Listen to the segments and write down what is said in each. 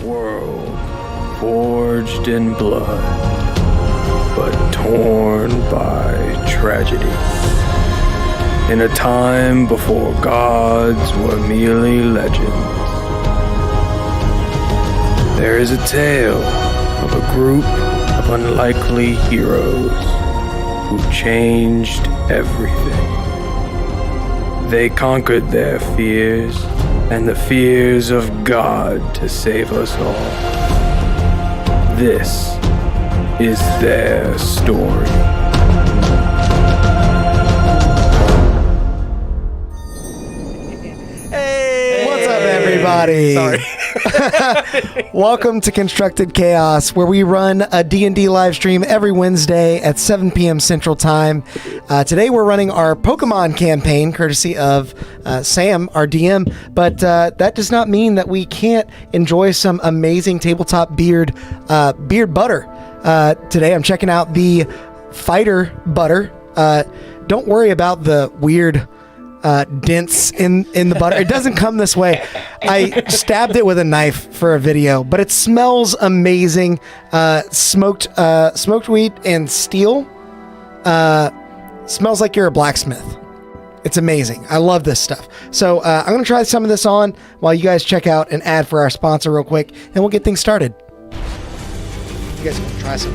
world forged in blood, but torn by tragedy. In a time before gods were merely legends, there is a tale of a group of unlikely heroes who changed everything. They conquered their fears and the fears of God to save us all. This is their story. Hey! What's up, everybody? Sorry. Welcome to Constructed Chaos, where we run a D&D live stream every Wednesday at 7 p.m. Central Time. Today we're running our Pokemon campaign, courtesy of Sam, our DM, but that does not mean that we can't enjoy some amazing tabletop beard butter. Today I'm checking out the Fighter Butter. Don't worry about the weird dents in the butter. It doesn't come this way. I stabbed it with a knife for a video, but it smells amazing. Smoked wheat and steel. Smells like you're a blacksmith. It's amazing. I love this stuff. So I'm going to try some of this on while you guys check out an ad for our sponsor real quick, and we'll get things started. You guys want to try some?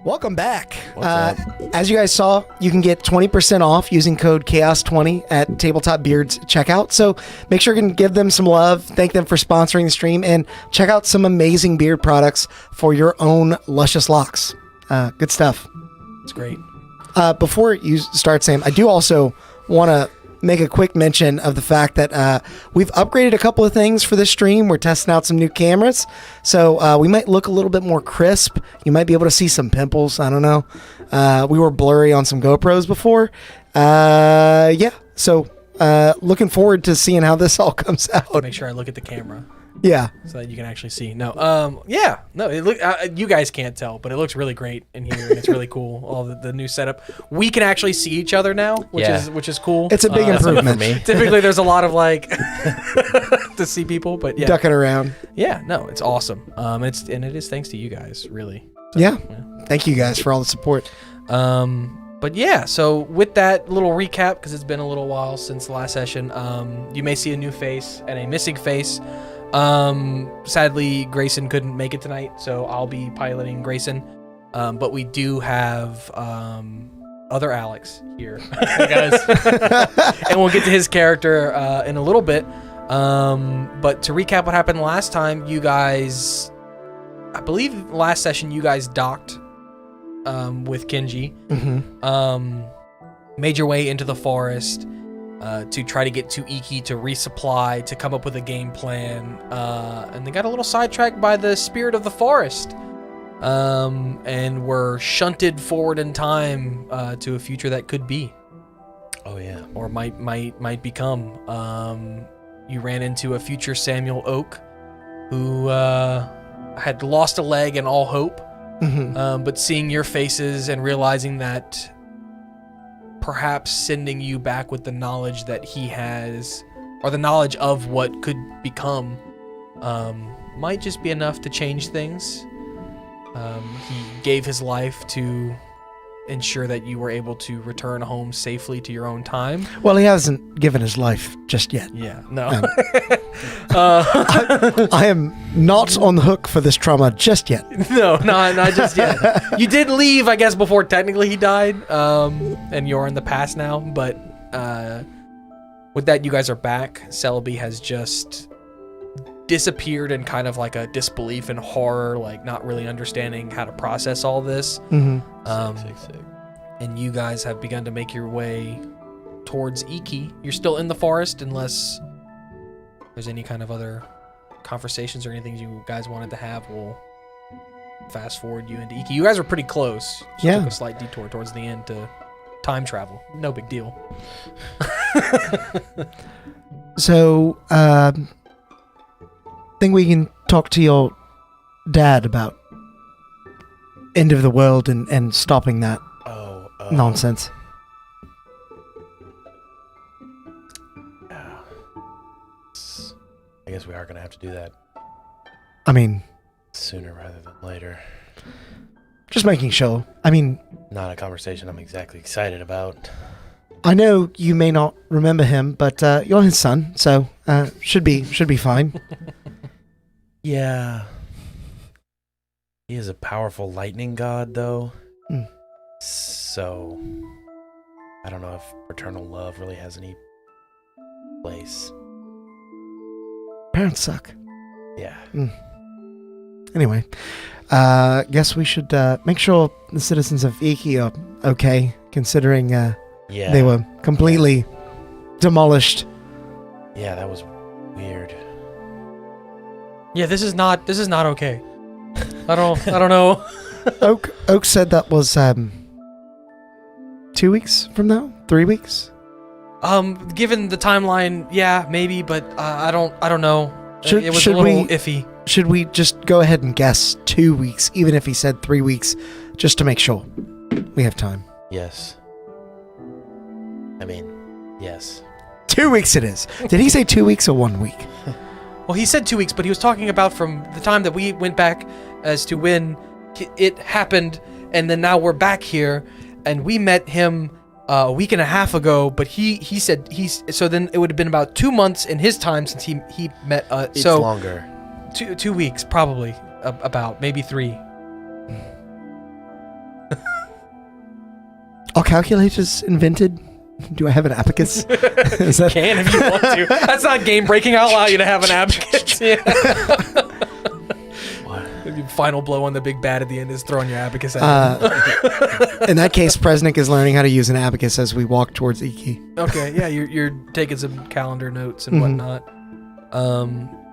Welcome back. As you guys saw, you can get 20% off using code CHAOS20 at Tabletop Beards checkout. So make sure you can give them some love, thank them for sponsoring the stream, and check out some amazing beard products for your own luscious locks. Good stuff. It's great. Before you start, Sam, I do also want to make a quick mention of the fact that we've upgraded a couple of things for this stream. We're testing out some new cameras, so we might look a little bit more crisp. You might be able to see some pimples. I don't know. We were blurry on some GoPros before. Yeah, so looking forward to seeing how this all comes out. Make sure I look at the camera. Yeah, so that you can actually see. You guys can't tell, but it looks really great in here, and it's really cool. All the new setup. We can actually see each other now, which is cool. It's a big improvement for me. Typically, there's a lot of like to see people, but yeah, ducking around. Yeah, no, it's awesome. It is thanks to you guys, really. So, yeah, thank you guys for all the support. But yeah, so with that little recap, because it's been a little while since the last session, you may see a new face and a missing face. Sadly, Grayson couldn't make it tonight, so I'll be piloting Grayson. But we do have other Alex here, hey guys, and we'll get to his character in a little bit. But to recap what happened last time, you guys, I believe last session you guys docked with Kenji, made your way into the forest. To try to get to Iki to resupply, to come up with a game plan, and they got a little sidetracked by the spirit of the forest, and were shunted forward in time to a future that could be. Oh yeah, or might become. You ran into a future Samuel Oak, who had lost a leg and all hope, but seeing your faces and realizing that perhaps sending you back with the knowledge that he has, or the knowledge of what could become, might just be enough to change things. He gave his life to ensure that you were able to return home safely to your own time. Well, he hasn't given his life just yet. Yeah, no. I am not on the hook for this trauma just yet. No, not just yet. You did leave, I guess, before technically he died, and you're in the past now, but with that, you guys are back. Celebi has just disappeared in kind of like a disbelief and horror, like not really understanding how to process all this. And you guys have begun to make your way towards Iki. You're still in the forest unless there's any kind of other conversations or anything you guys wanted to have. We'll fast forward you into Iki. You guys are pretty close. Just took a slight detour towards the end to time travel. No big deal. So, think we can talk to your dad about end of the world and stopping that nonsense. I guess we are going to have to do that. I mean, sooner rather than later. Just making sure. I mean, not a conversation I'm exactly excited about. I know you may not remember him, but you're his son, so should be fine. Yeah. He is a powerful lightning god, though. So, I don't know if paternal love really has any place. Parents suck. Yeah. Anyway, guess we should make sure the citizens of Iki are okay, considering they were completely demolished. Yeah, that was weird. Yeah, this is not okay. I don't know. Oak said that was 2 weeks from now? 3 weeks? Given the timeline, yeah, maybe, but I don't know. It was a little iffy. Should we just go ahead and guess 2 weeks, even if he said 3 weeks, just to make sure we have time? Yes. I mean, yes. 2 weeks it is. Did he say 2 weeks or 1 week? Well, he said 2 weeks, but he was talking about from the time that we went back as to when it happened, and then now we're back here, and we met him a week and a half ago, but he said so then it would have been about 2 months in his time since he met It's so longer. 2 weeks probably, about maybe 3. Are calculators invented? Do I have an abacus? Is that... Can if you want to. That's not game breaking. I'll allow you to have an abacus. Yeah. The final blow on the big bad at the end is throwing your abacus at him. In that case, Presnick is learning how to use an abacus as we walk towards Iki. Okay, yeah, you're taking some calendar notes and whatnot.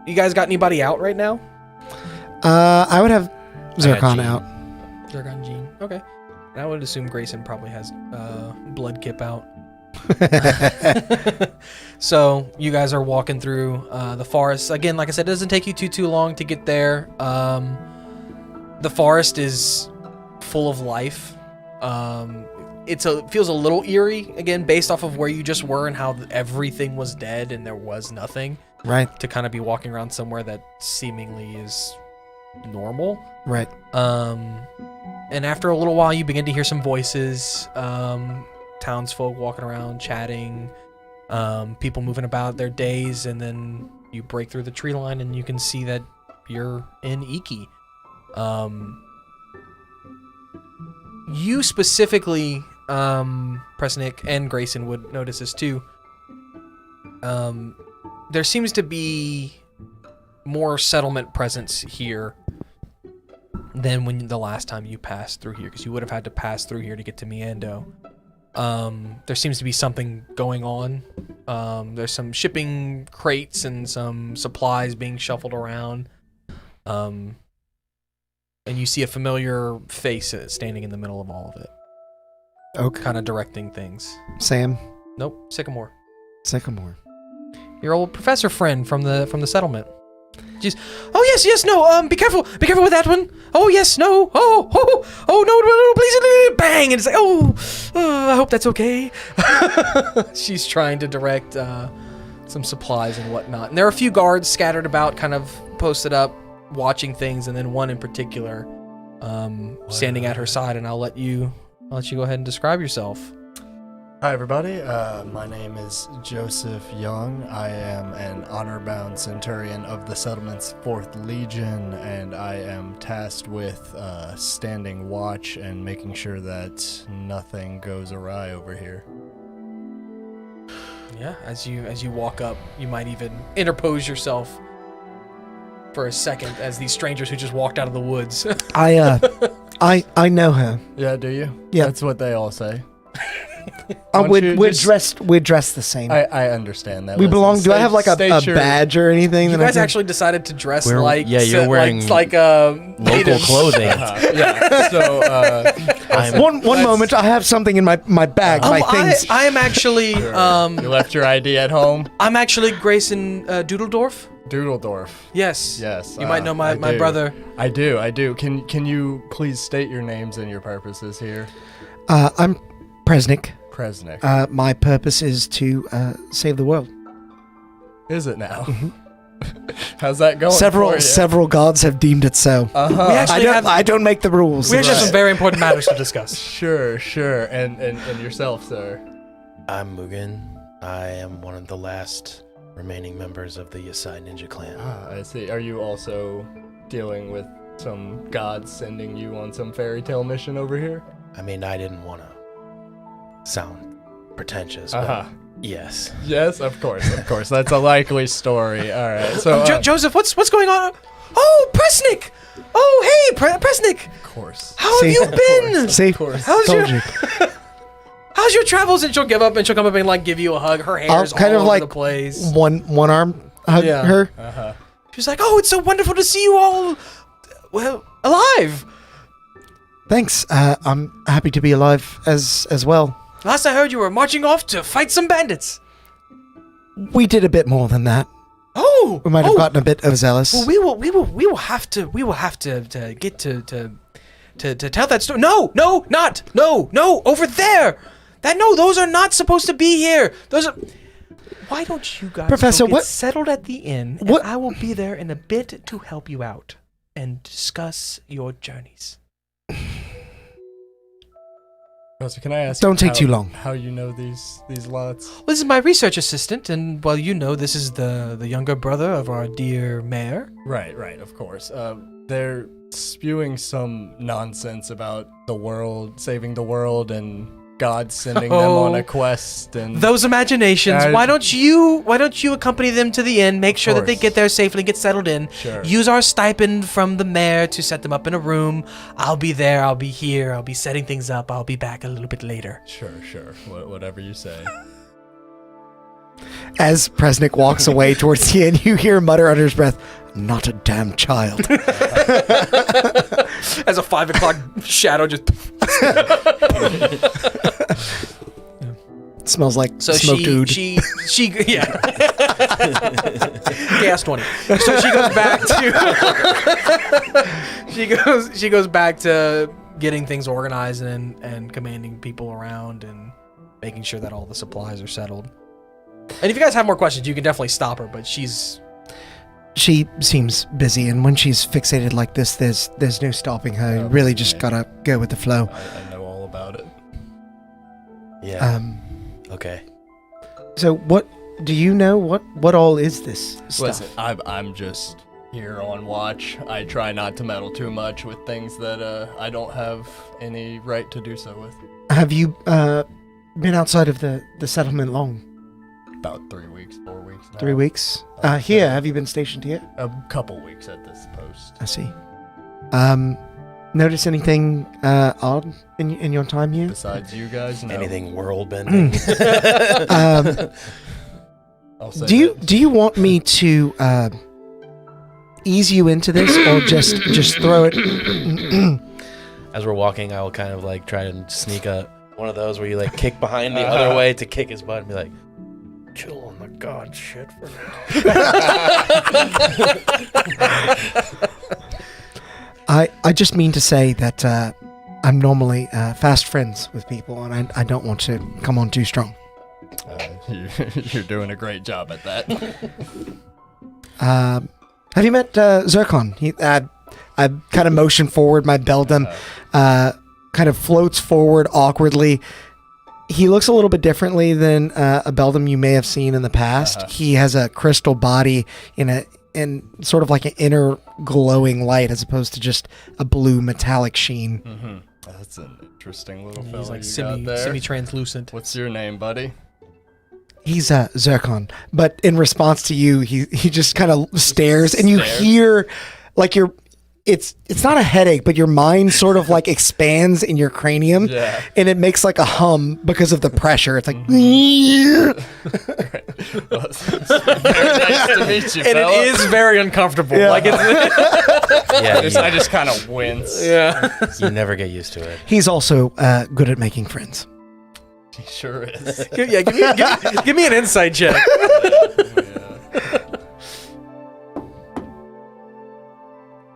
You guys got anybody out right now? I would have Zircon out. Zircon, Jean. Okay. And I would assume Grayson probably has Blood Kip out. So you guys are walking through the forest. Again, like I said, it doesn't take you too long to get there. The forest is full of life. It feels a little eerie, again, based off of where you just were and how everything was dead and there was nothing. Right. To kind of be walking around somewhere that seemingly is normal. Right. And after a little while, you begin to hear some voices, townsfolk walking around, chatting, people moving about their days, and then you break through the tree line and you can see that you're in Iki. You specifically, Presnick and Grayson would notice this too. There seems to be more settlement presence here than when the last time you passed through here, because you would have had to pass through here to get to Miando. There seems to be something going on. There's some shipping crates and some supplies being shuffled around. And you see a familiar face standing in the middle of all of it. Oak. Kind of directing things. Sam. Nope, Sycamore. Sycamore. Your old professor friend from the settlement. She's, oh yes, no, be careful with that one. Oh yes, no, no, please, bang, and it's like, I hope that's okay. She's trying to direct some supplies and whatnot. And there are a few guards scattered about, kind of posted up, watching things, and then one in particular standing at her side, and I'll let you I'll let you go ahead and describe yourself. Hi, everybody. My name is Joseph Young. I am an honor-bound centurion of the settlement's 4th Legion, and I am tasked with standing watch and making sure that nothing goes awry over here. Yeah, as you walk up, you might even interpose yourself for a second as these strangers who just walked out of the woods. I know her. Yeah, do you? Yeah. That's what they all say. We're dressed the same. I understand that. We Listen, belong. Do I have like a state your- badge or anything? You that I guys can- actually decided to dress We're- like yeah, you're wearing like local natives. clothing. Yeah. So, One moment. I have something in my bag. My things. I am actually you left your ID at home? I'm actually Grayson Doodledorf. Doodledorf. Yes. Yes. You might know my I do. brother. I do. Can you please state your names and your purposes here? I'm Presnick. Presnick. My purpose is to save the world. Is it now? How's that going? for you? Several gods have deemed it so. Uh-huh. We actually I don't make the rules. We actually have some Right. very important matters to discuss. Sure. And yourself, sir. I'm Mugen. I am one of the last remaining members of the Yasai Ninja clan. I see. Are you also dealing with some gods sending you on some fairy tale mission over here? I mean, I didn't want to sound pretentious, Uh-huh. but yes. Yes, of course. That's a likely story. All right. So, Joseph, what's going on? Oh, Presnick! Oh, hey, Presnick! of course. How have See? you been? See, How's told your- you. How's your travels? And she'll come up and like give you a hug. Her hair's kind all of over like the place. One arm hug Yeah. her. Uh-huh. She's like, oh, it's so wonderful to see you all, well, alive. Thanks. I'm happy to be alive as well. Last I heard, you were marching off to fight some bandits. We did a bit more than that. Oh, We might have gotten a bit overzealous. Well, we will have to get to tell that story. No, over there. Those are not supposed to be here. Those are. Why don't you guys Professor, go get what- settled at the inn? And What- I will be there in a bit to help you out and discuss your journeys. So can I ask? Don't take how- too long. How you know these lots? Well, this is my research assistant, and well, you know, this is the younger brother of our dear mayor. Right. Of course. They're spewing some nonsense about the world, saving the world, and God sending them on a quest. And Those imaginations. Why don't you accompany them to the inn? Make sure that they course. get there safely, get settled in. Sure. Use our stipend from the mayor to set them up in a room. I'll be there. I'll be here. I'll be setting things up. I'll be back a little bit later. Sure. Whatever you say. As Presnick walks away towards the end, you hear him mutter under his breath, "Not a damn child." As a 5 o'clock shadow just. It smells like So smoked oud. she yeah. Gas 20. So she goes back to she goes back to getting things organized and commanding people around and making sure that all the supplies are settled. And if you guys have more questions, you can definitely stop her, but She seems busy, and when she's fixated like this, there's no stopping her. You really just gotta go with the flow. I know all about it. Yeah. Okay. So what do you know? What all is this stuff? Listen, I'm just here on watch. I try not to meddle too much with things that I don't have any right to do so with. Have you been outside of the settlement long? About 3 weeks, 4 weeks now. 3 weeks. Okay. Here, have you been stationed here? A couple weeks at this post. I see. Notice anything odd in your time here? Besides you guys, no. Anything world bending? I'll say Do that. you want me to ease you into this, or just throw it? As we're walking, I will kind of like try to sneak one of those where you like kick behind the other way to kick his butt and be like, chill on the god shit for now. I just mean to say that I'm normally fast friends with people, and I don't want to come on too strong. You're doing a great job at that. Have you met Zircon? I kind of motion forward my beldam, kind kind of floats forward awkwardly. He looks a little bit differently than a Beldam you may have seen in the past. He has a crystal body in sort of like an inner glowing light as opposed to just a blue metallic sheen. Mm-hmm. That's an interesting little fella. He's like you got there. semi-translucent. What's your name, buddy? He's Zircon, but in response to you, he just kind of stares, and you hear like it's not a headache, but your mind sort of like expands in your cranium, and it makes like a hum because of the pressure. It's like, Well, it's very nice to meet you, And fella. it is very uncomfortable. Yeah. Like it's Yeah, I just kind of wince. you never get used to it. he's also good at making friends. He sure is. yeah, give me an insight check.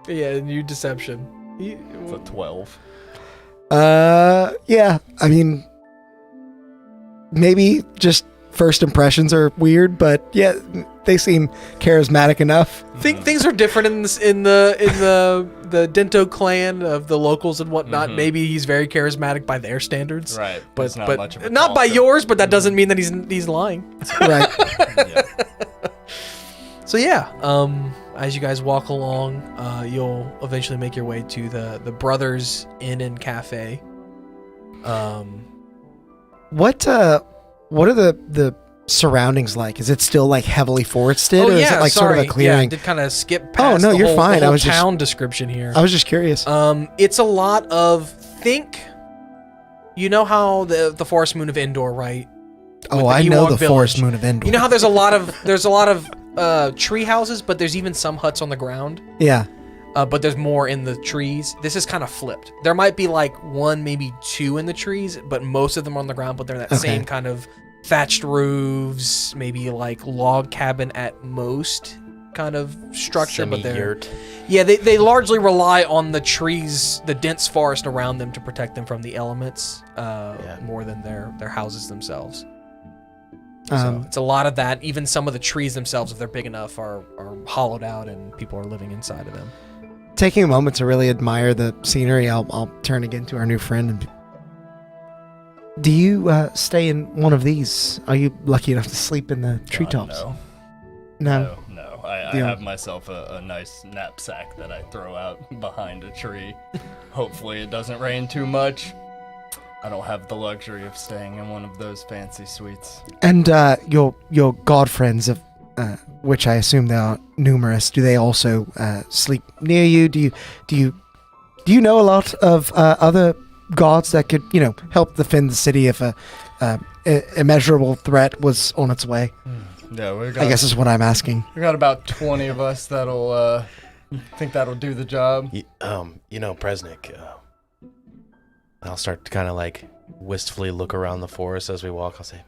Yeah, new deception. It's a 12. Yeah, I mean, maybe just first impressions are weird, but yeah, they seem charismatic enough. Things are different in the Dento clan of the locals and whatnot. Maybe he's very charismatic by their standards, Right. but It's not much of a not by talker. yours. But that doesn't mean that he's lying. Right. Yeah. So yeah, as you guys walk along, you'll eventually make your way to the Brothers Inn and Cafe. What are the surroundings like? Is it still like heavily forested, or is it like sorry. sort of a clearing? Yeah, I did kind of skip past no, the you're whole, fine. the I whole was just- town description here. I was just curious. It's a lot of you know how the Forest Moon of Endor, right? Oh, the I know Ewok the Forest village. Moon of Endor. You know how there's a lot of tree houses, but there's even some huts on the ground. Yeah. But there's more in the trees. This is kind of flipped. There might be like one, maybe two in the trees, but most of them are on the ground. But they're that same kind of thatched roofs, maybe like log cabin at most kind of structure. But they're they largely rely on the trees, the dense forest around them to protect them from the elements, more than their houses themselves. So it's a lot of that. Even some of the trees themselves, if they're big enough, are hollowed out and people are living inside of them. Taking a moment to really admire the scenery, I'll turn again to our new friend. And do you stay in one of these? Are you lucky enough to sleep in the treetops? No. I Yeah. have myself a nice knapsack that I throw out behind a tree. Hopefully it doesn't rain too much. I don't have the luxury of staying in one of those fancy suites. And your god friends, of which I assume they are numerous, do they also sleep near you? Do you know a lot of other gods that could help defend the city if a immeasurable threat was on its way? Yeah, I guess is what I'm asking. we got about 20 of us that'll think that'll do the job. Presnick, I'll start to kind of like wistfully look around the forest as we walk. I'll say,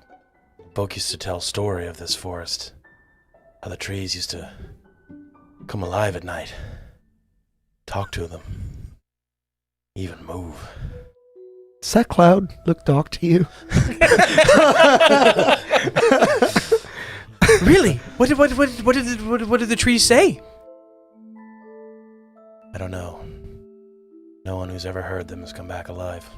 folk used to tell a story of this forest, how the trees used to come alive at night, talk to them, even move. Does that cloud look dark to you? Really? What did the trees say? I don't know. No one who's ever heard them has come back alive.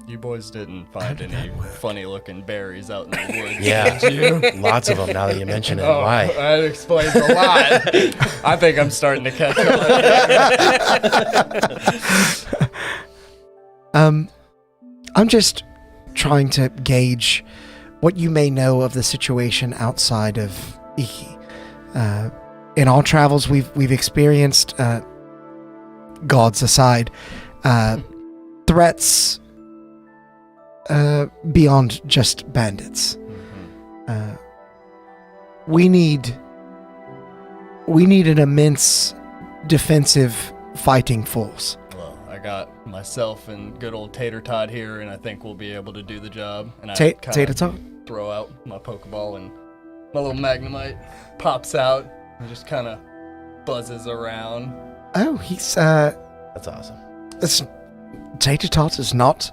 You boys didn't find any funny-looking berries out in the woods, Yeah, did you? lots of them now that you mention it. Oh, Why? that explains a lot. I think I'm starting to catch on. I'm just trying to gauge what you may know of the situation outside of Iki. In all travels we've experienced, gods aside, threats beyond just bandits. We need an immense defensive fighting force. Well, I got myself and good old Tater Tot here, and I think we'll be able to do the job. And I kinda Tater Tot? throw out my Pokeball, and my little Magnemite pops out and just kind of buzzes around. Oh, he's That's awesome. Tater Tot is not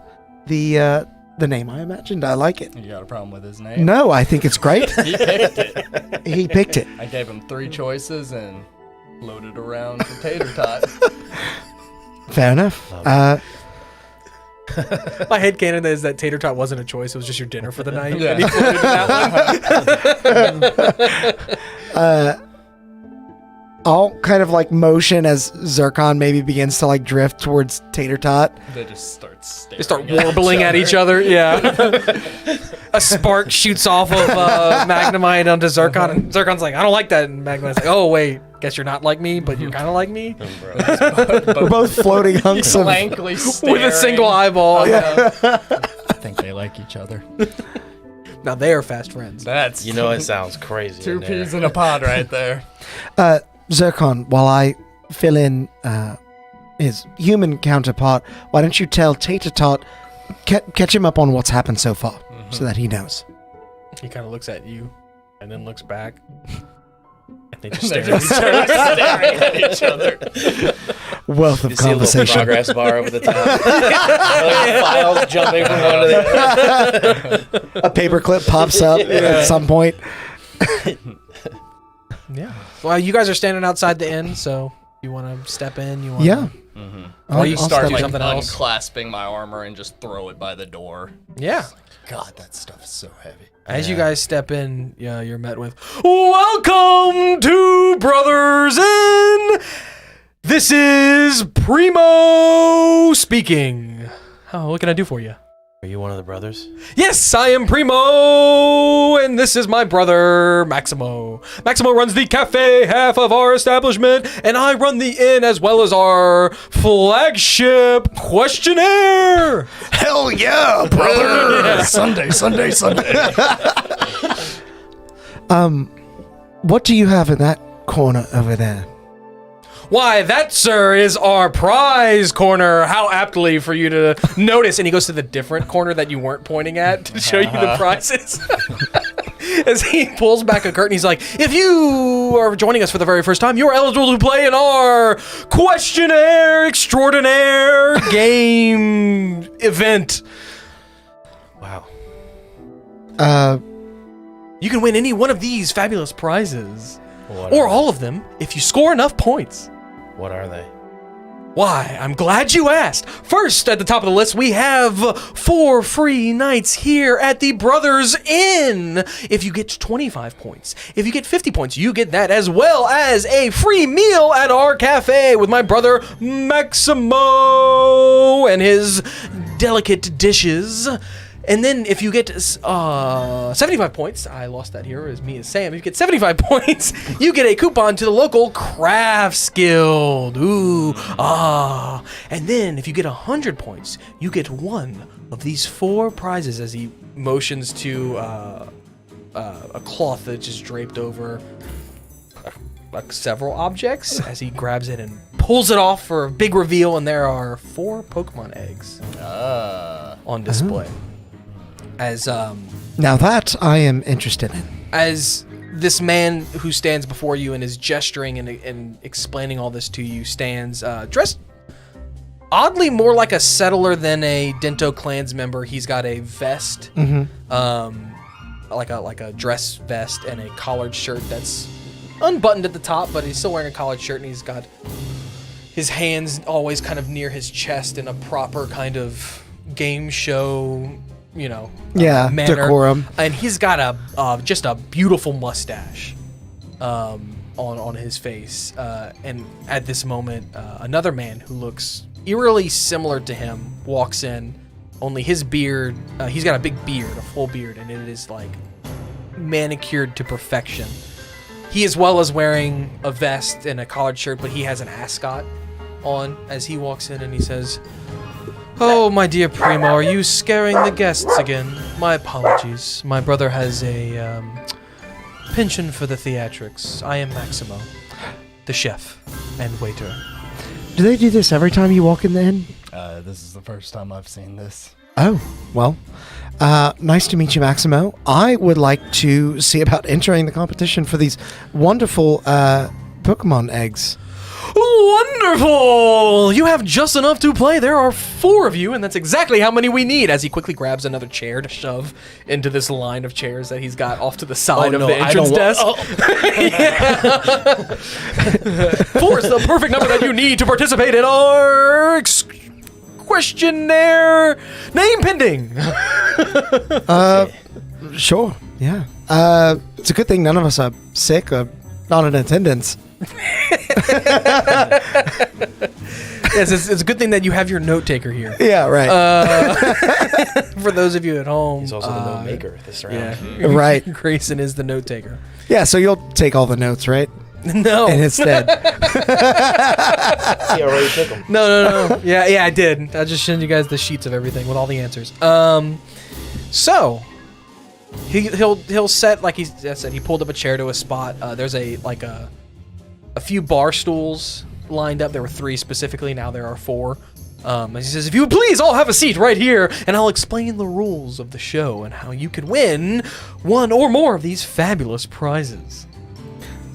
the name I imagined. I like it. You got a problem with his name? No, I think it's great. He picked it. He picked it. I gave him 3 choices and floated around for Tater Tot. Fair enough. My headcanon is that tater tot wasn't a choice; it was just your dinner for the night. Yeah. And he floated to that one. I'll kind of like motion as Zircon maybe begins to like drift towards Tater Tot. They just start staring. They start warbling at each other. Yeah. A spark shoots off of Magnemite onto Zircon, and Zircon's like, "I don't like that." And Magnemite's like, "Oh wait, guess you're not like me, but you're kind of like me." We're both floating hunks of. blankly staring. With a single eyeball. Yeah. I think they like each other. Now they are fast friends. That's It sounds crazy. two in there. peas in a pod right there. Zircon, while I fill in his human counterpart, why don't you tell Tater Tot, catch him up on what's happened so far, so that he knows. He kind of looks at you, and then looks back. And they just They're stare at just each other. staring at each other. Wealth of You see a little conversation. progress bar over the top. Files jumping from one to the other. A paperclip pops up at some point. Yeah. Well, you guys are standing outside the inn, so you want to step in? You want? Yeah. Or you I'll start step do in. something else? Unclasping my armor and just throw it by the door. Yeah. God, that stuff is so heavy. As you guys step in, you're met with, "Welcome to Brothers Inn. This is Primo speaking. Oh, what can I do for you?" Are you one of the brothers? Yes, I am Primo, and this is my brother, Maximo. Maximo runs the cafe half of our establishment, and I run the inn as well as our flagship questionnaire. Hell yeah, brother! Sunday. What do you have in that corner over there? Why, that, sir, is our prize corner. How aptly for you to notice. And he goes to the different corner that you weren't pointing at to show you the prizes. As he pulls back a curtain, he's like, "If you are joining us for the very first time, you are eligible to play in our questionnaire extraordinaire game event. Wow. You can win any one of these fabulous prizes, What or are all of them, if you score enough points." What are they? Why, I'm glad you asked. First, at the top of the list, we have 4 free nights here at the Brothers Inn. If you get 25 points, if you get 50 points, you get that, as well as a free meal at our cafe with my brother Maximo and his delicate dishes. And then if you get 75 points, I lost that here as me and Sam. If you get 75 points, you get a coupon to the local Crafts Guild. And then if you get 100 points, you get one of these 4 prizes, as he motions to a cloth that's just draped over several objects, as he grabs it and pulls it off for a big reveal. And there are 4 Pokemon eggs on display. As Now that I am interested in. as this man who stands before you and is gesturing and explaining all this to you stands dressed oddly more like a settler than a Dento Clans member. He's got a vest, like a dress vest and a collared shirt that's unbuttoned at the top, but he's still wearing a collared shirt, and he's got his hands always kind of near his chest in a proper kind of game show, manner. Decorum. And he's got a just a beautiful mustache on his face. And at this moment, another man who looks eerily similar to him walks in. Only his beard, he's got a big beard, a full beard, and it is like manicured to perfection. He as well is wearing a vest and a collared shirt, but he has an ascot on as he walks in, and he says, "Oh, my dear Primo, are you scaring the guests again? My apologies. My brother has a penchant for the theatrics. I am Maximo, the chef and waiter." Do they do this every time you walk in the inn? This is the first time I've seen this. Oh, well, nice to meet you, Maximo. I would like to see about entering the competition for these wonderful Pokemon eggs. Wonderful! You have just enough to play. There are 4 of you, and that's exactly how many we need. As he quickly grabs another chair to shove into this line of chairs that he's got off to the side of the entrance desk. 4 is the perfect number that you need to participate in our questionnaire name pending. Sure. Yeah. It's a good thing none of us are sick or not in attendance. Yes, it's a good thing that you have your note taker here. Yeah, right. For those of you at home, He's also the note maker this round. yeah, Right. Grayson is the note taker. Yeah, so you'll take all the notes, right? No, In his stead. He already took them. no. Yeah, I did. I just showed you guys the sheets of everything with all the answers. So he'll set, like I said, he pulled up a chair to a spot. There's a few bar stools lined up. There were 3 specifically. Now there are 4. And he says, if you would please all have a seat right here, and I'll explain the rules of the show and how you could win one or more of these fabulous prizes.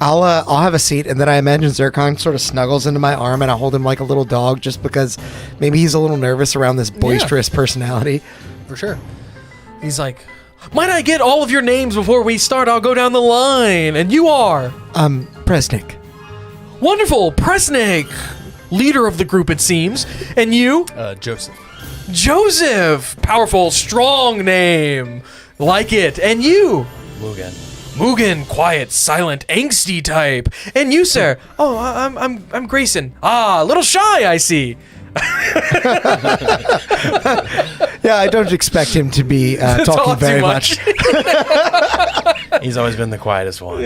I'll have a seat, and then I imagine Zircon sort of snuggles into my arm, and I hold him like a little dog, just because maybe he's a little nervous around this boisterous personality. For sure. He's like, might I get all of your names before we start? I'll go down the line. And you are? Presnick. Wonderful, Presnick. Leader of the group, it seems. And you? Joseph. Joseph. Powerful, strong name. Like it. And you? Mugen. Mugen, quiet, silent, angsty type. And you, sir? Oh, I'm Grayson. Ah, a little shy, I see. Yeah, I don't expect him to be talking Talk too very much. He's always been the quietest one.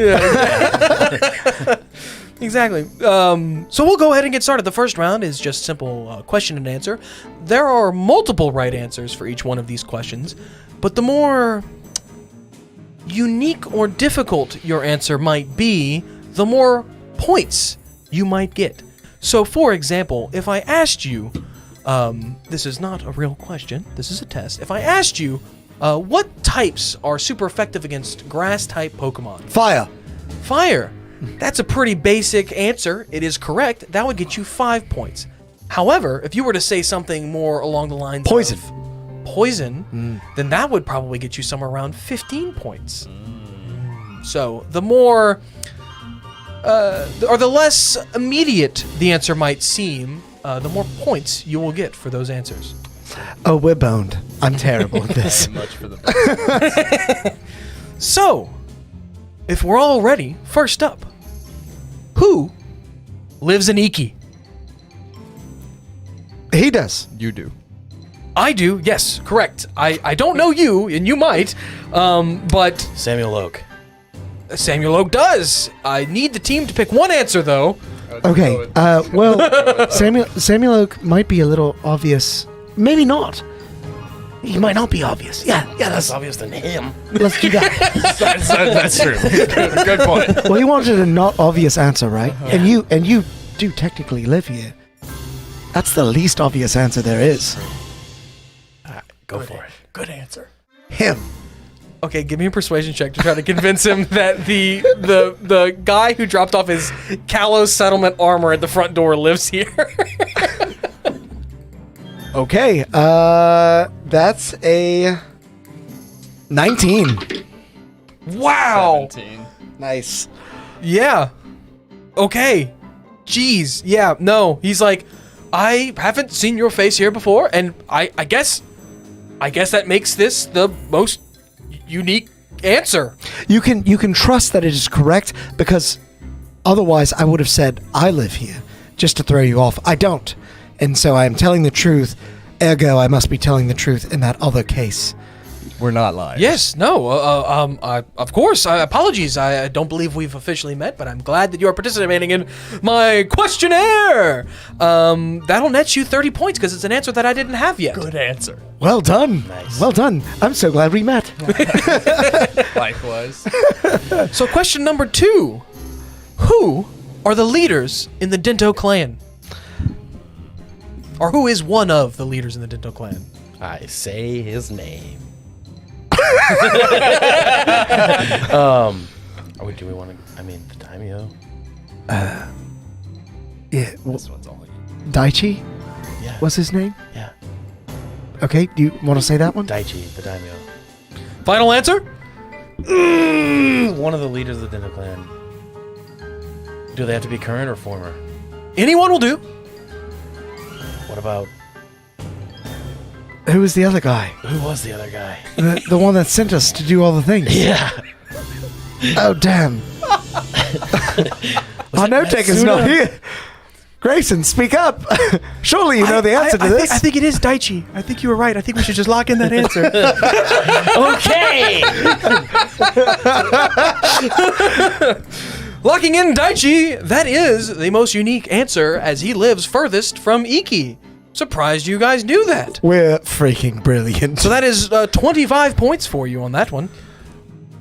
Exactly. So we'll go ahead and get started. The first round is just simple question and answer. There are multiple right answers for each one of these questions, but the more unique or difficult your answer might be, the more points you might get. So, for example, if I asked you, this is not a real question, this is a test. If I asked you, what types are super effective against grass-type Pokemon? Fire. Fire. That's a pretty basic answer. It is correct. That would get you 5 points. However, if you were to say something more along the lines Poison. of poison, then that would probably get you somewhere around 15 points. So the more, or the less immediate the answer might seem, the more points you will get for those answers. Oh, we're boned. I'm terrible at this. Much for the So, if we're all ready, first up, who lives in Iki? He does. You do. I do, yes, correct. I don't know you, and you might, but Samuel Oak. Samuel Oak does. I need the team to pick one answer, though. Okay. Well, Samuel Oak might be a little obvious. Maybe not. He might not be obvious. Yeah, That's obvious than him. let's do that. That's true. Good point. Well, he wanted a not obvious answer, right? And you do technically live here. That's the least obvious answer there is. Go for it. Good answer. Him. Okay, give me a persuasion check to try to convince him that the guy who dropped off his Kalos settlement armor at the front door lives here. Okay. That's a 19. Wow. 17. Nice. Yeah. Okay. Jeez. Yeah. No. He's like, I haven't seen your face here before, and I guess that makes this the most unique answer. You can trust that it is correct, because otherwise I would have said I live here just to throw you off. I don't. And so I am telling the truth, ergo I must be telling the truth in that other case. We're not lying. Yes. No. Of course. Apologies. I don't believe we've officially met, but I'm glad that you are participating in my questionnaire. That'll net you 30 points because it's an answer that I didn't have yet. Good answer. Well done. Nice. Well done. I'm so glad we met. Likewise. So question number 2. Who are the leaders in the Dento clan? Or who is one of the leaders in the Dento clan? I say his name. Do we want to? I mean, the daimyo. Yeah. Well, This one's all you. Daichi Yeah. was his name? Yeah. Okay. Do you want to say that one? Daichi, the daimyo. Final answer? One of the leaders of the Dento clan. Do they have to be current or former? Anyone will do. What about Who was the other guy? Who was the other guy? The one that sent us to do all the things. Yeah. Oh, damn. Our note taker's not here. Grayson, speak up. Surely you know the answer to this. I think it is Daichi. I think you were right. I think we should just lock in that answer. Locking in Daichi, that is the most unique answer as he lives furthest from Iki. Surprised you guys knew that. We're freaking brilliant. So that is 25 points for you on that one.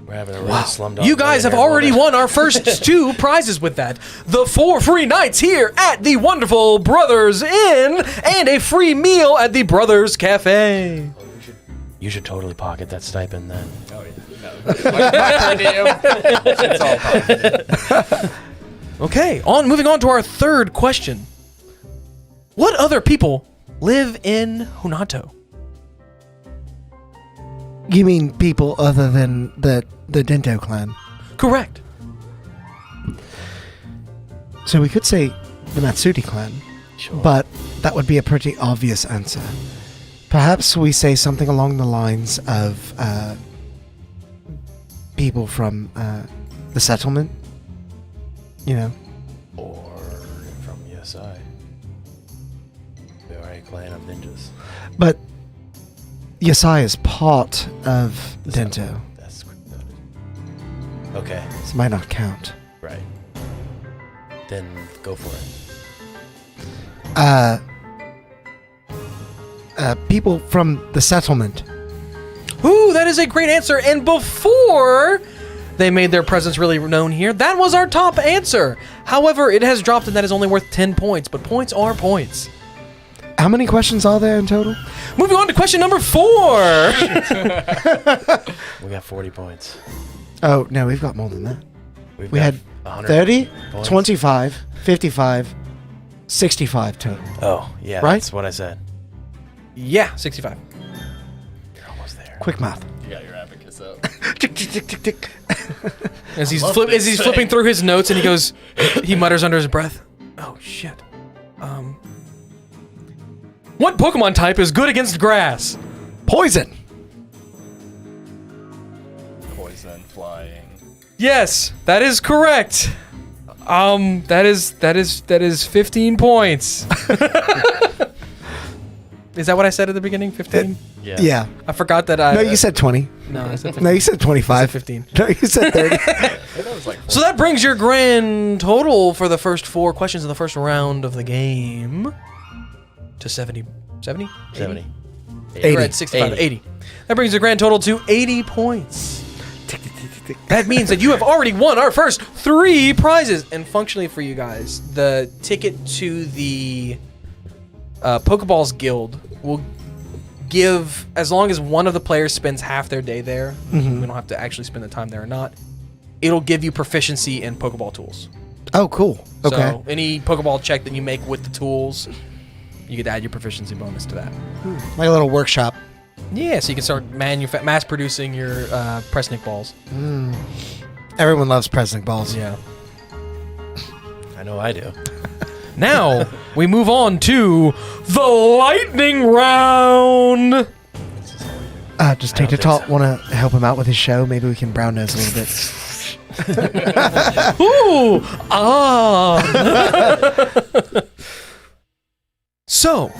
We're having a really slumdog. You guys have already won our first 2 prizes with that. The 4 free nights here at the wonderful Brothers Inn and a free meal at the Brothers Cafe. You should totally pocket that stipend then. Oh, yeah. No. It's all positive. Okay, moving on to our third question. What other people live in Honato? You mean people other than the Dento clan? Correct. So we could say the Matsuti clan, Sure. but that would be a pretty obvious answer. Perhaps we say something along the lines of people from the settlement, you know? Or from USI. We are a clan of ninjas. But Yasai is part of Dento, That's okay. so it might not count. Right. Then go for it. People from the settlement. Ooh, that is a great answer. And before they made their presence really known here, that was our top answer. However, it has dropped and that is only worth 10 points, but points are points. How many questions are there in total? Moving on to question number 4. We got 40 points. Oh, no, we've got more than that. We We had 100 30, points. 25, 55, 65 total. Oh, yeah, Right? that's what I said. Yeah, 65. You're almost there. Quick math. You got your abacus up. Tick, tick, tick, tick, tick. As he's, love this as he's thing. flipping through his notes and he goes, he mutters under his breath, oh shit. What Pokemon type is good against grass? Poison. Poison flying. Yes, that is correct. That is 15 points. Is that what I said at the beginning? 15? Yeah. Yeah. I forgot that I. No, you said 20. No, I said 15. No, you said 25. 15. No, you said 30. That was like So that brings your grand total for the first 4 questions of the first round of the game to 70. 70? 70. 80. We're at 65. 80. That brings your grand total to 80 points. That means that you have already won our first 3 prizes. And functionally for you guys, the ticket to the Pokeballs Guild will give, as long as one of the players spends half their day there, we don't have to actually spend the time there or not, it'll give you proficiency in Pokeball tools. Oh, cool. Okay. So any Pokeball check that you make with the tools, you could add your proficiency bonus to that. Like a little workshop. Yeah, so you can start mass producing your Presnick balls. Everyone loves President Balls. Yeah. I know I do. Now we move on to the lightning round. Just take the top. Want to help him out with his show? Maybe we can brown nose a little bit. Ooh, ah. So,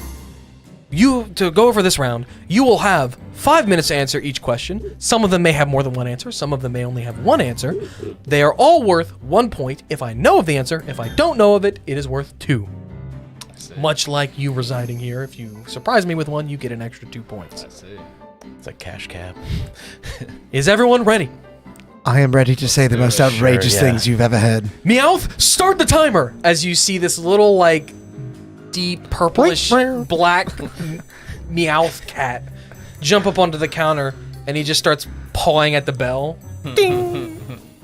to go over this round, you will have 5 minutes to answer each question. Some of them may have more than one answer. Some of them may only have one answer. They are all worth 1 point. If I know of the answer, if I don't know of it, it is worth 2. Much like you residing here, if you surprise me with one, you get an extra 2 points. I see. It's a cash cab. Is everyone ready? I am ready to say the most outrageous yeah. things you've ever heard. Meowth, start the timer! As you see this little, like, deep purplish black Meowth cat jump up onto the counter, and he just starts pawing at the bell. Ding!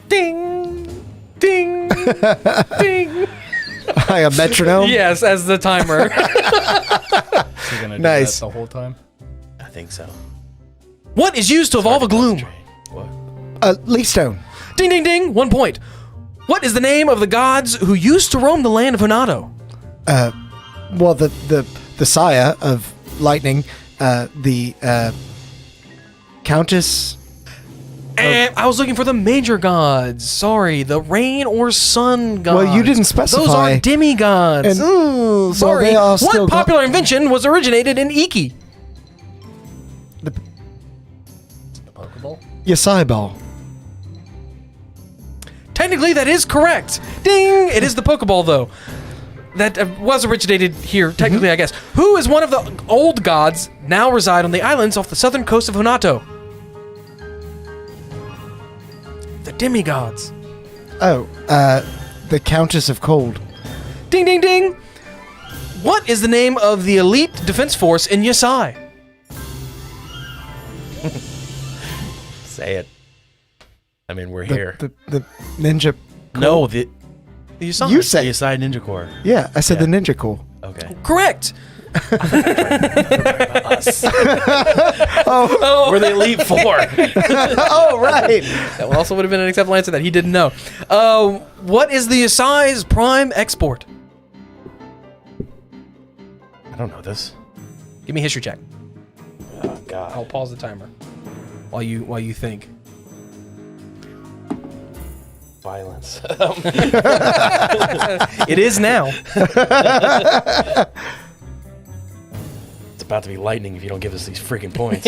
Ding! Ding! Ding! Hi, a metronome. Yes, as the timer. So you're gonna do Nice. that the whole time? I think so. What is used to evolve a gloom? What? Leaf stone. Ding, ding, ding! 1 point. What is the name of the gods who used to roam the land of Honato? Well, the sire of lightning the Countess. And I was looking for the major gods. Sorry, the rain or sun gods. Well, you didn't specify. Those are demigods. And- Ooh, sorry. they all still What got- popular invention was originated in Iki? The Pokeball? Yasai Ball. Technically, that is correct. Ding! It is the Pokeball, though. That was originated here, technically, I guess. Who is one of the old gods now reside on the islands off the southern coast of Honato? The demigods. Oh, the Countess of Cold. Ding, ding, ding! What is the name of the elite defense force in Yasai? Say it. I mean, we're here. The Ninja. No, the Yasai. You said. Yasai Ninja Corps. Yeah, I said Yeah. the Ninja Cool. Okay. Correct. We're the Elite Four. Oh, right. That also would have been an acceptable answer that he didn't know. What is the Yasai's prime export? I don't know this. Give me a history check. Oh, God. I'll pause the timer while you think. Violence. It is now. It's about to be lightning if you don't give us these freaking points.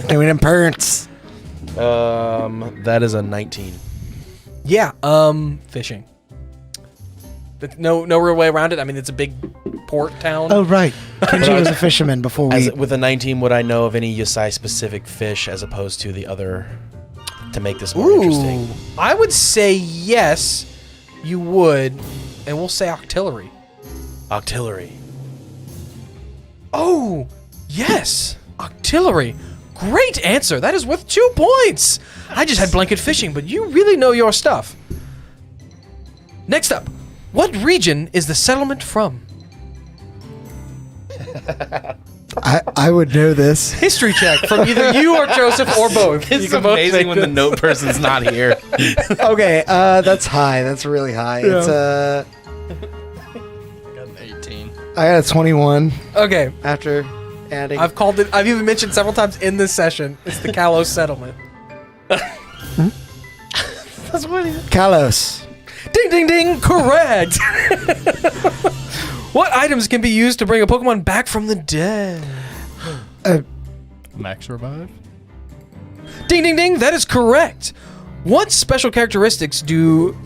Doing in parents. That is a 19. Yeah. Fishing. No real way around it. I mean, it's a big port town. Oh, right. Kenji was a fisherman before we. With a 19, would I know of any Yasai specific fish as opposed to the other to make this more interesting? I would say yes, you would, and we'll say artillery. Octillery. Oh, yes, artillery. Great answer. That is worth 2 points. I just had blanket fishing, but you really know your stuff. Next up, what region is the settlement from? I would know this. History check from either you or Joseph or both. It's amazing when the note person's not here. Okay, that's high. That's really high. It's I got an 18. I got a 21 Okay, after adding. I've called it. I've even mentioned several times in this session. It's the Kalos settlement. That's what it is. Kalos. Ding, ding, ding! Correct. What items can be used to bring a Pokemon back from the dead? Max Revive? Ding, ding, ding! That is correct. What special characteristics do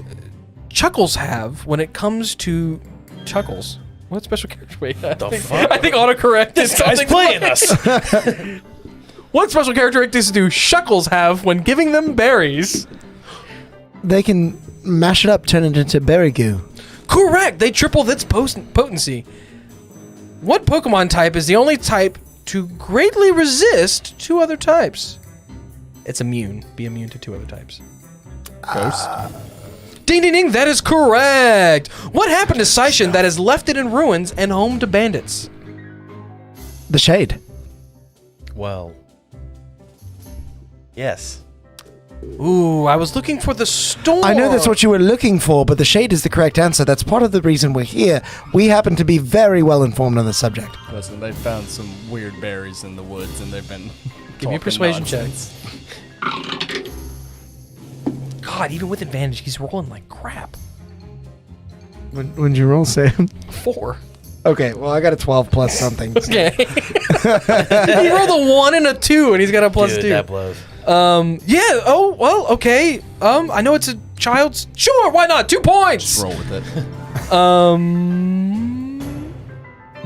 Chuckles have when it comes to Chuckles? What special character? Wait, I think autocorrect is Guy's something. playing us. What special characteristics do Shuckles have when giving them berries? They can mash it up, turn it into berry goo. Correct. They triple its potency. What Pokemon type is the only type to greatly resist two other types? It's immune. Be immune to two other types. Ghost? Ding, ding, ding. That is correct. What happened to Seishin that has left it in ruins and home to bandits? The shade. Well. Yes. Ooh, I was looking for the storm. I know that's what you were looking for, but the shade is the correct answer. That's part of the reason we're here. We happen to be very well informed on the subject. Listen, they found some weird berries in the woods, and they've been Give me a talking persuasion nonsense. check. God, even with advantage, he's rolling like crap. When'd you roll, Sam? 4. Okay, well, I got a 12 plus something. Okay. He rolled a 1 and a 2, and he's got a plus Dude, 2. that blows. Yeah. Oh, well, okay. I know it's a child's. Sure, why not? 2 points. Just roll with it.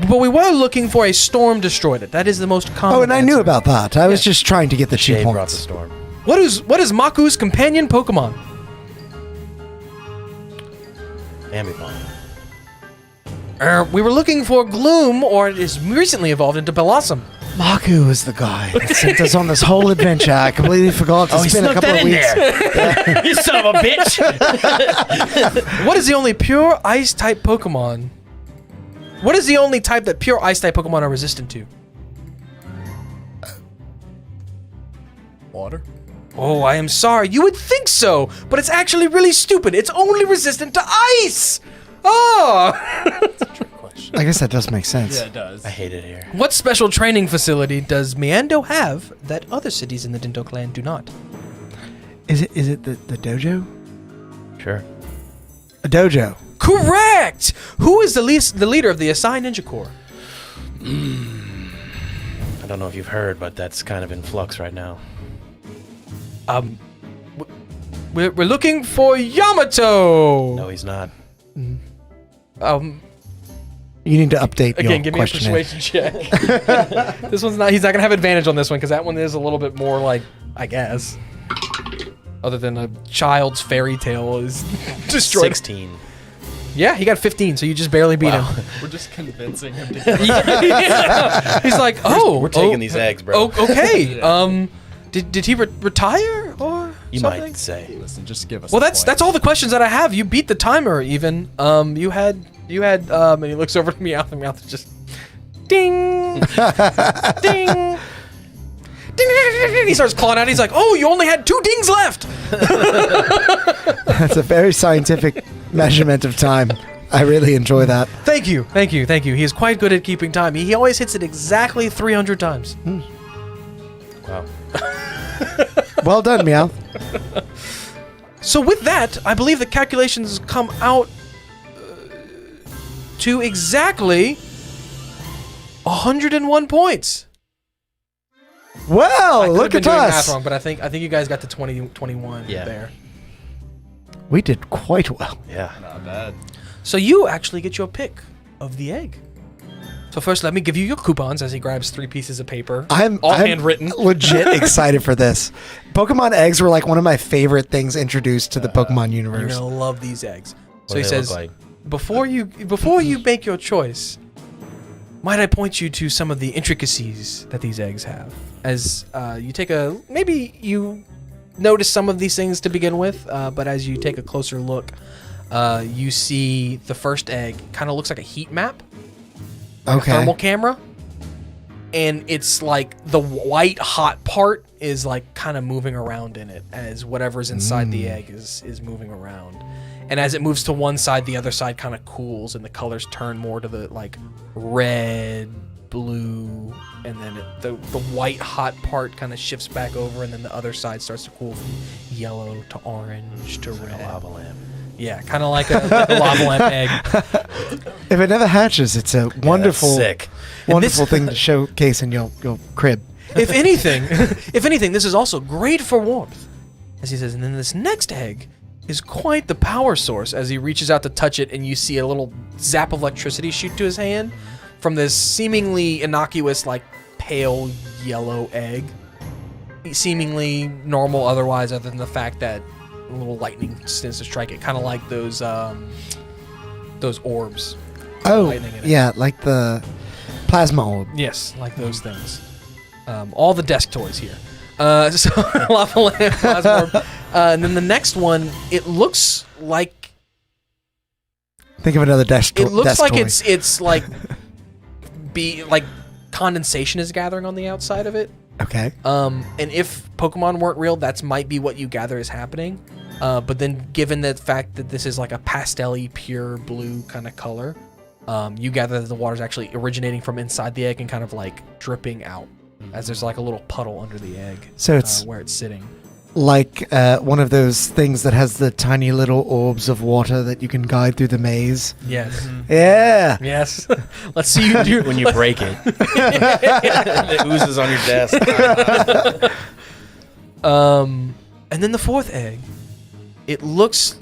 But we were looking for a storm destroyed it. That is the most common. Oh, and I knew answer. about that. I was just trying to get the 2 Shade brought the points. storm. What is Maku's companion Pokemon? Ambipom. We were looking for Gloom, or it is recently evolved into Blossom. Maku was the guy that sent us on this whole adventure. I completely forgot to spend a couple of weeks. You son of a bitch! What is the only pure ice type Pokemon? What is the only type that pure ice type Pokemon are resistant to? Water? Oh, I am sorry. You would think so, but it's actually really stupid. It's only resistant to ice. Oh. I guess that does make sense. Yeah, it does. I hate it here. What special training facility does Miando have that other cities in the Dinto clan do not? Is it the dojo? Sure. A dojo. Correct! Who is the leader of the Asai Ninja Corps? I don't know if you've heard, but that's kind of in flux right now. We're looking for Yamato! No, he's not. You need to update Again, your give me a questionnaire. persuasion check. This one's not, he's not gonna have advantage on this one, because that one is a little bit more like, I guess. Other than a child's fairy tale is destroyed. 16. Yeah, he got 15, so you just barely beat him. We're just convincing him to Yeah. He's like, oh, We're taking these eggs, bro. Okay. Yeah. Did he retire or You something? might say. Listen, just give us. Well, a that's point. all the questions that I have. You beat the timer even. You had and he looks over to Meowth and Meowth is just ding, ding, ding, ding, ding, ding. He starts clawing out. He's like, oh, you only had 2 dings left. That's a very scientific measurement of time. I really enjoy that. Thank you. He is quite good at keeping time. He always hits it exactly 300 times. Wow. Well done, Meow. So with that, I believe the calculations come out to exactly 101 points. Well, I could look have been at doing us. math wrong, but I think you guys got to 21 Yeah. there. We did quite well. Yeah. Not bad. So you actually get your pick of the egg. So first, let me give you your coupons as he grabs 3 pieces of paper. I'm handwritten. legit excited for this. Pokemon eggs were like one of my favorite things introduced to the Pokemon You're universe. gonna love these eggs. What So do he they says, look like? before you make your choice, might I point you to some of the intricacies that these eggs have? As you take maybe you notice some of these things to begin with, but as you take a closer look, you see the first egg kind of looks like a heat map. Okay. Thermal camera, and it's like the white hot part is like kind of moving around in it as whatever's inside the egg is moving around, and as it moves to one side, the other side kind of cools and the colors turn more to the like red, blue, and then the white hot part kind of shifts back over, and then the other side starts to cool from yellow to orange to red. Lava lamp. Yeah, kind of like a lava lamp egg. If it never hatches, it's a wonderful, sick. wonderful thing to showcase in your crib. If anything, this is also great for warmth, as he says. And then this next egg is quite the power source. As he reaches out to touch it, and you see a little zap of electricity shoot to his hand from this seemingly innocuous, like pale yellow egg, seemingly normal otherwise, other than the fact that a little lightning tends to strike it, kind of like those orbs. Oh, Lightning in it. yeah, like the plasma orb. Yes, like those things. All the desk toys here. So lava lamp, plasma orb. And then the next one, it looks like Think of another desk toy. it looks like it's like like condensation is gathering on the outside of it. Okay. And if Pokemon weren't real, that's might be what you gather is happening. But then, given the fact that this is like a pastel-y, pure blue kind of color, you gather that the water's actually originating from inside the egg and kind of like dripping out, as there's like a little puddle under the egg. So it's where it's sitting. like one of those things that has the tiny little orbs of water that you can guide through the maze. Yes. Yeah. Yes. Let's see you do When you break it, it oozes on your desk. And then the fourth egg, it looks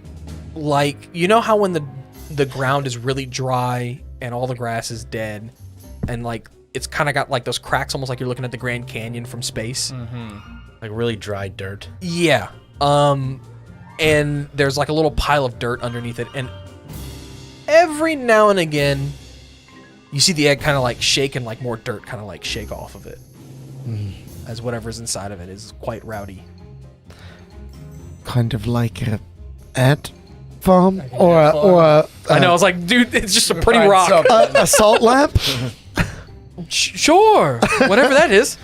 like, you know how when the ground is really dry and all the grass is dead, and like it's kind of got like those cracks, almost like you're looking at the Grand Canyon from space. Like really dry dirt. Yeah. And there's like a little pile of dirt underneath it, and every now and again, you see the egg kind of like shake, and like more dirt kind of like shake off of it, as whatever's inside of it is quite rowdy. Kind of like a ant farm or a I know. I was like, dude, it's just a pretty Find rock. something. a salt lamp. Sure, whatever that is.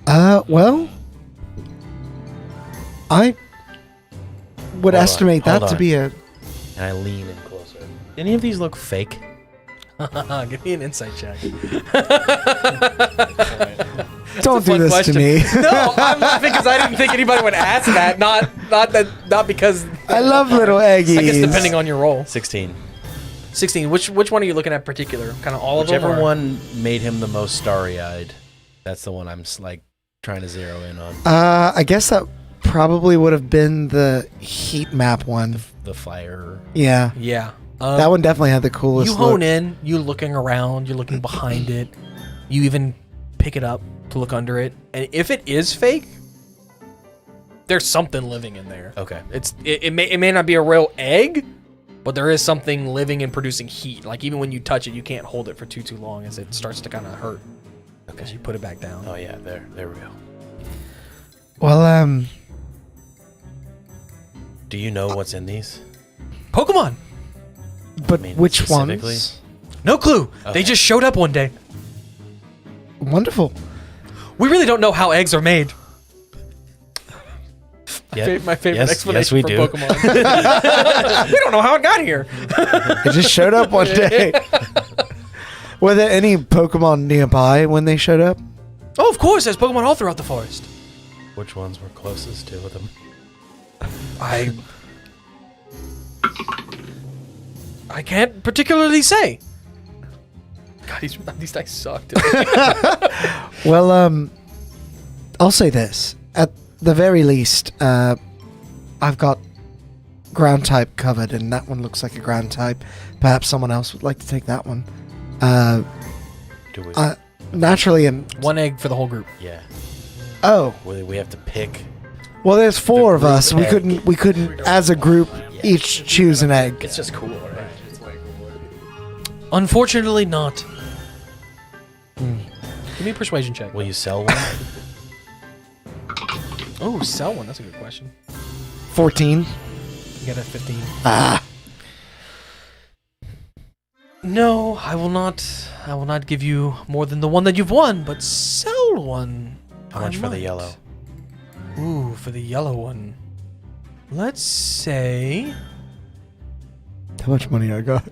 Well, I would Hold on, estimate hold that to on. be a. And I lean in closer. Any of these look fake? Give me an insight check. Don't do fun this question. to me. No, I'm laughing because I didn't think anybody would ask that. Not because. I love little eggies. I guess depending on your role. 16. 16. Which one are you looking at in particular? Kind of all of them? Whichever or- one made him the most starry-eyed. That's the one I'm like trying to zero in on. I guess that probably would have been the heat map one. The fire. Yeah. Yeah. That one definitely had the coolest You hone look. in. You're looking around. You're looking behind it. You even pick it up to look under it. And if it is fake, there's something living in there. Okay. It may not be a real egg, but there is something living and producing heat. Like even when you touch it, you can't hold it for too long as it starts to kind of hurt. Okay. As you put it back down. Oh yeah, there we go. Well, Do you know what's in these? Pokemon. but I mean, which specifically? ones? No clue. Okay. They just showed up one day. Wonderful. We really don't know how eggs are made. Yeah. My favorite Yes, explanation we for do. Pokemon. We don't know how it got here. It just showed up one day. Were there any Pokemon nearby when they showed up? Oh, of course. There's Pokemon all throughout the forest. Which ones were closest to them? I can't particularly say. God, these dice suck. Dude. Well, I'll say this. At the very least, I've got ground type covered, and that one looks like a ground type. Perhaps someone else would like to take that one. Do we? Naturally, One egg for the whole group. Yeah. oh, We have to pick. well, there's four of group us. We egg. couldn't, as a group, each choose an egg. It's just cool, right? Unfortunately, not. Give me a persuasion check. Will you sell one? Oh, sell one. That's a good question. 14. You got a 15. Ah, No, I will not. I will not give you more than the one that you've won, but sell one. How much I for the might. yellow? Ooh, for the yellow one. Let's say how much money I got?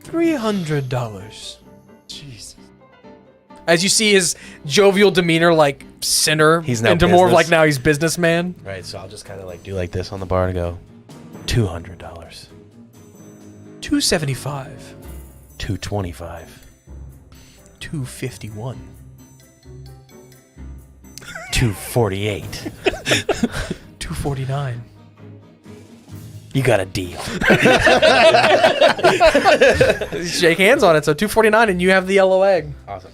$300. Jesus. As you see his jovial demeanor like center He's now into more of business. like now he's businessman. Right, so I'll just kind of like do like this on the bar and go, $200, $275. $225, $251. $248. $249. You got a deal. Shake hands on it. So $249, and you have the yellow egg. Awesome.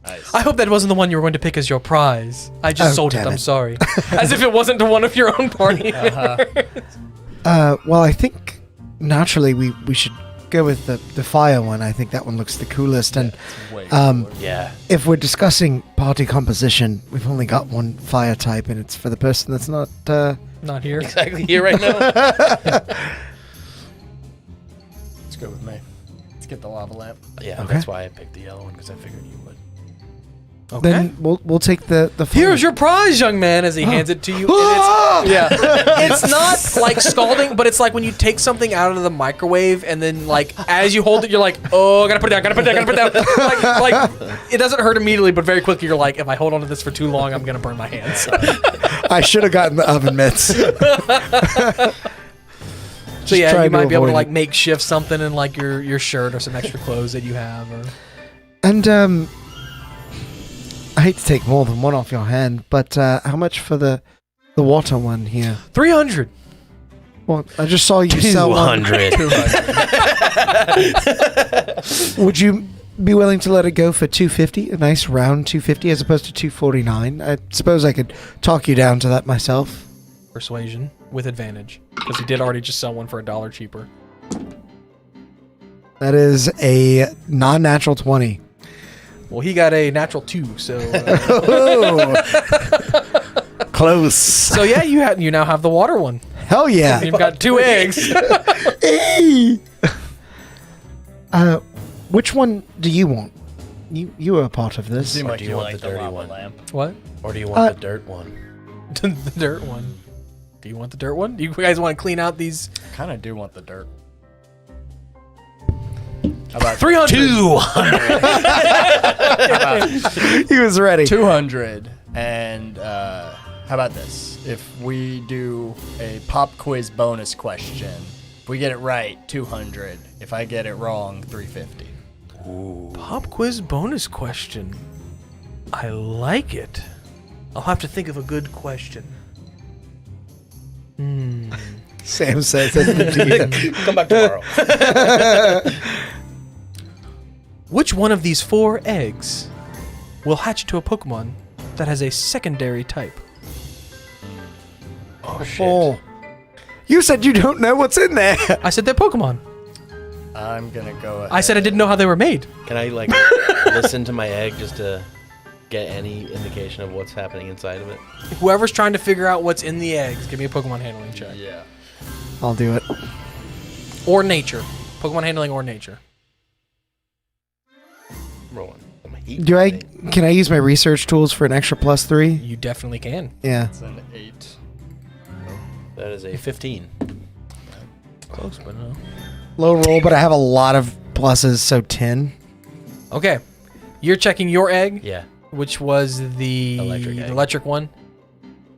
Nice. I hope that wasn't the one you were going to pick as your prize. I just Oh, sold it. damn I'm it. sorry. As if it wasn't to one of your own party members. Well, I think naturally we should go with the fire one. I think that one looks the coolest. And Yeah. if we're discussing party composition, we've only got one fire type, and it's for the person that's not. Not here. Exactly here right now. Let's go with me. Let's get the lava lamp. Yeah, Okay. that's why I picked the yellow one, because I figured you would. Okay. Then we'll take the fire. Here's your prize, young man, as he hands it to you. And it's, yeah. It's not like scalding, but it's like when you take something out of the microwave and then like as you hold it, you're like, oh, gotta put it down, gotta put it down, gotta put it down. like it doesn't hurt immediately, but very quickly you're like, if I hold on to this for too long, I'm gonna burn my hands. I should have gotten the oven mitts. So yeah, trying you to might be able to avoid like it. makeshift something in like your shirt or some extra clothes that you have. Or And I hate to take more than one off your hand, but how much for the water one here? 300. Well, I just saw you sell one. 200. Would you be willing to let it go for 250? A nice round 250 as opposed to 249. I suppose I could talk you down to that myself. Persuasion with advantage because he did already just sell one for $1 cheaper. That is a non-natural 20. Well, he got a natural 2, so. Close. So yeah, you now have the water one. Hell yeah. You've got 2 eggs. Which one do you want? You were a part of this. Seem Or like do you you want like the the dirty lava one? lamp. What? Or do you want the dirt one? The dirt one. Do you want the dirt one? Do you guys want to clean out these? Kind of do want the dirt. How about 300. 200. He was ready. 200? And how about this? If we do a pop quiz bonus question, if we get it right, 200. If I get it wrong, 350. Pop quiz bonus question. I like it. I'll have to think of a good question. Sam says that's the DM. Come back tomorrow. Which one of these 4 eggs will hatch into a Pokemon that has a secondary type? Oh, shit. Oh. You said you don't know what's in there. I said they're Pokemon. I'm gonna go ahead. I said I didn't know how they were made. Can I, like, listen to my egg just to get any indication of what's happening inside of it? Whoever's trying to figure out what's in the eggs, give me a Pokemon handling check. Yeah. I'll do it. Or nature. Pokemon handling or nature. Rolling. I'm eating Do I? thing. Can I use my research tools for an extra +3? You definitely can. Yeah. It's an 8. That is a 15. Close, but no. Low roll, but I have a lot of pluses, so 10. Okay. You're checking your egg, Yeah. which was the Electric egg. electric one.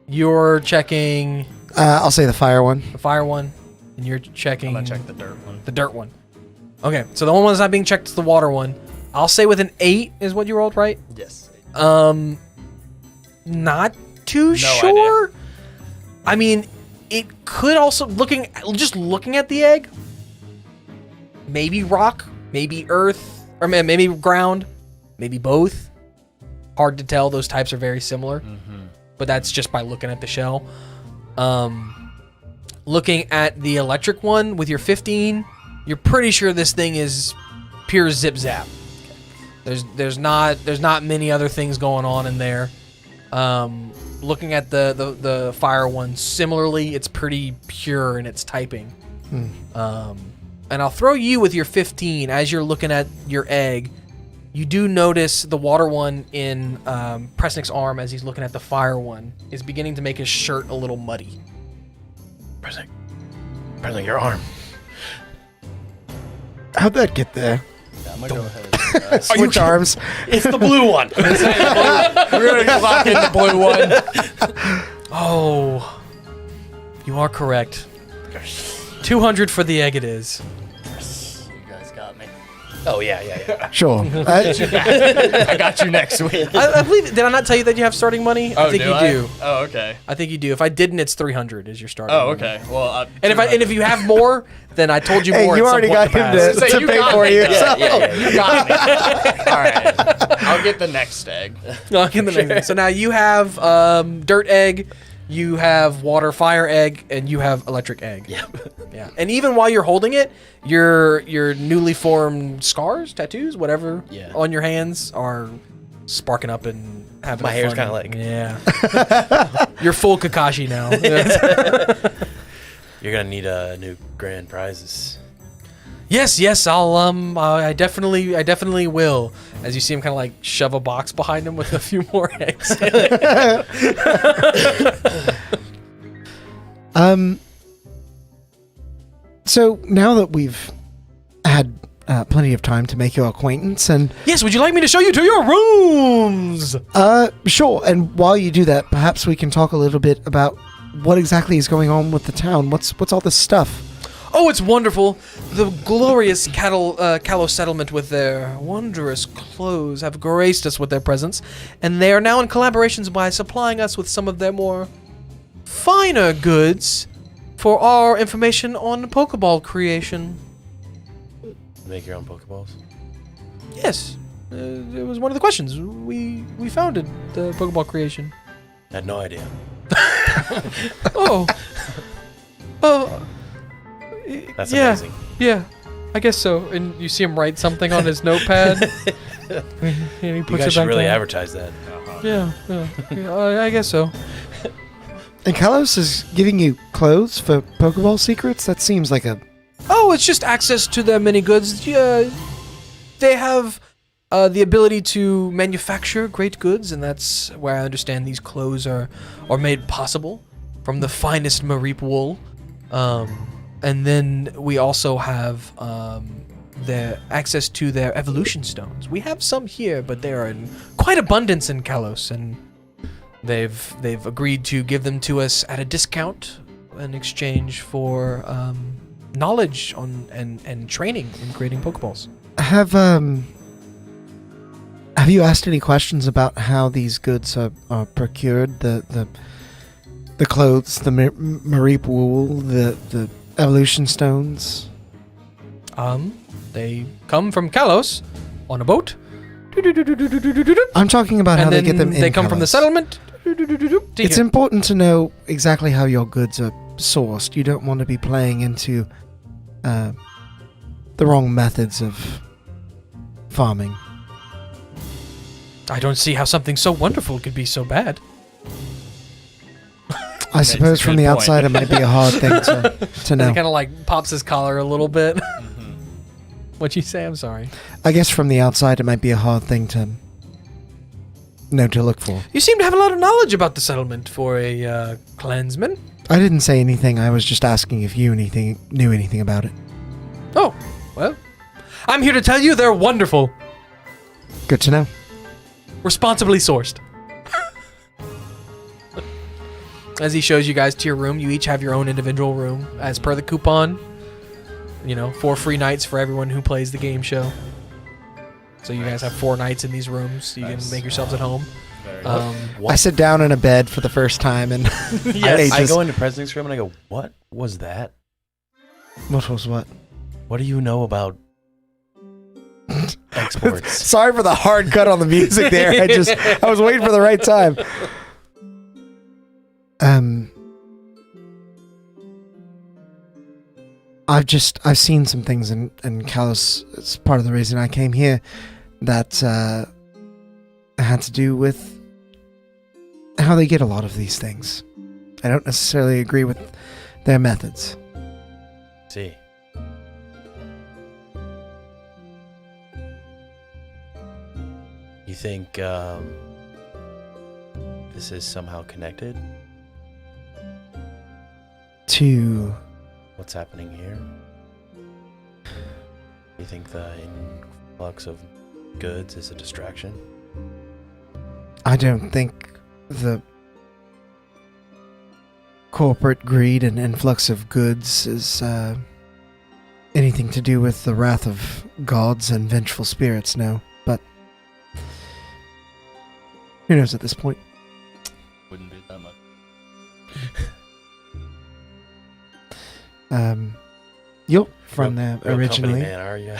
You're checking I'll say the fire one. the fire one, and you're checking I'm gonna check the dirt one. the dirt one. Okay, so the one that's not being checked is the water one. I'll say with an 8 is what you rolled, right? Yes. Not too sure. I mean, it could also looking at the egg. Maybe rock, maybe earth, or maybe ground, maybe both. Hard to tell. Those types are very similar, but that's just by looking at the shell. Looking at the electric one with your 15, you're pretty sure this thing is pure zip zap. There's not many other things going on in there. Looking at the fire one, similarly, it's pretty pure in its typing. And I'll throw you with your 15 as you're looking at your egg. You do notice the water one in Presnick's arm as he's looking at the fire one is beginning to make his shirt a little muddy. Presnick, your arm. How'd that get there? Yeah, I'm gonna go ahead. Switch arms. It's the blue one. We're gonna lock in the blue one. Oh, you are correct. 200 for the egg it is. You guys got me. Oh, yeah. Sure. I got you next week. I believe. Did I not tell you that you have starting money? I think you do. Oh, okay. I think you do. If I didn't, it's 300 is your starting. Oh, money. okay. Well, And if you have more, then I told you Hey, more. you at some already point got in the him past. to pay for you. You got me. All right. I'll get the next egg. No, in the next one. So now you have dirt egg, you have water fire egg, and you have electric egg. Yeah. Yeah. And even while you're holding it, your newly formed scars, tattoos, whatever on your hands are sparking up and having My hair's fun. kinda like- Yeah. You're full Kakashi now. You're gonna need new grand prizes. Yes, I'll I definitely will. As you see him kind of like shove a box behind him with a few more eggs. So now that we've had plenty of time to make your acquaintance, and Yes, would you like me to show you to your rooms? sure. And while you do that, perhaps we can talk a little bit about what exactly is going on with the town. What's all this stuff? Oh, it's wonderful. The glorious Callow settlement with their wondrous clothes have graced us with their presence, and they are now in collaborations by supplying us with some of their more finer goods for our information on Pokeball creation. Make your own Pokeballs. Yes, it was one of the questions. We founded the Pokeball creation. I had no idea. Oh. That's yeah. amazing. Yeah, I guess so. And you see him write something on his notepad. And he You puts guys it should back really down. advertise that. Yeah, I guess so. And Kalos is giving you clothes for Pokeball secrets? That seems like a... Oh, it's just access to their many goods. Yeah, they have the ability to manufacture great goods, and that's where I understand these clothes are made possible from the finest Mareep wool. And then we also have their access to their evolution stones. We have some here, but they are in quite abundance in Kalos, and they've agreed to give them to us at a discount in exchange for knowledge on and training in creating Pokeballs. Have you asked any questions about how these goods are procured? The clothes, the Mareep wool, the evolution stones? They come from Kalos on a boat. I'm talking about how And they then get them in they come from the Kalos. settlement. It's important to know exactly how your goods are sourced. You don't want to be playing into the wrong methods of farming. I don't see how something so wonderful could be so bad. I suppose from good the point. outside it might be a hard thing to And know. it kind of like pops his collar a little bit. What'd you say? I'm sorry. I guess from the outside it might be a hard thing to know to look for. You seem to have a lot of knowledge about the settlement for a clansman. I didn't say anything. I was just asking if you knew anything about it. Oh, well. I'm here to tell you they're wonderful. Good to know. Responsibly sourced. As he shows you guys to your room, you each have your own individual room, as per the coupon. 4 free nights for everyone who plays the game show. So you guys have 4 nights in these rooms, so you can make yourselves at home. I sit down in a bed for the first time and I go into President's room and I go, "What was that? What was what? What do you know about exports?" Sorry for the hard cut on the music there. I was waiting for the right time. I've seen some things in Kalos. It's part of the reason I came here that had to do with how they get a lot of these things. I don't necessarily agree with their methods. See. You think this is somehow connected? To What's happening here? You think the influx of goods is a distraction? I don't think the corporate greed and influx of goods is anything to do with the wrath of gods and vengeful spirits, no. But who knows at this point? Wouldn't be that much. You're from there Real originally. company man, are you?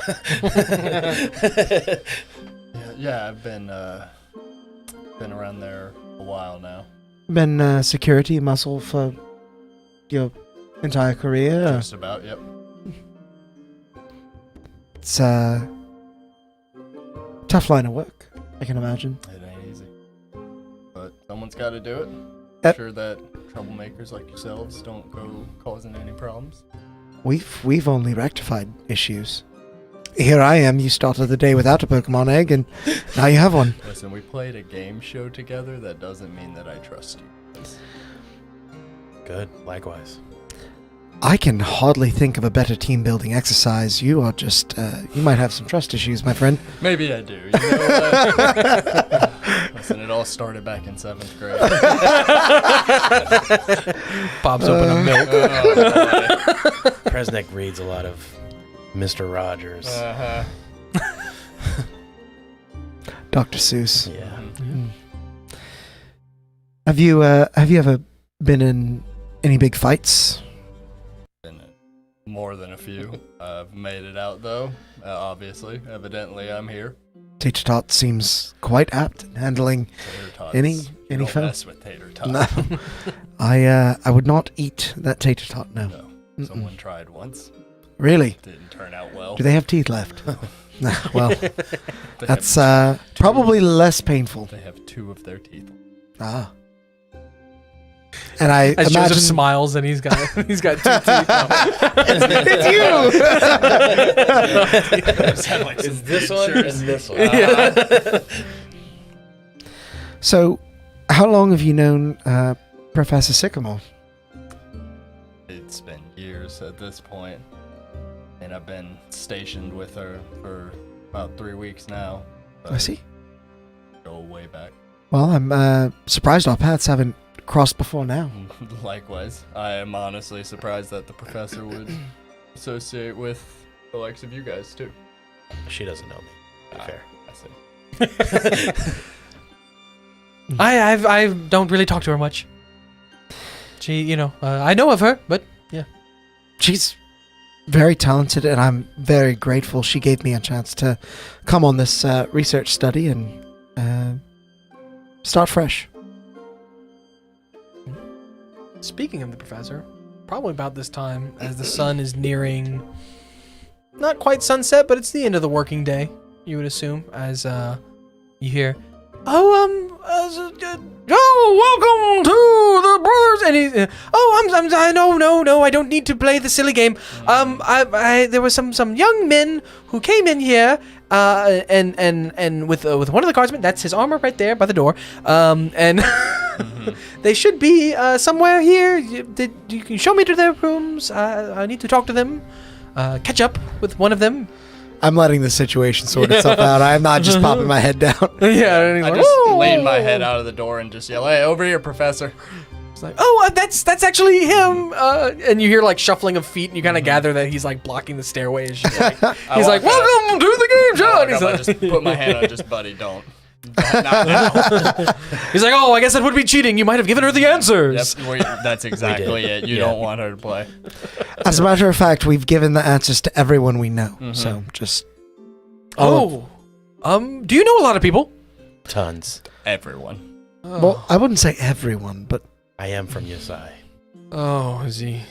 Yeah, I've been around there a while now. Been security muscle for your entire career. Just about, yep. It's a tough line of work, I can imagine. It ain't easy. But someone's got to do it. Yep. Sure that troublemakers like yourselves don't go causing any problems. We've only rectified issues. Here I am, you started the day without a Pokemon egg, and now you have one. Listen, we played a game show together. That doesn't mean that I trust you. Good, likewise. I can hardly think of a better team-building exercise. You are just, you might have some trust issues, my friend. Maybe I do. You know, listen, it all started back in 7th grade. Pops open a milk. Presnick reads a lot of Mr. Rogers. Uh-huh. Dr. Seuss. Yeah. Have you ever been in any big fights? Been more than a few. I've made it out, though. Obviously. Evidently, I'm here. Tater Tot seems quite apt in handling Tater tots. any You don't foe. mess with tater tots. No. I would not eat that Tater Tot, no. No. Someone tried once. Really? Didn't turn out well. Do they have teeth left? No, well, They that's have probably less painful. They have 2 of their teeth. Ah. And I As imagine Joseph smiles and he's got 2 teeth now. it's you. Is this one or is this one? So, how long have you known Professor Sycamore? It's been years at this point. And I've been stationed with her for about 3 weeks now. I see. Go way back. Well, I'm surprised our paths haven't crossed before now. Likewise. I am honestly surprised that the professor would associate with the likes of you guys, too. She doesn't know me. Fair. I see. I don't really talk to her much. She, I know of her, but yeah. She's very talented, and I'm very grateful she gave me a chance to come on this research study and start fresh. Speaking of the professor, probably about this time, as the sun is nearing, not quite sunset, but it's the end of the working day, you would assume, as you hear, welcome to the brothers, and he, no, I don't need to play the silly game. There were some young men who came in here, and with one of the guardsmen, that's his armor right there by the door, and they should be somewhere here. You can show me to their rooms. I need to talk to them, catch up with one of them. I'm letting the situation sort itself out. I'm not just popping my head down. Yeah, I just lean my head out of the door and just yell, "Hey, over here, professor!" It's like, that's actually him. And you hear like shuffling of feet, and you kind of gather that he's like blocking the stairway. And she's like, he's like, "Welcome to the game, John." I just put my hand on, just buddy, don't. Not now. He's like, I guess that would be cheating. You might have given her the answers. Yep, that's exactly it. You don't want her to play. As a matter of fact, we've given the answers to everyone we know. So just. Do you know a lot of people? Tons. Everyone. Well, I wouldn't say everyone, but I am from Yosai. Oh, is he?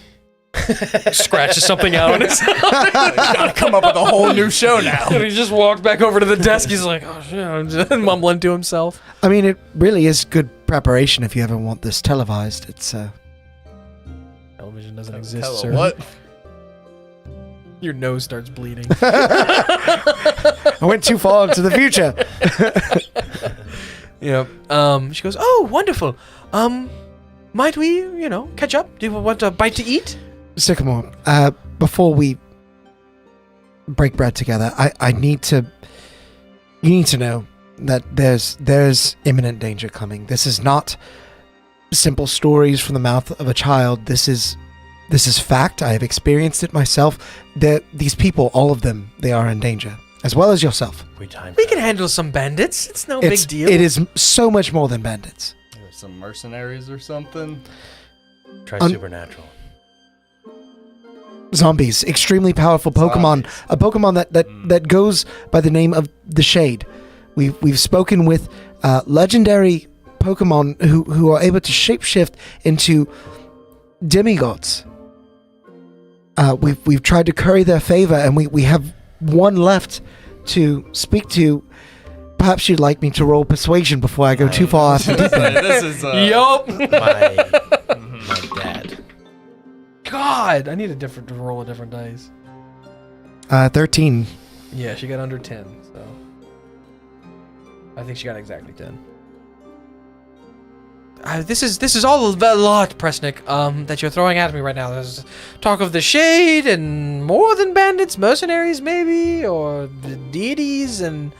Scratches something out on his Gotta come up with a whole new show now. And he just walked back over to the desk. He's like, oh shit, I'm just mumbling to himself. I mean, it really is good preparation if you ever want this televised. It's Television doesn't exist, Hello, sir. what? Your nose starts bleeding. I went too far into the future. Yeah. She goes, oh, wonderful. Might we, catch up? Do you want a bite to eat? Sycamore, before we break bread together, I need to. You need to know that there's imminent danger coming. This is not simple stories from the mouth of a child. This is fact. I have experienced it myself. These people, all of them, they are in danger, as well as yourself. We can handle some bandits. It's no big deal. It is so much more than bandits. Some mercenaries or something. Try supernatural. Zombies, extremely powerful Pokemon. Zombies. A Pokemon that goes by the name of the Shade. We've spoken with legendary Pokemon who are able to shapeshift into demigods. We've tried to curry their favor, and we have one left to speak to. Perhaps you'd like me to roll persuasion before I go too far off the deep end. This is Yup. My dad. God, I need to roll a different dice. 13. Yeah, she got under 10, so I think she got exactly 10. This is all a lot, Presnick, that you're throwing at me right now. There's talk of the Shade and more than bandits, mercenaries maybe, or the deities and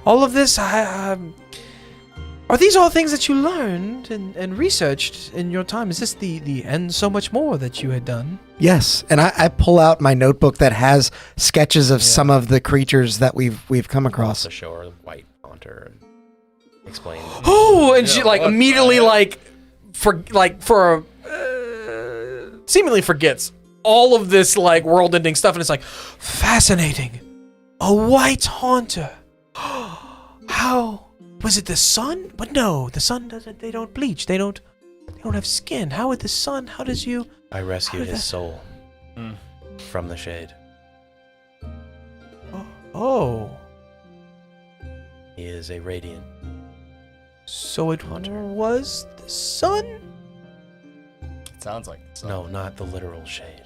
all of this. Are these all things that you learned and researched in your time? Is this the and so much more that you had done? Yes, and I pull out my notebook that has sketches of some of the creatures that we've come across. Also show her the white haunter and explain. Oh, and she immediately seemingly forgets all of this world-ending stuff, and it's like, fascinating. A white haunter. How was it the sun? But no, the sun doesn't. They don't bleach. They don't have skin. How would the sun? How does you? I rescued his soul from the Shade. Oh. He is a radiant. So it was the sun? It sounds like so. No, not the literal Shade.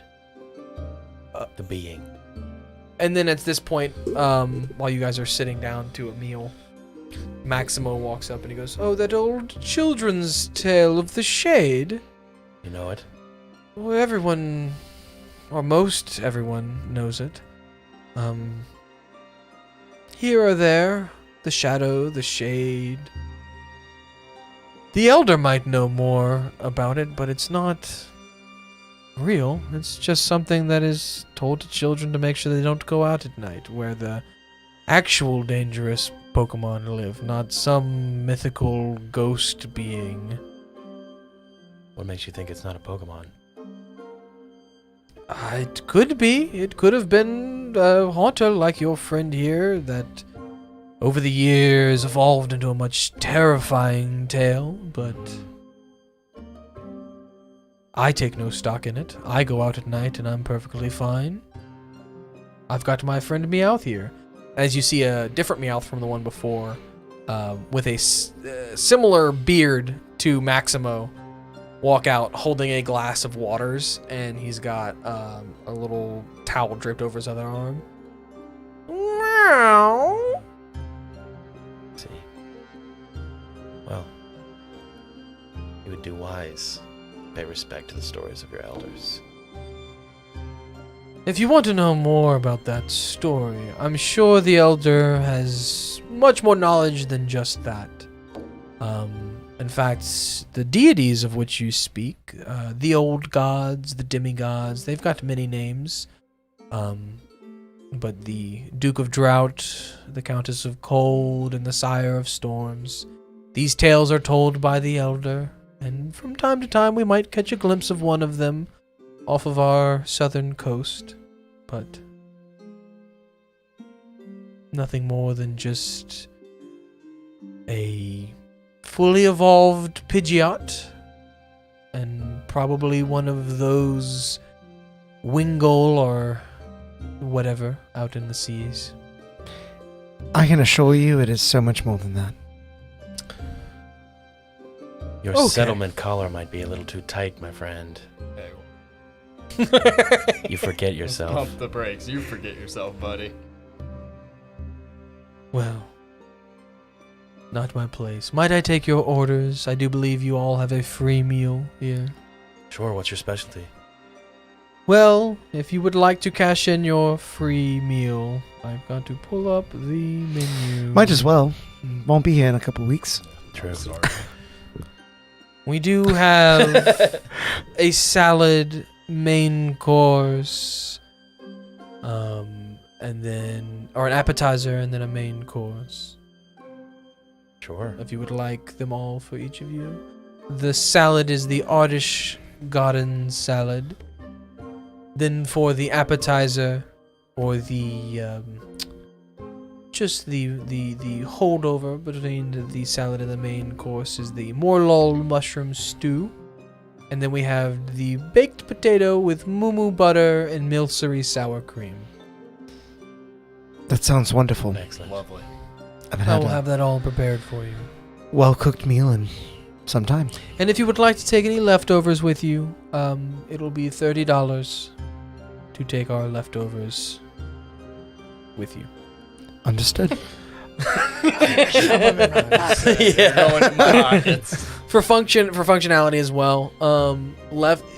The being. And then at this point, while you guys are sitting down to a meal, Maximo walks up and he goes, "Oh, that old children's tale of the Shade." You know it? Well, everyone, or most everyone, knows it. Here or there, the shadow, the shade. The elder might know more about it, but it's not real. It's just something that is told to children to make sure they don't go out at night, where the actual dangerous Pokemon live, not some mythical ghost being. What makes you think it's not a Pokemon? It could be. It could have been a haunter like your friend here that over the years evolved into a much terrifying tale, but I take no stock in it. I go out at night and I'm perfectly fine. I've got my friend Meowth here. As you see a different Meowth from the one before, with a similar beard to Maximo, walk out holding a glass of waters, and he's got a little towel draped over his other arm. Meow. See. Well, you would do wise. Pay respect to the stories of your elders. If you want to know more about that story, I'm sure the Elder has much more knowledge than just that. In fact, the deities of which you speak, the old gods, the demigods, they've got many names. But the Duke of Drought, the Countess of Cold, and the Sire of Storms, these tales are told by the Elder, and from time to time we might catch a glimpse of one of them off of our southern coast, but nothing more than just a fully evolved Pidgeot, and probably one of those Wingull or whatever out in the seas. I can assure you it is so much more than that. Your Okay. settlement collar might be a little too tight, my friend. Hey, You forget yourself. pump the brakes. You forget yourself, buddy. Well, not my place. Might I take your orders? I do believe you all have a free meal here. Sure, what's your specialty? Well, if you would like to cash in your free meal, I've got to pull up the menu. Might as well. Won't be here in a couple weeks. True. Sorry. We do have a salad main course, and then, or an appetizer and then a main course. Sure. If you would like them all for each of you. The salad is the Ardish Garden salad. Then for the appetizer, or the just the holdover between the salad and the main course, is the Morlul mushroom stew. And then we have the baked potato with moo butter and milcery sour cream. That sounds wonderful. Excellent. Lovely. I haven't I had will a have that all prepared for you. well-cooked meal in some time. And if you would like to take any leftovers with you, it'll be $30 to take our leftovers with you. Understood. For functionality as well.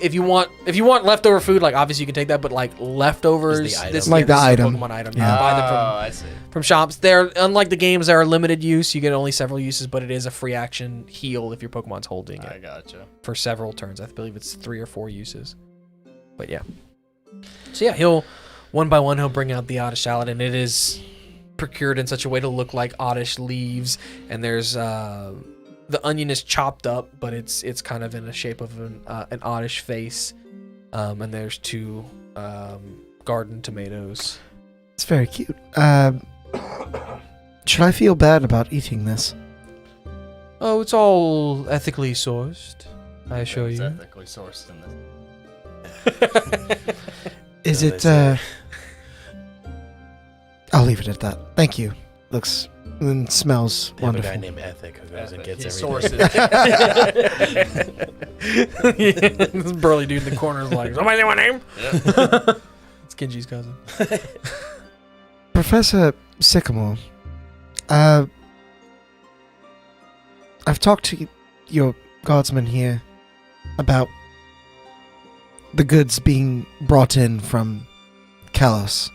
If you want leftover food, like obviously you can take that, but like leftovers, Is the item. this, Like this the is a item. Pokemon item. Yeah. You can buy them I see. from shops. They're unlike the games that are limited use. You get only several uses, but it is a free action heal if your Pokemon's holding I it gotcha. for several turns. I believe it's 3 or 4 uses. But yeah. So yeah, he'll one by one he'll bring out the Oddish salad, and it is procured in such a way to look like Oddish leaves, and there's the onion is chopped up, but it's kind of in the shape of an Oddish face, and there's 2 garden tomatoes. It's very cute. Should I feel bad about eating this? Oh, it's all ethically sourced, I assure It's you. ethically sourced in this. Is So it, they say. I'll leave it at that. Thank you. Looks and smells We have a guy wonderful. named Ethic who goes and Ethic. gets He everything. sources. This burly dude in the corner is like, somebody say my name? It's Genji's cousin. Professor Sycamore, I've talked to your guardsman here about the goods being brought in from Kalos.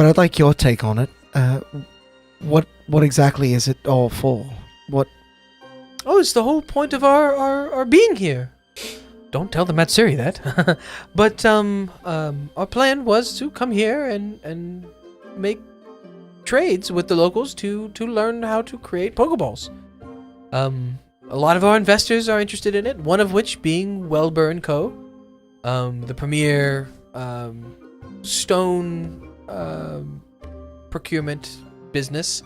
but I'd like your take on it. What exactly is it all for? What? Oh, it's the whole point of our being here. Don't tell the Matsuri that. But our plan was to come here and make trades with the locals to learn how to create Pokeballs. A lot of our investors are interested in it, one of which being Wellburn Co., the premier stone procurement business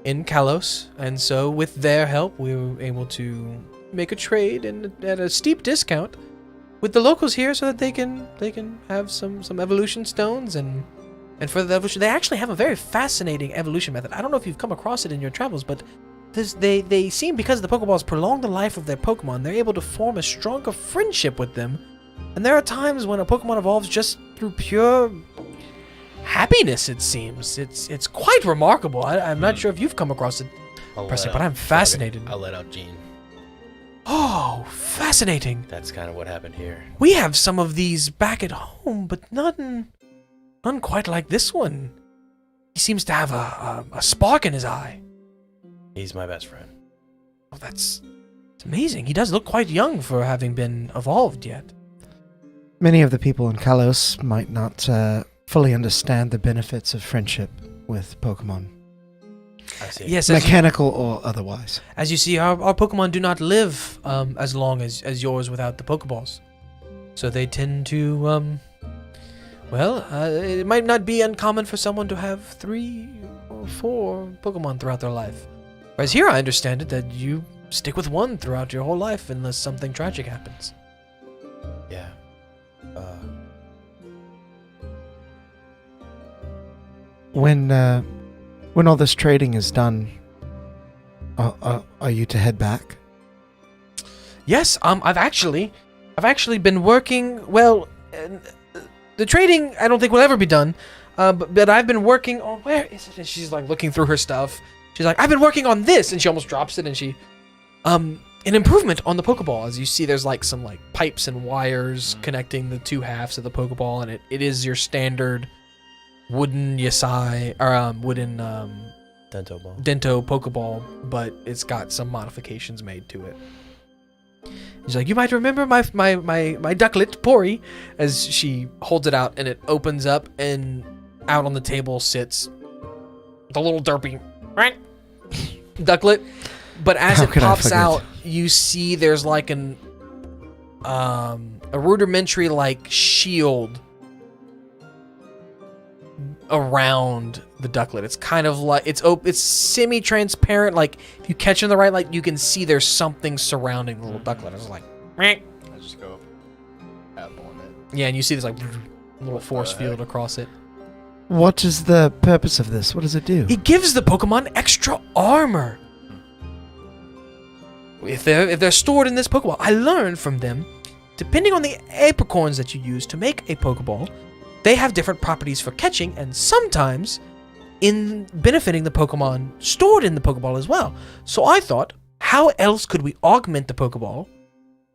in Kalos. And so with their help, we were able to make a trade and at a steep discount with the locals here so that they can have some evolution stones and for the evolution. They actually have a very fascinating evolution method. I don't know if you've come across it in your travels, but they seem, because the Pokeballs prolong the life of their Pokemon, they're able to form a stronger friendship with them. And there are times when a Pokemon evolves just through pure happiness, it seems. It's quite remarkable. I'm not sure if you've come across it, Presley, but I'm fascinated. I'll let out Gene. Oh, fascinating. That's kind of what happened here. We have some of these back at home, but none quite like this one. He seems to have a spark in his eye. He's my best friend. Oh, it's amazing. He does look quite young for having been evolved yet. Many of the people in Kalos might not fully understand the benefits of friendship with Pokemon, I see. Yes, mechanical or otherwise. as you see, our Pokemon do not live as long as yours without the Pokeballs. So they tend to, it might not be uncommon for someone to have 3 or 4 Pokemon throughout their life. Whereas here, I understand it that you stick with one throughout your whole life unless something tragic happens. Yeah. When all this trading is done, are you to head back? Yes, I've actually been working. Well, the trading I don't think will ever be done. But I've been working on, where is it? And she's like looking through her stuff. She's like, I've been working on this, and she almost drops it, and she, an improvement on the Pokeball. As you see, there's like some like pipes and wires connecting the 2 halves of the Pokeball, and it is your standard wooden Yasai or wooden Dento Pokeball, but it's got some modifications made to it. She's like, you might remember my ducklet, Pori, as she holds it out and it opens up, and out on the table sits the little derpy ducklet. But as it pops out, you see there's like a rudimentary like shield around the ducklet. It's kind of like it's semi-transparent. Like if you catch it in the right light, you can see there's something surrounding the little ducklet. It's like, I just go tap on it. yeah, and you see this like little force field across it. What is the purpose of this? What does it do? It gives the Pokemon extra armor. If they're stored in this Pokeball, I learned from them, depending on the apricorns that you use to make a Pokeball, they have different properties for catching, and sometimes in benefiting the Pokemon stored in the Pokeball as well. So I thought, how else could we augment the Pokeball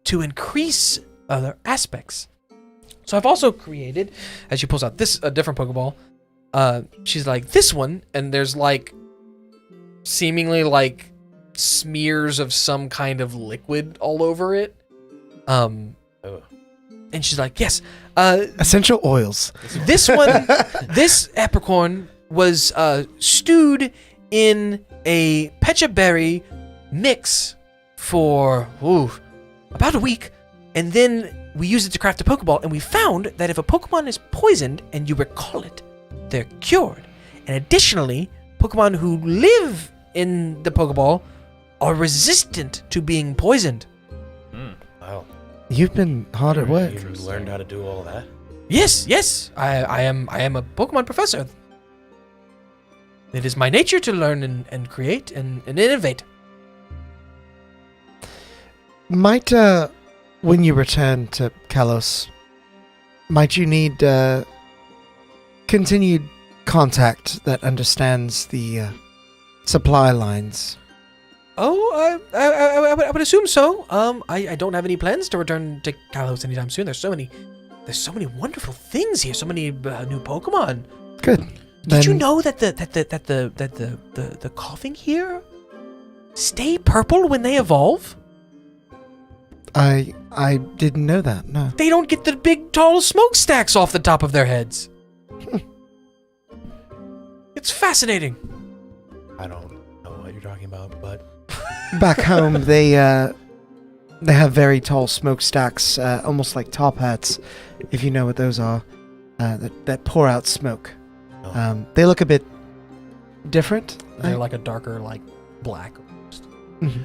to increase other aspects? So I've also created, as she pulls out a different Pokeball, she's like, this one, and there's like seemingly like smears of some kind of liquid all over it. And she's like, yes. Essential oils. This one, this apricorn was stewed in a pecha berry mix for about a week. And then we used it to craft a Pokeball. And we found that if a Pokemon is poisoned and you recall it, they're cured. And additionally, Pokemon who live in the Pokeball are resistant to being poisoned. Wow. You've been hard at work. You learned how to do all that? Yes. I am a Pokemon professor. It is my nature to learn and create and innovate. Might, when you return to Kalos, might you need continued contact that understands the supply lines? Oh, I would assume so. I don't have any plans to return to Kalos anytime soon. There's so many wonderful things here. So many new Pokemon. Good. Did you Then- know that the coughing here stay purple when they evolve? I didn't know that. No. They don't get the big tall smokestacks off the top of their heads. It's fascinating. I don't know what you're talking about, but Back home, they have very tall smokestacks, almost like top hats, if you know what those are. That pour out smoke. oh, They look a bit different. They're like a darker, like black. Mhm.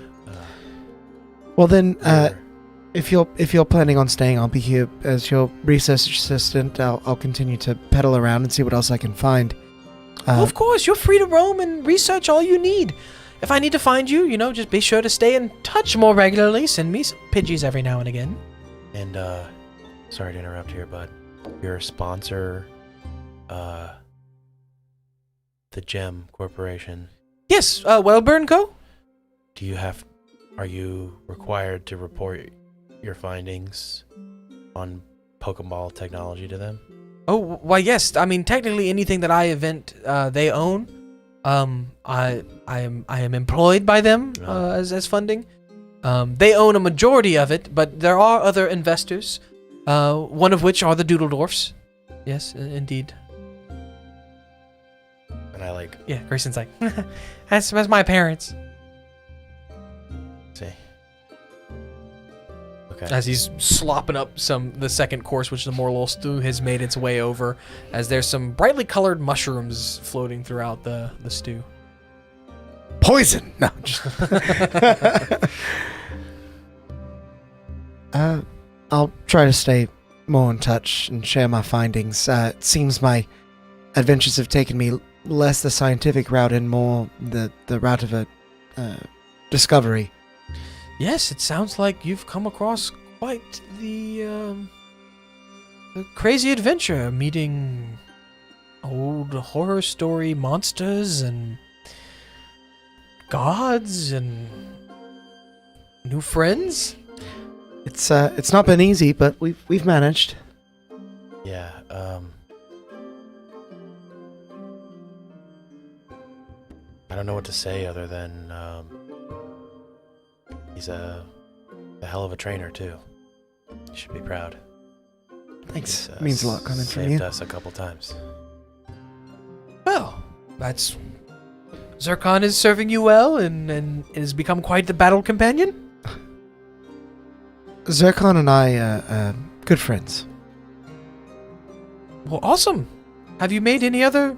Well then, they're- if you're planning on staying, I'll be here as your research assistant. I'll continue to pedal around and see what else I can find. Well, of course, you're free to roam and research all you need. If I need to find you, just be sure to stay in touch more regularly. Send me some Pidgeys every now and again. and sorry to interrupt here, but your sponsor, the Gem Corporation, Yes, Wellburn Co. are you required to report your findings on Pokeball technology to them? Oh, why, yes. I mean, technically, anything that I invent, they own. I am employed by them as funding. They own a majority of it, but there are other investors. One of which are the Doodledorfs. Yes, indeed. And I like Yeah, Grayson's like, that's my parents. see. Okay. As he's slopping up the second course, which the Morlul stew has made its way over, as there's some brightly colored mushrooms floating throughout the stew. Poison. No. I'll try to stay more in touch and share my findings. It seems my adventures have taken me less the scientific route and more the route of a discovery. Yes, it sounds like you've come across quite the crazy adventure, meeting old horror story monsters and gods and new friends. It's not been easy, but we've managed. Yeah. I don't know what to say other than he's a hell of a trainer too. You should be proud. Thanks. He's, Means a lot coming from saved you. us a couple times. Well, that's Zircon is serving you well and has become quite the battle companion. Zircon and I good friends. Well, awesome. Have you made any other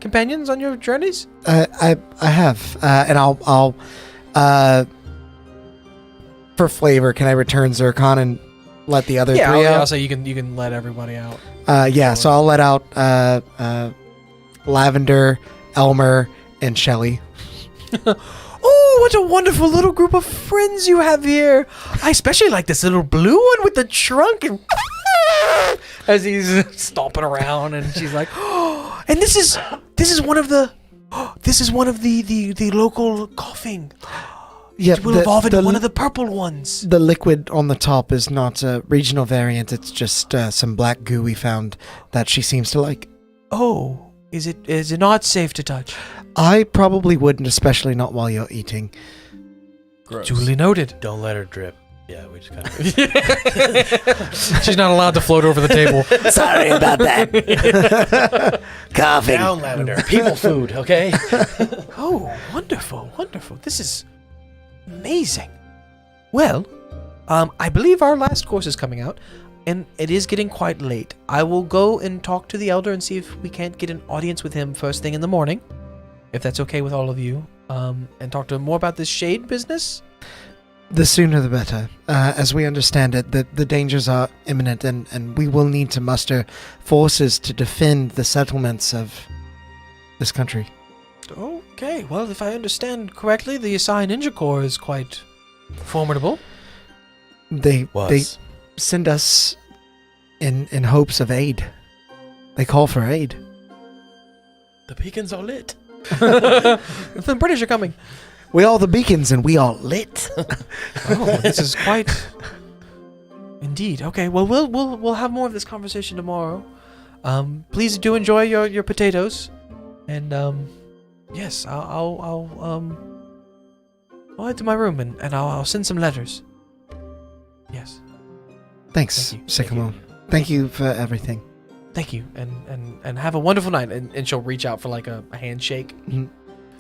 companions on your journeys? I have, and I'll for flavor, can I return Zircon and let the other Yeah, three I'll out? say you can let everybody out. Yeah, so I'll let out Lavender, Elmer, and Shelly. Oh, what a wonderful little group of friends you have here. I especially like this little blue one with the trunk and as he's stomping around, and she's like, oh, and this is one of the local coughing. Yeah, It will evolve into one of the purple ones. The liquid on the top is not a regional variant. It's just some black goo we found that she seems to like. Oh, is it not safe to touch? I probably wouldn't, especially not while you're eating. Gross. Duly noted. Don't let her drip. Yeah, we just kind of. She's not allowed to float over the table. Sorry about that. Coughing. Down, Lavender. People food, okay? Oh, wonderful, wonderful. This is amazing. Well, I believe our last course is coming out, and it is getting quite late. I will go and talk to the elder and see if we can't get an audience with him first thing in the morning, if that's okay with all of you, and talk to him more about this shade business. The sooner the better. As we understand it, the dangers are imminent, and we will need to muster forces to defend the settlements of this country. Okay, well, if I understand correctly, the Asai Ninja Corps is quite formidable. They Was. send us in hopes of aid. They call for aid. The beacons are lit. The British are coming. We are the beacons, and we are lit. Oh, this is quite. Indeed. Okay. Well, we'll have more of this conversation tomorrow. Please do enjoy your potatoes, and yes, I'll head to my room and I'll send some letters. Yes. Thanks, Thank you. Sycamore. Thank you for everything. Thank you, and have a wonderful night. And she'll reach out for like a handshake.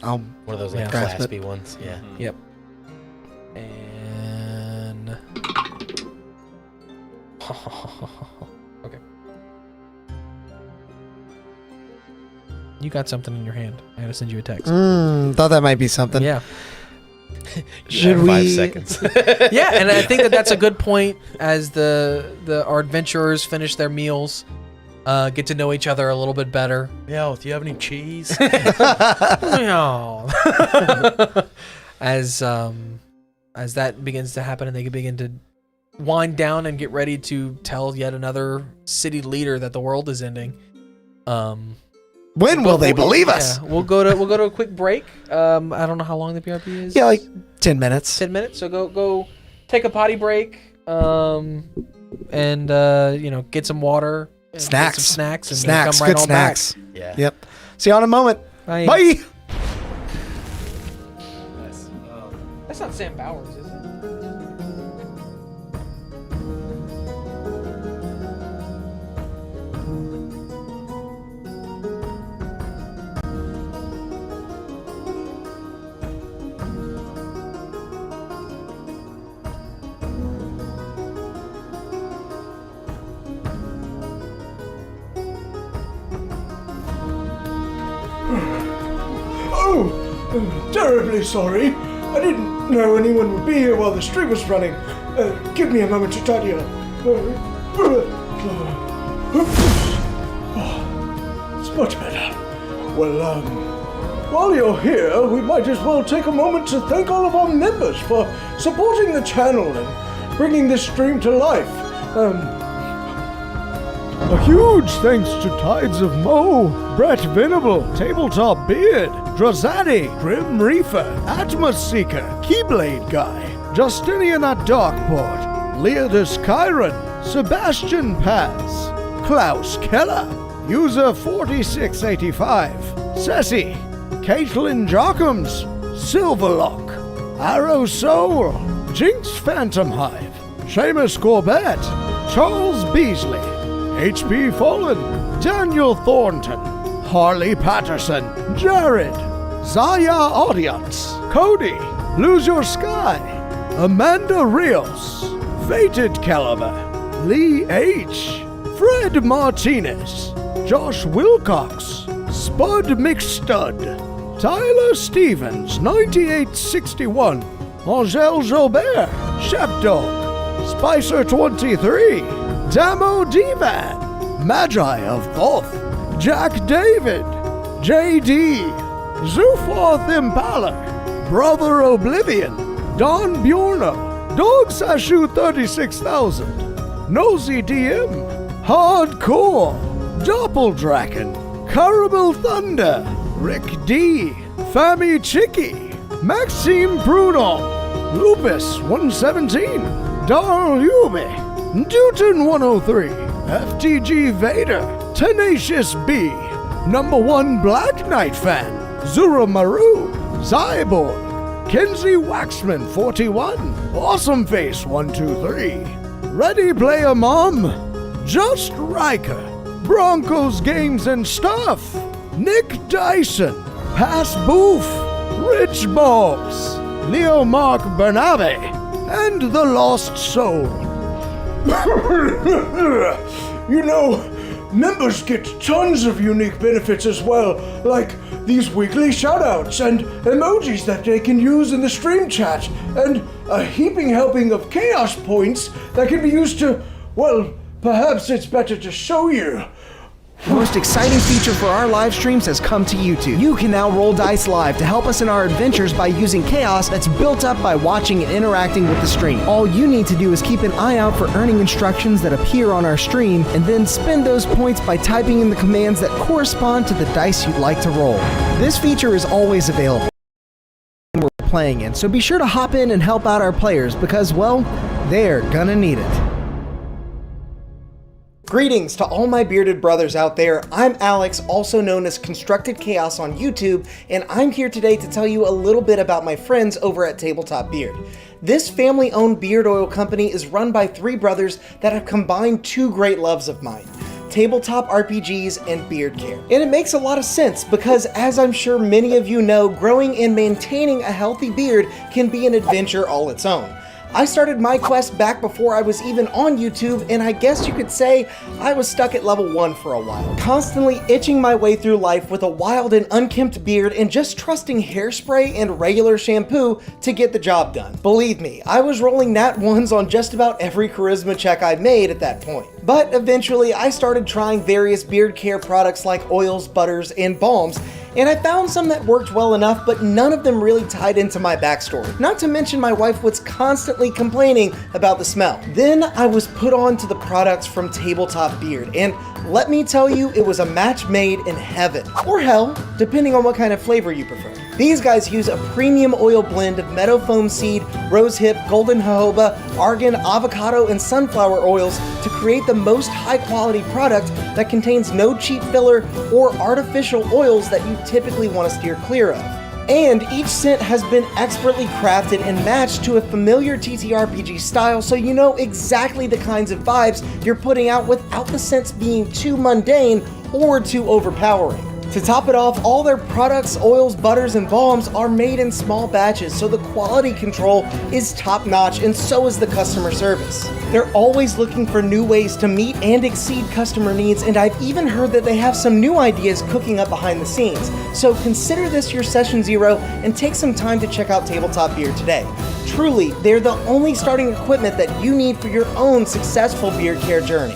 I'll One of those like grasp it. claspy ones. Yeah. Yep. And okay. You got something in your hand. I gotta send you a text. Thought that might be something. Yeah. Should have 5 we? seconds. Yeah, and I think that's a good point as our adventurers finish their meals, get to know each other a little bit better. Yo, do you have any cheese? as that begins to happen and they begin to wind down and get ready to tell yet another city leader that the world is ending. When will they believe us? Yeah, we'll go to a quick break. I don't know how long the PRP is. Yeah, like 10 minutes. 10 minutes. So go take a potty break. And get some water. And Snacks. Get some snacks. And Snacks. Come right Good on snacks. Yeah. Yep. See you in a moment. Back. Bye. That's not Sam Bowers, is it? Oh, terribly sorry. I didn't know anyone would be here while the stream was running. Give me a moment to tidy up. It's much better. Well, while you're here, we might as well take a moment to thank all of our members for supporting the channel and bringing this stream to life. A huge thanks to Tides of Mo, Brett Venable, Tabletop Beard, Drazadi, Grim Reaper, Atmos Seeker, Keyblade Guy, Justinian at Darkport, Leodus Chiron, Sebastian Paz, Klaus Keller, User 4685, Ceci, Caitlin Jockums, Silverlock, Arrow Soul, Jinx Phantom Hive, Seamus Corbett, Charles Beasley, HP Fallen, Daniel Thornton, Harley Patterson, Jared, Zaya Audience, Cody, Lose Your Sky, Amanda Rios, Fated Caliber, Lee H, Fred Martinez, Josh Wilcox, Spud McStud, Tyler Stevens, 9861, Angel Jobert, Shepdog, Spicer23, Damo Divan, Magi of Thoth, Jack David, JD, Zufoth Impala, Brother Oblivion, Don Bjorno, Dog Sashu 36000, Nosy DM, Hardcore, Doppeldraken, Caramel Thunder, Rick D, Fami Chicky, Maxime Prudhomme, Lupus 117, Darl Yumi, Newton 103, FTG Vader, Tenacious B, Number 1 Black Knight fan, Zura Maru, Cyborg, Kenzie Waxman 41, Awesome Face 123, Ready Player Mom, Just Riker, Broncos Games and Stuff, Nick Dyson, Pass Boof, Rich Bobs, Leo Mark Bernabe, and The Lost Soul. You know, members get tons of unique benefits as well, like these weekly shoutouts and emojis that they can use in the stream chat, and a heaping helping of chaos points that can be used to, well, perhaps it's better to show you. The most exciting feature for our live streams has come to YouTube. You can now roll dice live to help us in our adventures by using chaos that's built up by watching and interacting with the stream. All you need to do is keep an eye out for earning instructions that appear on our stream, and then spend those points by typing in the commands that correspond to the dice you'd like to roll. This feature is always available when we're playing in, so be sure to hop in and help out our players because, well, they're gonna need it. Greetings to all my bearded brothers out there. I'm Alex, also known as Constructed Chaos on YouTube, and I'm here today to tell you a little bit about my friends over at Tabletop Beard. This family-owned beard oil company is run by three brothers that have combined two great loves of mine: tabletop RPGs and beard care. And it makes a lot of sense because, as I'm sure many of you know, growing and maintaining a healthy beard can be an adventure all its own. I started my quest back before I was even on YouTube, and I guess you could say I was stuck at level 1 for a while, constantly itching my way through life with a wild and unkempt beard and just trusting hairspray and regular shampoo to get the job done. Believe me, I was rolling nat 1s on just about every charisma check I made at that point. But eventually I started trying various beard care products like oils, butters, and balms, and I found some that worked well enough, but none of them really tied into my backstory. Not to mention my wife was constantly complaining about the smell. Then I was put on to the products from Tabletop Beard, and let me tell you, it was a match made in heaven. Or hell, depending on what kind of flavor you prefer. These guys use a premium oil blend of meadow foam seed, rosehip, golden jojoba, argan, avocado, and sunflower oils to create the most high quality product that contains no cheap filler or artificial oils that you typically want to steer clear of. And each scent has been expertly crafted and matched to a familiar TTRPG style, so you know exactly the kinds of vibes you're putting out without the scents being too mundane or too overpowering. To top it off, all their products, oils, butters, and balms are made in small batches, so the quality control is top-notch, and so is the customer service. They're always looking for new ways to meet and exceed customer needs, and I've even heard that they have some new ideas cooking up behind the scenes. So consider this your session 0 and take some time to check out Tabletop Beard today. Truly, they're the only starting equipment that you need for your own successful beard care journey.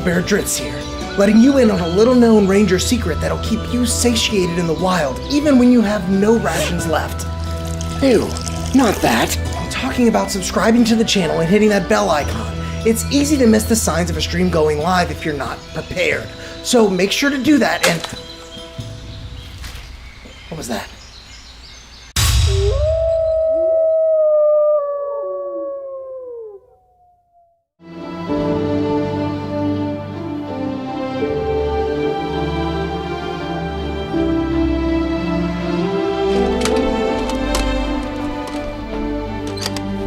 Bear Dritz here, letting you in on a little-known ranger secret that'll keep you satiated in the wild, even when you have no rations left. Ew, not that. I'm talking about subscribing to the channel and hitting that bell icon. It's easy to miss the signs of a stream going live if you're not prepared. So make sure to do that and... What was that?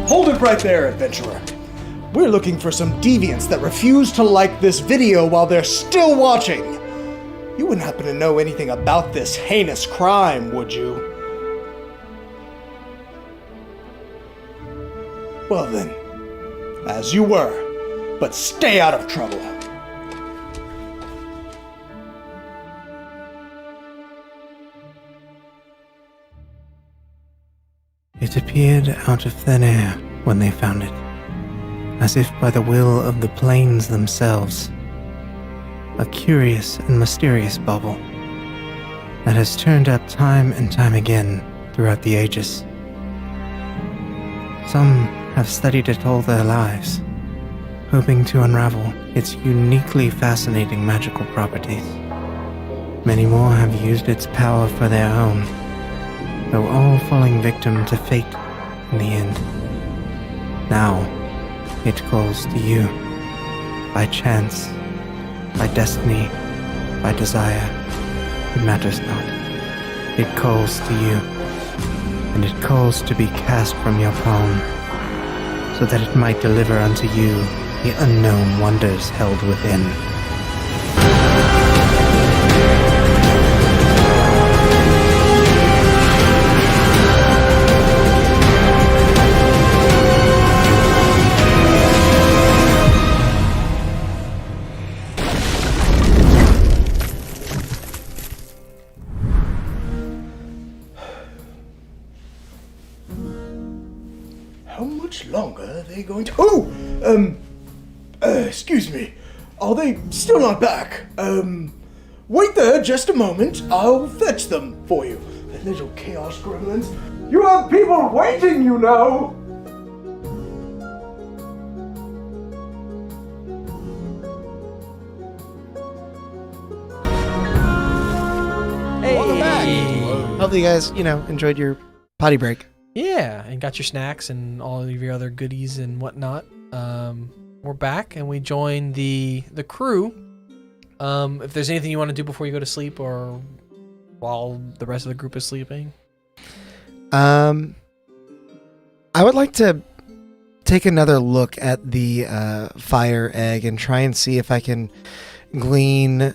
Hold it right there, adventurer. We're looking for some deviants that refuse to like this video while they're still watching. You wouldn't happen to know anything about this heinous crime, would you? Well then, as you were, but stay out of trouble. It appeared out of thin air when they found it, as if by the will of the plains themselves. A curious and mysterious bauble that has turned up time and time again throughout the ages. Some have studied it all their lives, hoping to unravel its uniquely fascinating magical properties. Many more have used its power for their own, though all falling victim to fate in the end. Now, it calls to you, by chance, by destiny, by desire, it matters not. It calls to you, and it calls to be cast from your palm, so that it might deliver unto you the unknown wonders held within. How much longer are they going to... excuse me. Are they still not back? Wait there just a moment. I'll fetch them for you. The little chaos gremlins. You have people waiting, you know! hopefully you guys, enjoyed your potty break. Yeah, and got your snacks and all of your other goodies and whatnot. We're back, and we join the crew. If there's anything you want to do before you go to sleep or while the rest of the group is sleeping. I would like to take another look at the fire egg and try and see if I can glean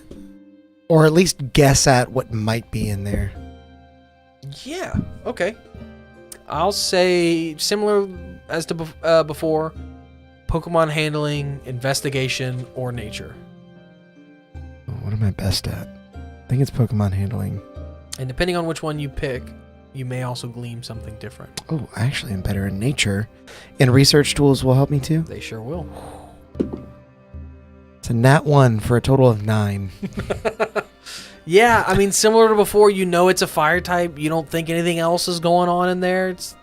or at least guess at what might be in there. Yeah, okay. I'll say similar as to before, Pokemon handling, investigation, or nature. What am I best at? I think it's Pokemon handling. And depending on which one you pick, you may also glean something different. Oh, I actually am better in nature. And research tools will help me too. They sure will. It's a nat 1 for a total of 9. Yeah, I mean, similar to before, it's a fire type. You don't think anything else is going on in there. It's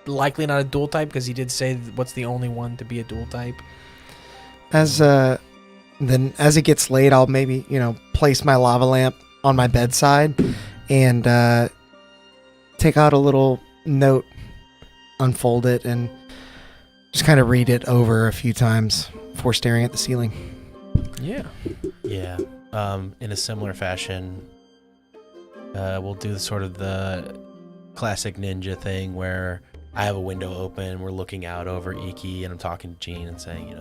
likely not a dual type because he did say what's the only one to be a dual type. As it gets late, I'll maybe, place my lava lamp on my bedside and take out a little note, unfold it, and just kind of read it over a few times before staring at the ceiling. Yeah. Yeah. In a similar fashion, we'll do the classic ninja thing where I have a window open, we're looking out over Iki, and I'm talking to Jean and saying,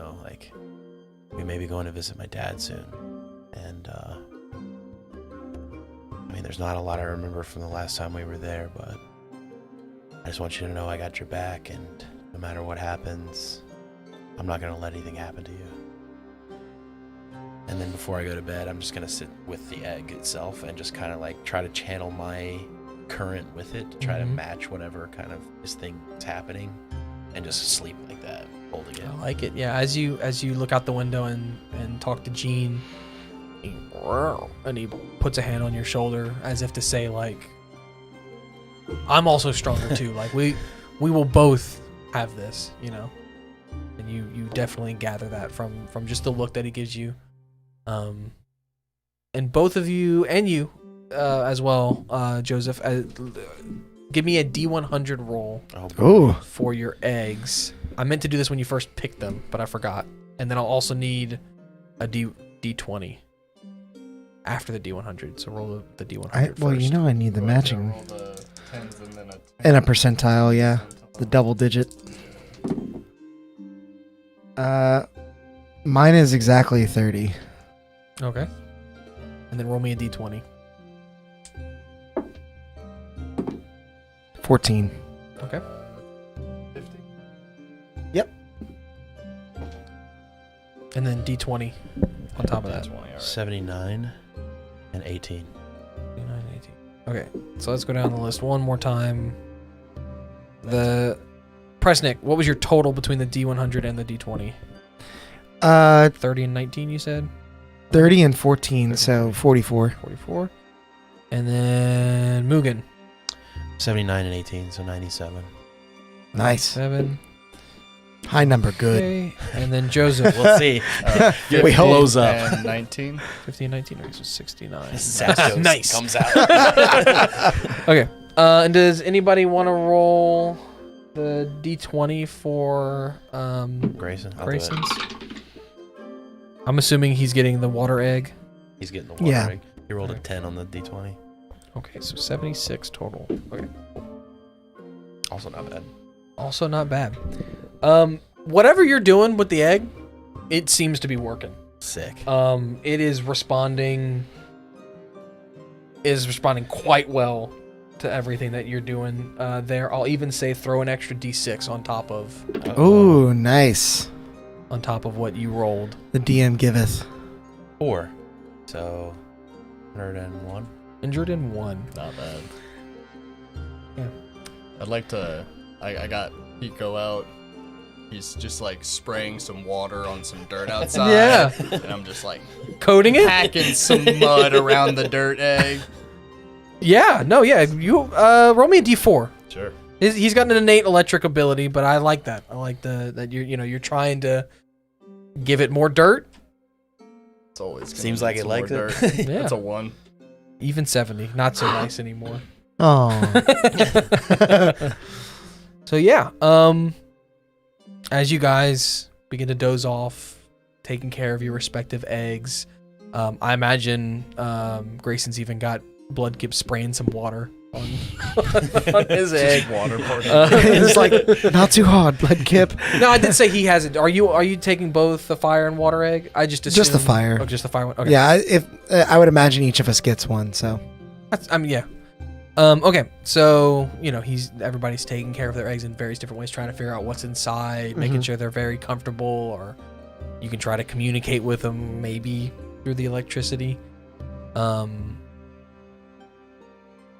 we may be going to visit my dad soon. And, there's not a lot I remember from the last time we were there, but I just want you to know I got your back, and no matter what happens, I'm not going to let anything happen to you. And then before I go to bed, I'm just going to sit with the egg itself and just kind of try to channel my current with it to try to match whatever kind of this thing is happening and just sleep like that, holding it. I like it. Yeah, as you look out the window and talk to Gene, and he puts a hand on your shoulder as if to say, I'm also stronger too. We will both have this, And you definitely gather that from just the look that he gives you. And both of you and you as well, Joseph, give me a D100 roll for your eggs. I meant to do this when you first picked them, but I forgot. And then I'll also need a D20 after the D100. So roll the D100 first. I need the matching. Roll the 10s and then a 10. And a percentile, yeah. The double digit. Mine is exactly 30. Okay. And then roll me a D20. 14. Okay. 50. Yep. And then D20 on top of that. 20, all right. 79 and 18. 29, 18. Okay, so let's go down the list one more time. The Presnick, what was your total between the D100 and the D20? 30 and 19, you said? 30 and 14, so 44. 44. And then Mugen. 79 and 18, so 97. Nice. 7. High number, good. Okay. And then Joseph. We'll see. We hope. Blows up. And 19. 15 and 19. Okay, so 69. Nice. Comes out. Okay. And does anybody want to roll the D20 for Grayson. I'll do it. Grayson's? I'm assuming he's getting the water egg. He's getting the water Yeah. egg. He rolled a 10 on the D20. Okay, so 76 total. Okay. Also not bad. Also not bad. Whatever you're doing with the egg, it seems to be working. Sick. It is responding quite well to everything that you're doing there. I'll even say throw an extra D6 on top of Ooh, nice. what you rolled. The DM giveth. 4. So 101. Injured in 1. Not bad. Yeah. I'd like to. I got Pico out. He's just spraying some water on some dirt outside. Yeah. And I'm just Coating it? packing some mud around the dirt egg. Yeah, no, yeah. You roll me a D4. Sure. He's got an innate electric ability, but I like that. I like that you're trying to give it more dirt. It's always gonna Seems need like it some more liked it. dirt. Yeah. That's a 1. Even 70, not so nice anymore. Oh. So yeah, as you guys begin to doze off, taking care of your respective eggs, I imagine Grayson's even got Bloodkip spraying some water on his egg. Water party. It's like, not too hard, Bloodkip. No, I did say he has it. Are you taking both the fire and water egg? I just assumed, Just the fire. Oh, just the fire one. Okay. Yeah, I would imagine each of us gets one, so. Yeah. Okay, so everybody's taking care of their eggs in various different ways, trying to figure out what's inside, making sure they're very comfortable, or you can try to communicate with them maybe through the electricity.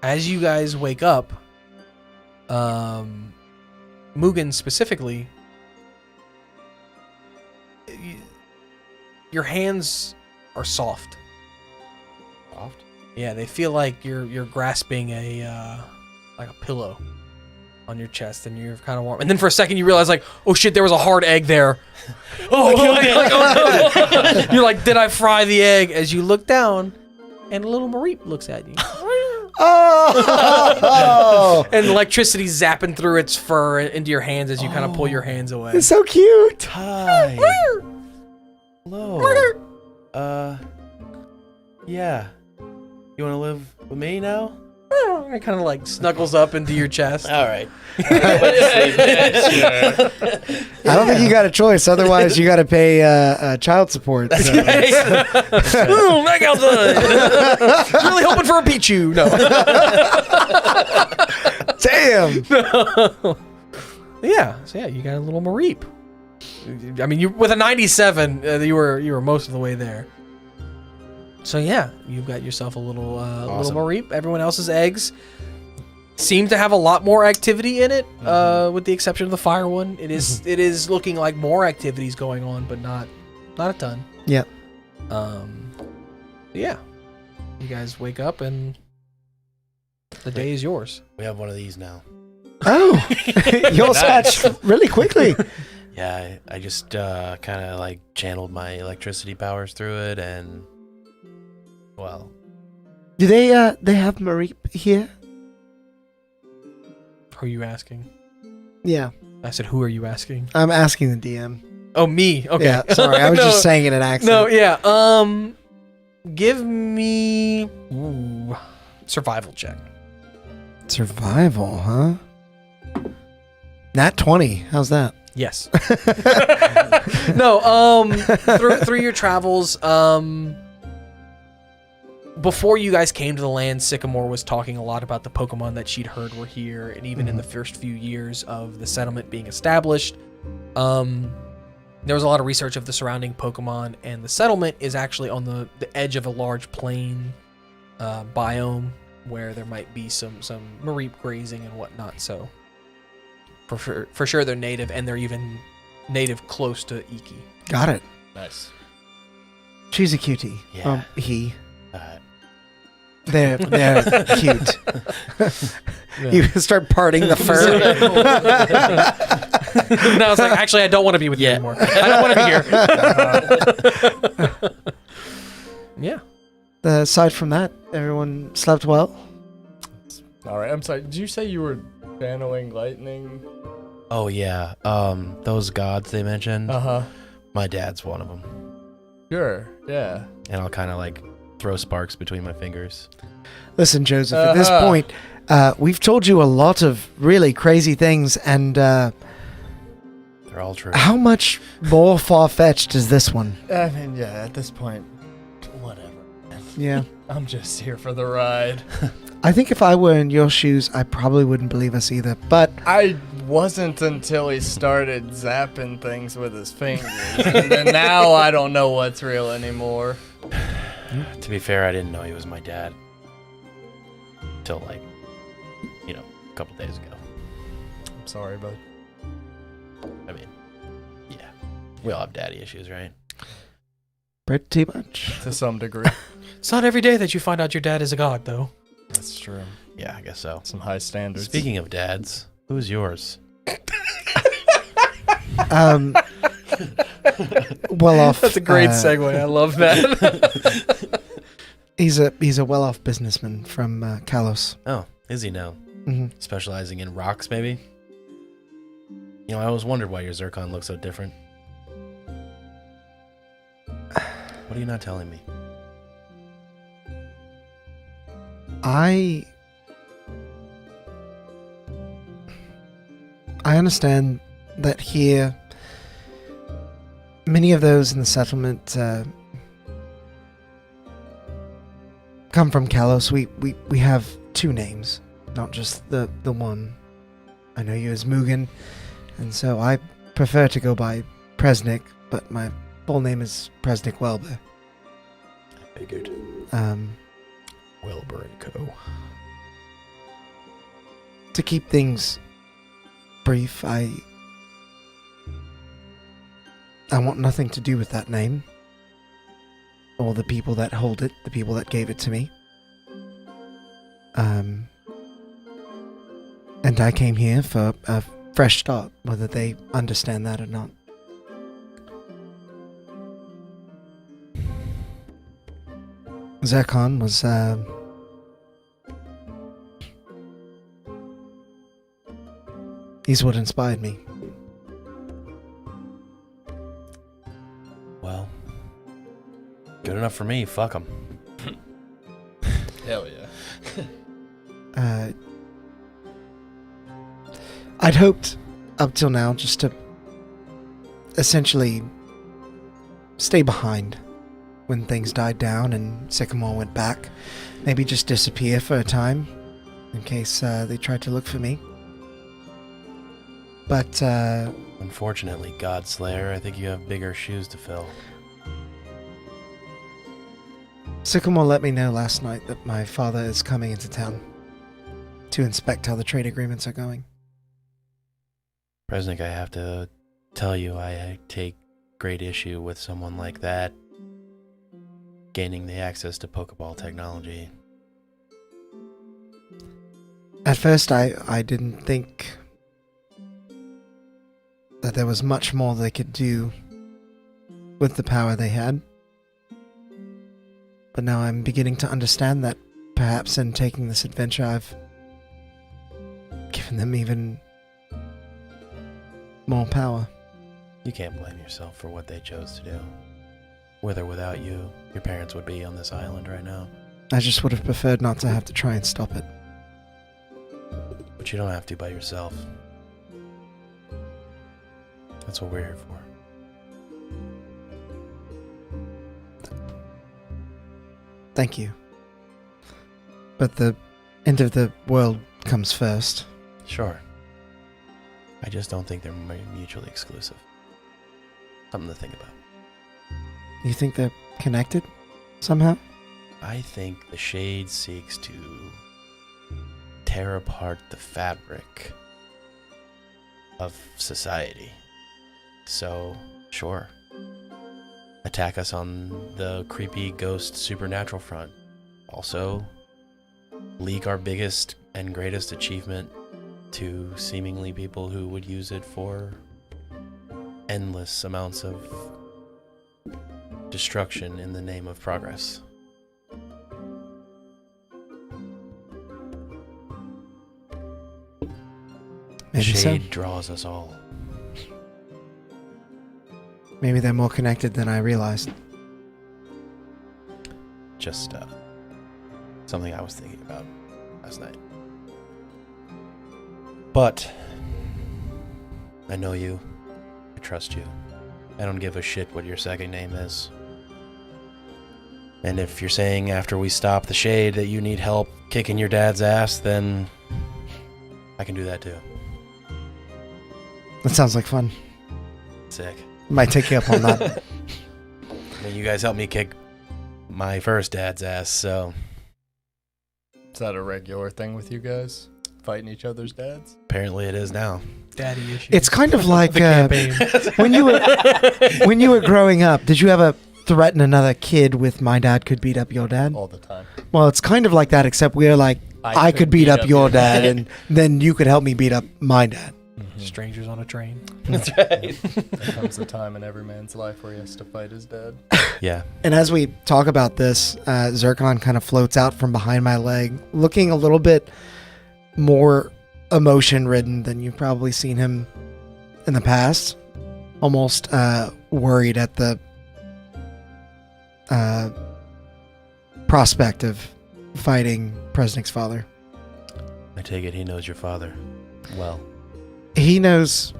As you guys wake up, Mugen specifically, your hands are soft. Soft? Yeah, they feel like you're grasping a pillow on your chest, and you're kind of warm. And then for a second, you realize like, oh shit, there was a hard egg there. Oh no! You're like, did I fry the egg? As you look down, and a little Mareep looks at you. Oh! And electricity zapping through its fur into your hands as you kind of pull your hands away. It's so cute. Hi. Hello. Yeah. You want to live with me now? It kind of like snuggles up into your chest. All right. I don't think you got a choice. Otherwise, you got to pay child support. So. Back outside. Really hoping for a Pichu. No. Damn. Yeah. So yeah, you got a little Mareep. I mean, you with a 97, you were most of the way there. So yeah, you've got yourself a little Awesome. little Mareep. Everyone else's eggs seem to have a lot more activity in it, with the exception of the fire one. It is looking like more activities going on, but not a ton. Yeah. Yeah. You guys wake up and the day is yours. We have one of these now. Oh, you all scratched really quickly. Yeah, I just kind of like channeled my electricity powers through it, and well, Do they have Mareep here? Who are you asking? Yeah, I said, who are you asking? I'm asking the DM. Oh, me. Okay. Yeah, sorry, I was No. just saying it in accent. No, yeah. Give me survival check. Survival, huh? Nat 20. How's that? Yes. No, through your travels, before you guys came to the land, Sycamore was talking a lot about the Pokemon that she'd heard were here, and even in the first few years of the settlement being established, there was a lot of research of the surrounding Pokemon, and the settlement is actually on the edge of a large plain biome where there might be some Mareep grazing and whatnot. So for sure they're native, and they're even native close to Iki. Got it. Nice. She's a cutie. Yeah. He. uh, They're cute. You start parting the fur. Now it's like, actually, I don't want to be with you anymore. I don't want to be here. Yeah. Aside from that, everyone slept well. All right. I'm sorry. Did you say you were channeling lightning? oh yeah, those gods they mentioned. Uh-huh. My dad's one of them, Sure. Yeah. and I'll kind of like throw sparks between my fingers. Listen, Joseph, at this point, we've told you a lot of really crazy things, and They're all true. how much more far-fetched is this one? I mean, yeah, at this point, whatever. Yeah. I'm just here for the ride. I think if I were in your shoes, I probably wouldn't believe us either, but I wasn't until he started zapping things with his fingers. And then now I don't know what's real anymore. To be fair, I didn't know he was my dad till like, a couple days ago. I'm sorry, bud. I mean, yeah, we all have daddy issues, right? pretty much. To some degree. It's not every day that you find out your dad is a god, though. That's true. Yeah, I guess so. Some high standards. Speaking of dads, who's yours? Well off. That's a great segue. I love that. He's a well off businessman from Kalos. Oh, Is he now? hmm Specializing in rocks, maybe? You know, I always wondered why your zircon looks so different. What are you not telling me? I understand that here, many of those in the settlement come from Kalos. We have two names, not just the one. I know you as Mugen, and so I prefer to go by Presnick, but my full name is Presnick Welber. I figured. Wilbur and Co. To keep things brief, I want nothing to do with that name, or the people that hold it, the people that gave it to me. And I came here for a fresh start, whether they understand that or not. Zircon was, he's what inspired me. Well, good enough for me. Fuck him. Hell yeah. I'd hoped up till now just to essentially stay behind when things died down and Sycamore went back. Maybe just disappear for a time in case they tried to look for me. But Unfortunately, Godslayer, I think you have bigger shoes to fill. Sycamore let me know last night that my father is coming into town to inspect how the trade agreements are going. Presnick, I have to tell you, I take great issue with someone like that gaining the access to Pokeball technology. At first, I didn't think that there was much more they could do with the power they had. But now I'm beginning to understand that perhaps in taking this adventure, I've given them even more power. You can't blame yourself for what they chose to do. With or without you, your parents would be on this island right now. I just would have preferred not to have to try and stop it. But you don't have to by yourself. That's what we're here for. Thank you. But the end of the world comes first. Sure. I just don't think they're mutually exclusive. Something to think about. You think they're connected somehow? I think the Shade seeks to tear apart the fabric of society. So, sure. Attack us on the creepy ghost supernatural front. Also, leak our biggest and greatest achievement to seemingly people who would use it for endless amounts of destruction in the name of progress. Maybe Shade so. draws us all. Maybe they're more connected than I realized. Just something I was thinking about last night. But I know you. I trust you. I don't give a shit what your second name is. And if you're saying after we stop the Shade that you need help kicking your dad's ass, then I can do that too. That sounds like fun. Sick. Might take you up on that. I mean, you guys helped me kick my first dad's ass, so Is that a regular thing with you guys? Fighting each other's dads? apparently it is now. Daddy issues. It's kind of like The campaign. when you were growing up, did you ever threaten another kid with my dad could beat up your dad? All the time. Well, it's kind of like that, except we're like, I could beat up your dad, and then you could help me beat up my dad. Strangers on a train. That's right. There comes a time in every man's life where he has to fight his dad. Yeah. And as we talk about this, Zircon kind of floats out from behind my leg, looking a little bit more emotion-ridden than you've probably seen him in the past. Almost worried at the prospect of fighting Presnick's father. I take it he knows your father well. He knows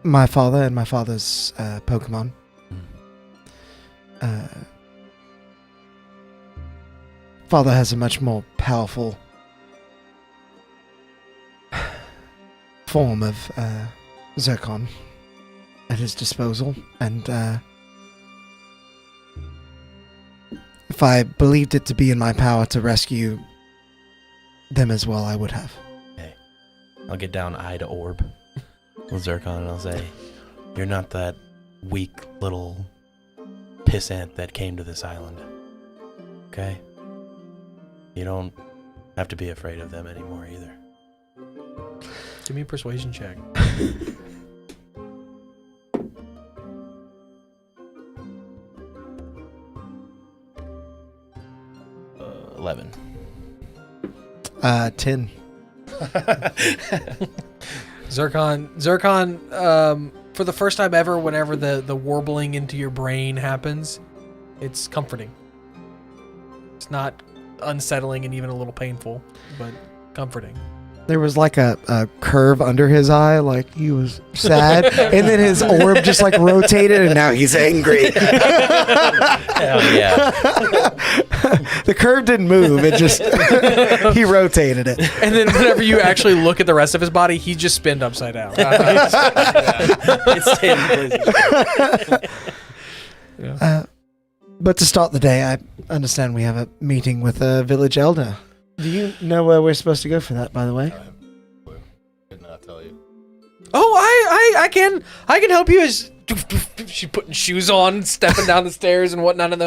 my father and my father's Pokemon. Father has a much more powerful form of Zircon at his disposal, and if I believed it to be in my power to rescue them as well, I would have. Hey, I'll get down eye to orb with Zircon and I'll say, you're not that weak little pissant that came to this island. Okay? You don't have to be afraid of them anymore either. Give me a persuasion check. 11. 10. Zircon, for the first time ever, whenever the warbling into your brain happens, it's comforting. It's not unsettling and even a little painful, but comforting. There was like a curve under his eye, like he was sad, and then his orb just like rotated, and now he's angry. Hell yeah. The curve didn't move; it just he rotated it. And then whenever you actually look at the rest of his body, he just spinned upside down. It's staying But to start the day, I understand we have a meeting with a village elder. Do you know where we're supposed to go for that, by the way? Could not tell you. Oh, I can help you. As she's putting shoes on, stepping down the stairs and whatnot in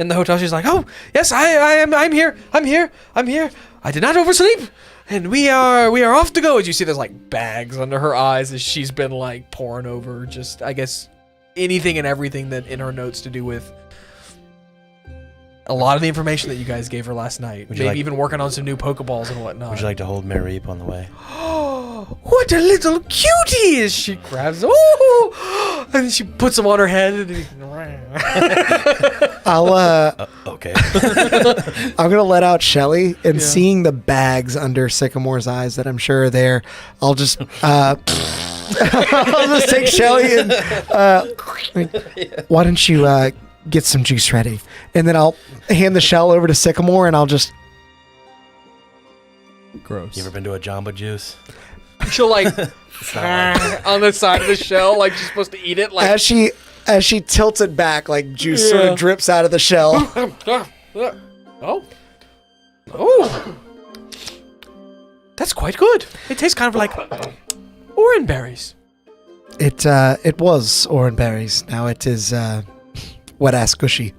the hotel. She's like, oh yes, I'm here. I did not oversleep, and we are off to go. As you see, there's like bags under her eyes as she's been like pouring over just, I guess, anything and everything that in her notes to do with a lot of the information that you guys gave her last night. Maybe even working on some new Pokeballs and whatnot. Would you like to hold Mareep on the way? Oh, what a little cutie! As she grabs, oh, and then she puts him on her head. And I'll Okay. I'm gonna let out Shelly, and seeing the bags under Sycamore's eyes that I'm sure are there, I'll just I'll just take Shelly and why don't you get some juice ready, and then I'll hand the shell over to Sycamore, and I'll just Gross. You ever been to a Jamba Juice? she'll like on the side of the shell, like she's supposed to eat it. Like as she tilts it back, like juice sort of drips out of the shell. Oh, that's quite good. It tastes kind of like orange berries. It was orange berries. Now it is wet ass gushy.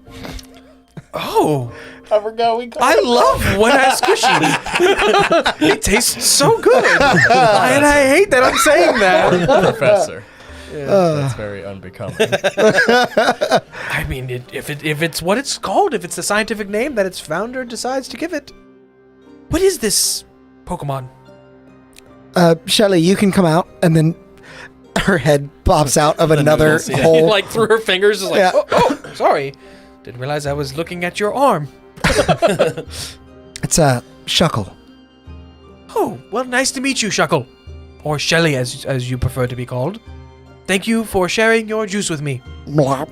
Oh, I forgot we called I love wet ass gushy. It tastes so good, and I hate that I'm saying that. Professor. That's very unbecoming. I mean, if it's what it's called, if it's the scientific name that its founder decides to give it. What is this Pokemon? Shelly, you can come out, and then her head pops out of another hole. Like through her fingers, is like, oh, sorry, didn't realize I was looking at your arm. It's a Shuckle. Oh, well, nice to meet you, Shuckle, or Shelly, as you prefer to be called. Thank you for sharing your juice with me. Blop.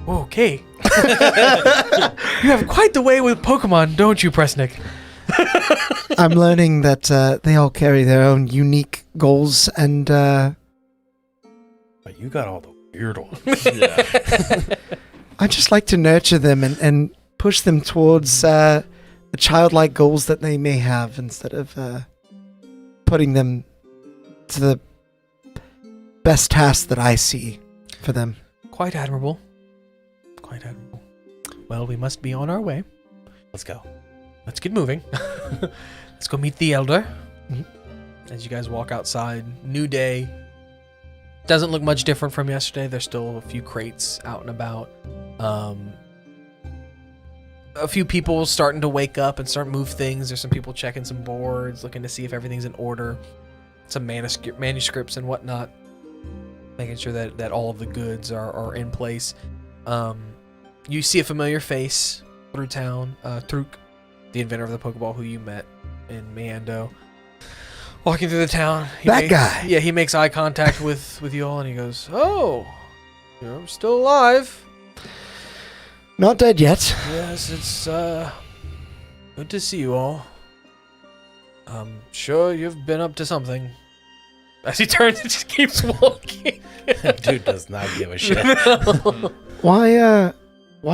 Okay. You have quite the way with Pokemon, don't you, Presnick? I'm learning that they all carry their own unique goals, and But you got all the weird ones. Yeah. I just like to nurture them and push them towards the childlike goals that they may have, instead of putting them to the best task that I see for them. Quite admirable. Quite admirable. Well, we must be on our way. Let's go. Let's get moving. Let's go meet the elder. Mhm. As you guys walk outside, new day. Doesn't look much different from yesterday. There's still a few crates out and about. a few people starting to wake up and start move things. There's some people checking some boards, looking to see if everything's in order. Some manuscripts and whatnot, making sure that all of the goods are in place. You see a familiar face through town, Truk, the inventor of the Pokeball who you met in Meando. Walking through the town. Guy. Yeah, he makes eye contact with you all and he goes, "Oh, you're still alive." Not dead yet. Yes, it's good to see you all. I'm sure you've been up to something. As he turns and just keeps walking. Dude does not give a shit. Why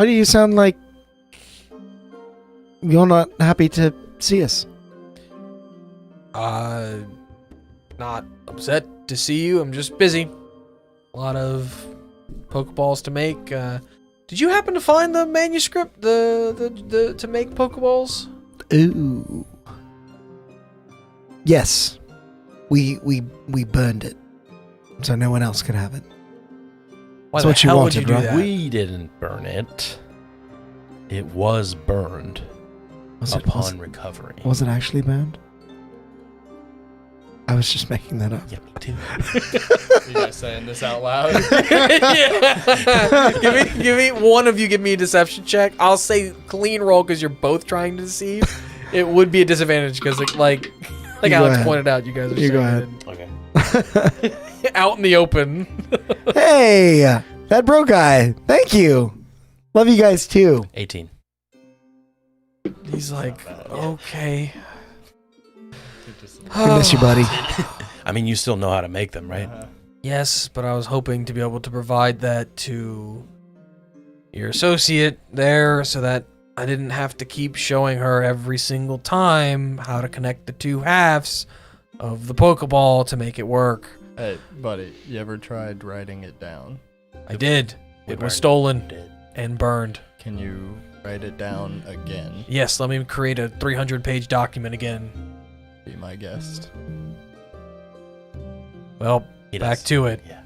do you sound like you're not happy to see us? Not upset to see you. I'm just busy. A lot of Pokeballs to make. Did you happen to find the manuscript the to make Pokeballs? Ooh. Yes. We burned it. So no one else could have it. Why That's the what you hell would wanted, you do right? that? We didn't burn it. It was burned upon recovery. Was it actually burned? I was just making that up. Yeah, me too. You guys saying this out loud? Yeah. give me one of you. Give me a deception check. I'll say clean roll because you're both trying to deceive. It would be a disadvantage because like You go Alex ahead. pointed out, you guys are You go saying ahead. Okay. it out in the open. Hey, that bro guy. Thank you. Love you guys too. 18. He's like, okay. We miss you, buddy. I mean, you still know how to make them, right? Yes, but I was hoping to be able to provide that to your associate there so that I didn't have to keep showing her every single time how to connect the two halves of the Pokeball to make it work. Hey, buddy, you ever tried writing it down? I did. We It was burned stolen it. and burned. Can you write it down again? Yes, let me create a 300-page document again. Be my guest. Well, He back does. to it. Yeah.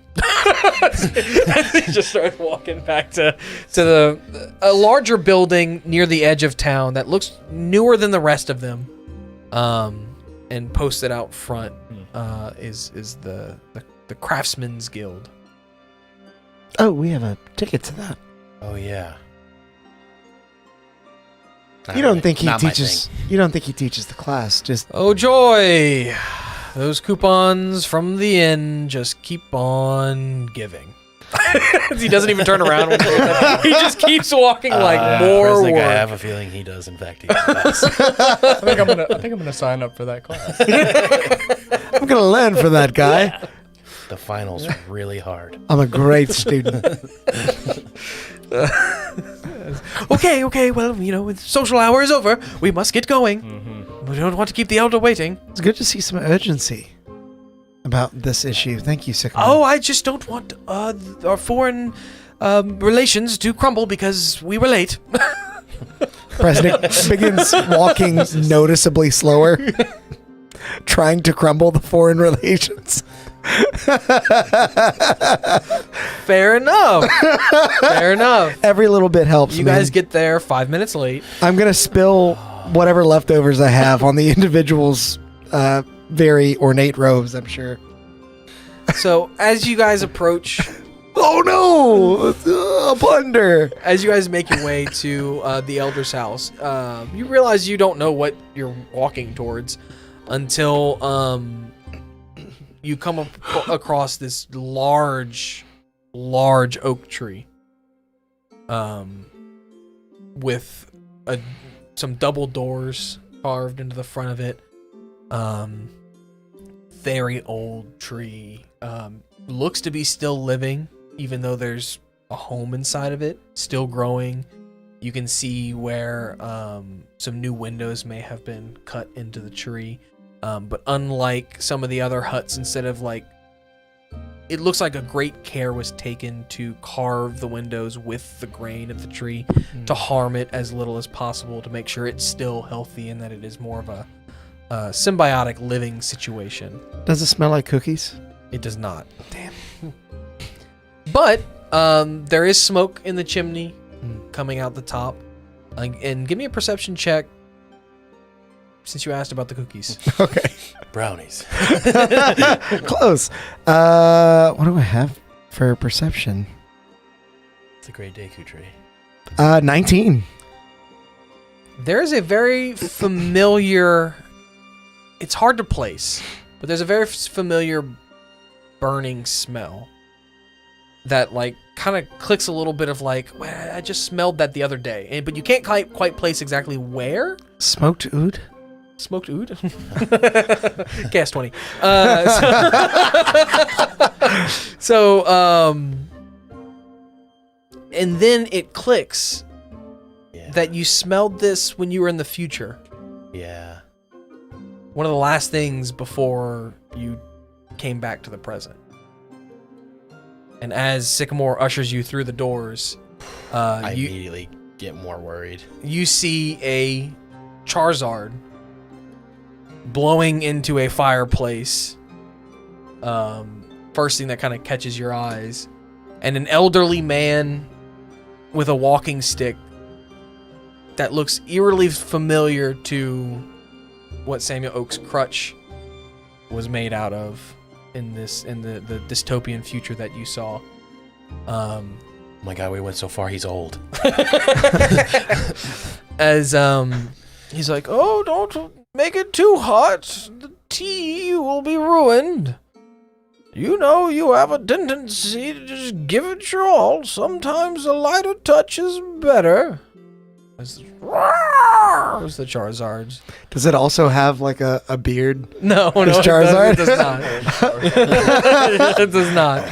He just started walking back to a larger building near the edge of town that looks newer than the rest of them. And posted out front is the Craftsman's Guild. Oh, we have a ticket to that. Oh, yeah. You don't think he Not my teaches? thing. You don't think he teaches the class? Just Oh joy! Those coupons from the inn just keep on giving. He doesn't even turn around. When he just keeps walking like more Resnick, work. I have a feeling he does, in fact, teach class. I think I'm gonna sign up for that class. I'm gonna learn from that guy. The final's really hard. I'm a great student. Okay, well, with social hour is over, we must get going. We don't want to keep the elder waiting. It's good to see some urgency about this issue. Thank you, Sycamore. Oh, I just don't want our foreign relations to crumble because we were late. President begins walking noticeably slower, trying to crumble the foreign relations. Fair enough. Fair enough. Every little bit helps. You man. guys get there 5 minutes late. I'm gonna spill whatever leftovers I have on the individual's very ornate robes, I'm sure. So as you guys approach, Oh no! Plunder! as you guys make your way to the elder's house, you realize you don't know what you're walking towards until you come across this large oak tree with some double doors carved into the front of it. Very old tree. Looks to be still living, even though there's a home inside of it, still growing. You can see where some new windows may have been cut into the tree. But unlike some of the other huts, instead of it looks like a great care was taken to carve the windows with the grain of the tree to harm it as little as possible to make sure it's still healthy and that it is more of a symbiotic living situation. Does it smell like cookies? It does not. Damn. But there is smoke in the chimney coming out the top. And give me a perception check since you asked about the cookies. Okay. Brownies. Close. What do I have for perception? It's a great day, Kutri. 19. There is a very familiar... It's hard to place, but there's a very familiar burning smell that, like, kind of clicks a little bit of, like, well, I just smelled that the other day. But you can't quite place exactly where. Smoked oud? Smoked oud? Gas 20. And then it clicks that you smelled this when you were in the future. Yeah. One of the last things before you came back to the present. And as Sycamore ushers you through the doors, I immediately get more worried. You see a Charizard blowing into a fireplace. First thing that kind of catches your eyes. And an elderly man with a walking stick that looks eerily familiar to what Samuel Oak's crutch was made out of in the dystopian future that you saw. Oh my god, we went so far, he's old. As he's like, oh, don't make it too hot. The tea will be ruined. You know you have a tendency to just give it your all. Sometimes a lighter touch is better. It's the Charizards. Does it also have like a beard? No, It's it Charizard? does not. It does not.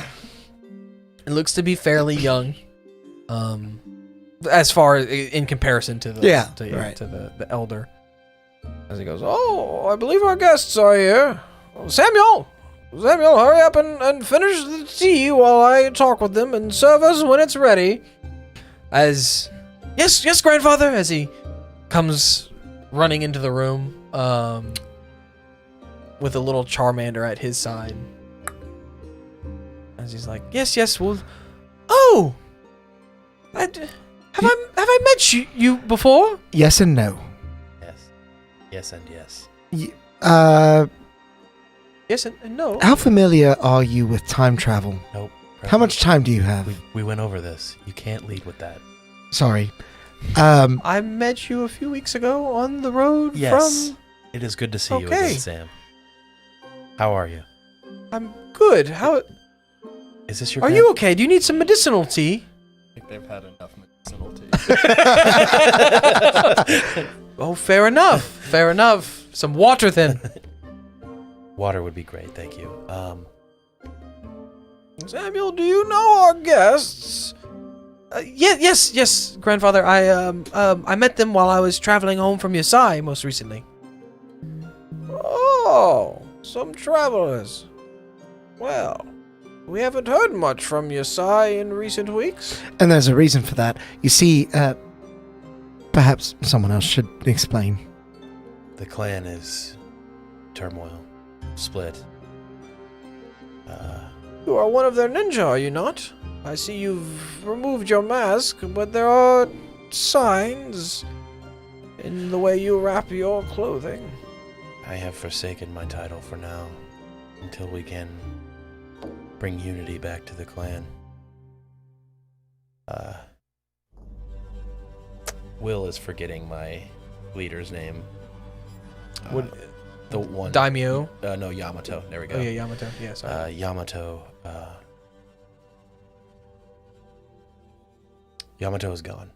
It looks to be fairly young, as far as in comparison to the the elder. As he goes, oh, I believe our guests are here. Samuel, hurry up and finish the tea while I talk with them and serve us when it's ready. Yes, grandfather, as he comes running into the room, with a little Charmander at his side. As he's like, yes, well, oh, have I met you before? Yes and no. Yes and yes. Yes and no. How familiar are you with time travel? Nope. How much time do you have? We went over this. You can't lead with that. Sorry. I met you a few weeks ago on the road from... It is good to see you again, Sam. How are you? I'm good. How... Is this your... Are you okay? Do you need some medicinal tea? I think they've had enough medicinal tea. Oh, fair enough. Some water then. Water would be great, thank you. Samuel, do you know our guests? Yes, grandfather. I met them while I was traveling home from Yasai most recently. Oh, some travelers. Well, we haven't heard much from Yasai in recent weeks. And there's a reason for that. You see, perhaps someone else should explain. The clan is turmoil, split. You are one of their ninja, are you not? I see you've removed your mask, but there are signs in the way you wrap your clothing. I have forsaken my title for now, until we can bring unity back to the clan. Will is forgetting my leader's name. The one... Daimyo? No, Yamato. There we go. Oh, yeah, Yamato. Yeah, sorry. Yamato is gone.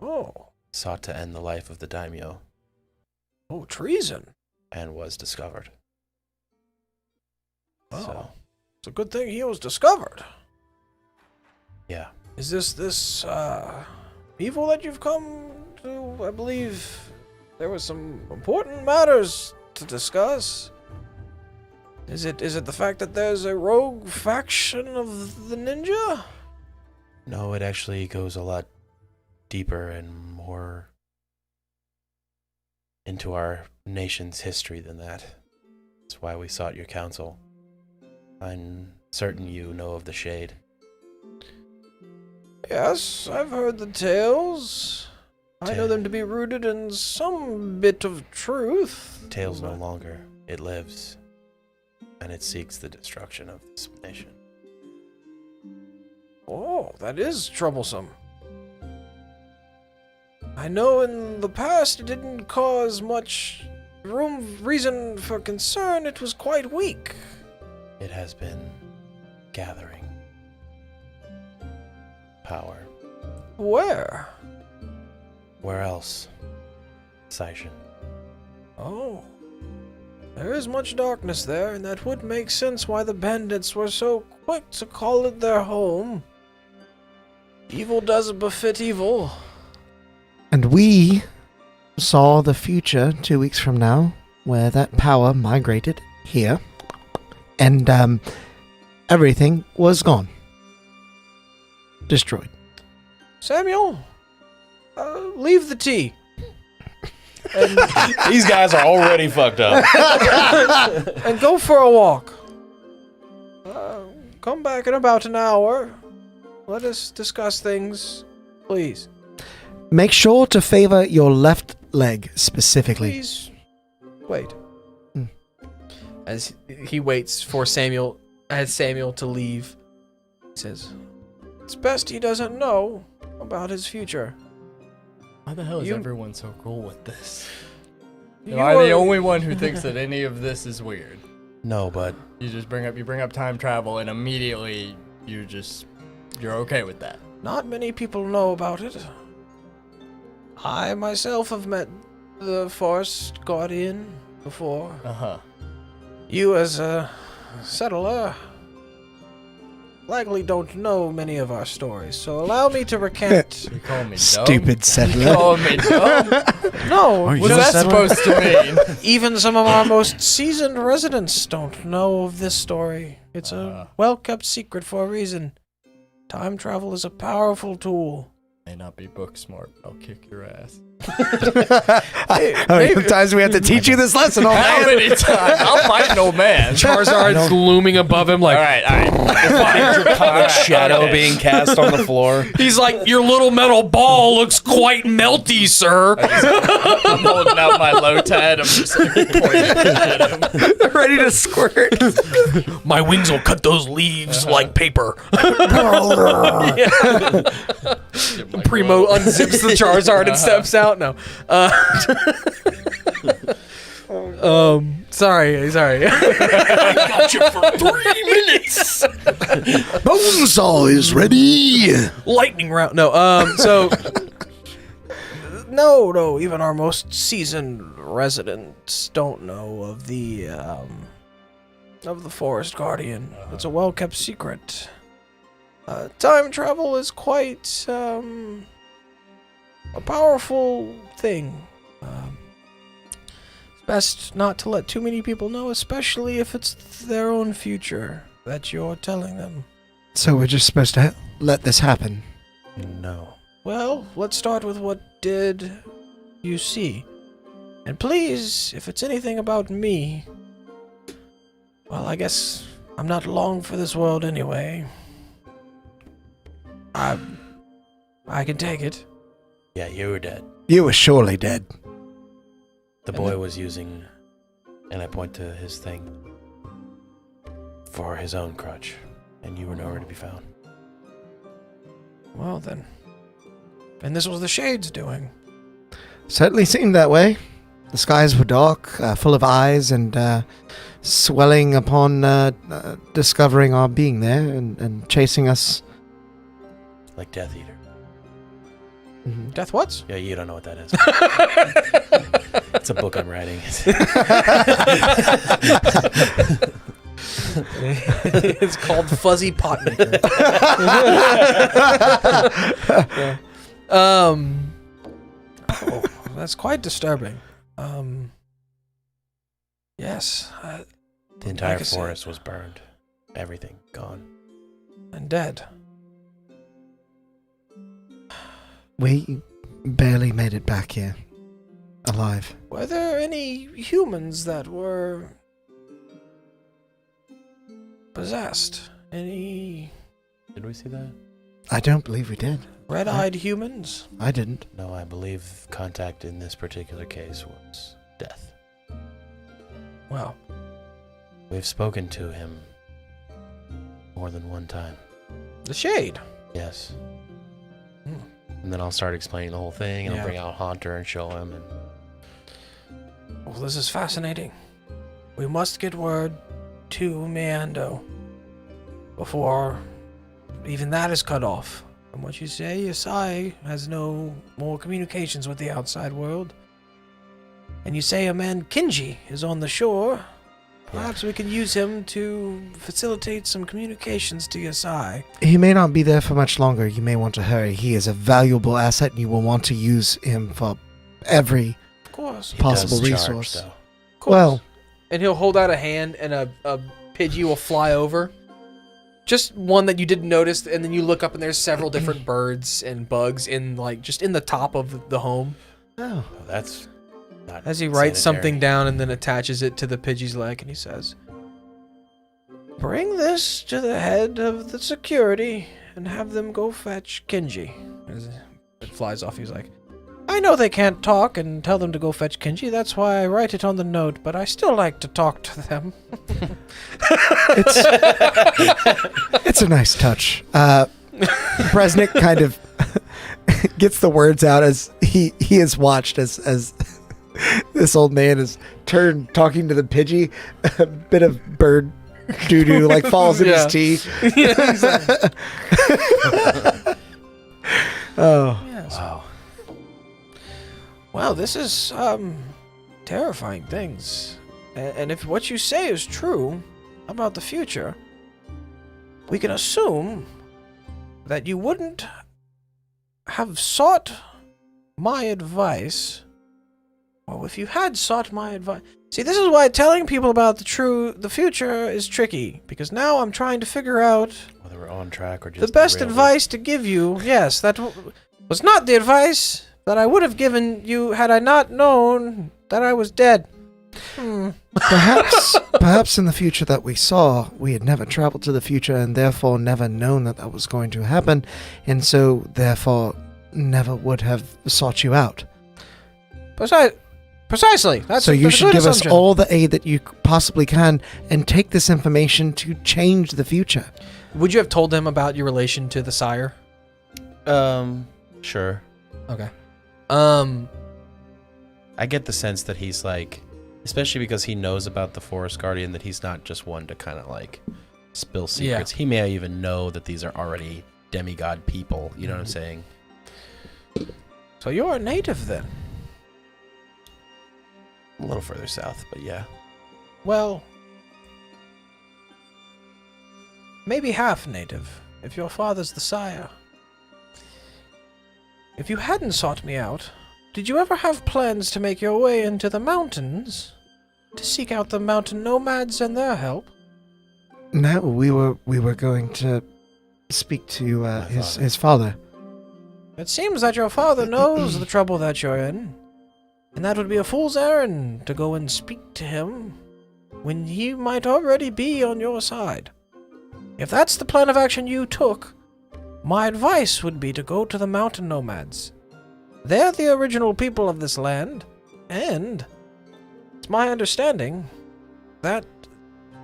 Oh. Sought to end the life of the daimyo. Oh, treason. And was discovered. Oh. So, It's a good thing he was discovered. yeah. Is this evil that you've come to? I believe there were some important matters to discuss. Is it the fact that there's a rogue faction of the ninja? No, it actually goes a lot deeper and more into our nation's history than that. That's why we sought your counsel. I'm certain you know of the Shade. Yes, I've heard the tales. I know them to be rooted in some bit of truth. Tales no longer. It lives. And it seeks the destruction of this nation. Oh, that is troublesome. I know in the past it didn't cause much reason for concern. It was quite weak. It has been gathering power. Where? Where else? Seishin. Oh. There is much darkness there, and that would make sense why the bandits were so quick to call it their home. Evil does befit evil. And we saw the future 2 weeks from now, where that power migrated here, and everything was gone. Destroyed. Samuel, leave the tea. And, These guys are already fucked up. and go for a walk. Come back in about an hour. Let us discuss things, please. Make sure to favor your left leg specifically. Please wait. As he waits for Samuel to leave, he says, It's best he doesn't know about his future. Why the hell is You- everyone so cool with this? You Am I the are- only one who thinks that any of this is weird? No, but You just bring up time travel, and immediately you're okay with that. Not many people know about it. I myself have met the Forest Guardian before. Uh-huh. You, as a settler, likely don't know many of our stories, so allow me to recant. You call me dumb? Stupid You settler. call me dumb? No, What's that supposed to mean? even some of our most seasoned residents don't know of this story. It's a well-kept secret for a reason. Time travel is a powerful tool. May not be book smart. I'll kick your ass. How many times do we have to teach you this lesson, old How man? many times? I'll fight an old man. Charizard's looming above him like, All right. shadow being cast on the floor. he's like, your little metal ball looks quite melty, sir. I'm holding out my Lotad. I'm just like pointing at him. Ready to squirt. My wings will cut those leaves like paper. Primo unzips the Charizard and steps out. No. Sorry. Got you for 3 minutes. Bonesaw is ready. Lightning round. No. So No, even our most seasoned residents don't know of the Forest Guardian. It's a well-kept secret. Time travel is quite a powerful thing. It's best not to let too many people know, especially if it's their own future that you're telling them. So we're just supposed to let this happen. No. Well, let's start with what did you see. And please, if it's anything about me, well, I guess I'm not long for this world anyway. I can take it. Yeah, you were dead. You were surely dead. The boy was using, and I point to his thing, for his own crutch, and you were nowhere to be found. Well then. And this was the Shade's doing. Certainly seemed that way. The skies were dark, full of eyes, and swelling upon discovering our being there and chasing us. Like Death Eater. Death what? Yeah, you don't know what that is. It's a book I'm writing. it's called Fuzzy Potmaker. Oh, that's quite disturbing. Yes. The entire Like I said. forest was burned. Everything gone. And dead. We barely made it back here. Alive. Were there any humans that were possessed? Any... Did we see that? I don't believe we did. Red-eyed humans? I didn't. No, I believe contact in this particular case was death. Well, We've spoken to him more than one time. the Shade. Yes. Hmm. And then I'll start explaining the whole thing, and Yeah. I'll bring out Haunter and show him. And Well, this is fascinating. We must get word to Meando before even that is cut off. From what you say, Yasai has no more communications with the outside world. And you say a man Kinji is on the shore. Perhaps we can use him to facilitate some communications to Yasai. He may not be there for much longer. You may want to hurry. He is a valuable asset, and you will want to use him for every Of course. he possible does charge, resource. though. Of course. Well, And he'll hold out a hand, and a Pidgey will fly over. Just one that you didn't notice, and then you look up, and there's several different birds and bugs in just in the top of the home. oh, Oh, that's not As he writes sanitary. something down and then attaches it to the Pidgey's leg, and he says, "Bring this to the head of the security and have them go fetch Kinji." As it flies off, he's like, "I know they can't talk and tell them to go fetch Kinji. That's why I write it on the note, but I still like to talk to them." it's a nice touch. Bresnik kind of gets the words out as he is watched as this old man is turned talking to the Pidgey. A bit of bird doo-doo falls in Yeah. his tea. Yeah, exactly. Oh, Yes. Wow. Well, this is terrifying things. And if what you say is true about the future, we can assume that you wouldn't have sought my advice. Well, if you had sought my advice. See, this is why telling people about the future is tricky, because now I'm trying to figure out Whether we're on track or just the best derailed. advice to give you. Yes, that was not the advice that I would have given you had I not known that I was dead. perhaps in the future that we saw, we had never traveled to the future and therefore never known that that was going to happen, and so therefore never would have sought you out. Precisely. That's So you that's a should good give us assumption. all the aid that you possibly can and take this information to change the future. Would you have told them about your relation to the sire? Sure. Okay. I get the sense that he's especially because he knows about the Forest Guardian, that he's not just one to kind of spill secrets. He may even know that these are already demigod people. You know what I'm saying? So you're a native then? A little further south, but yeah. Well, maybe half native, if your father's the sire. If you hadn't sought me out, did you ever have plans to make your way into the mountains to seek out the mountain nomads and their help? No, we were going to speak to his father. It seems that your father knows the trouble that you're in, and that would be a fool's errand to go and speak to him when he might already be on your side. If that's the plan of action you took, my advice would be to go to the mountain nomads. They're the original people of this land, and it's my understanding that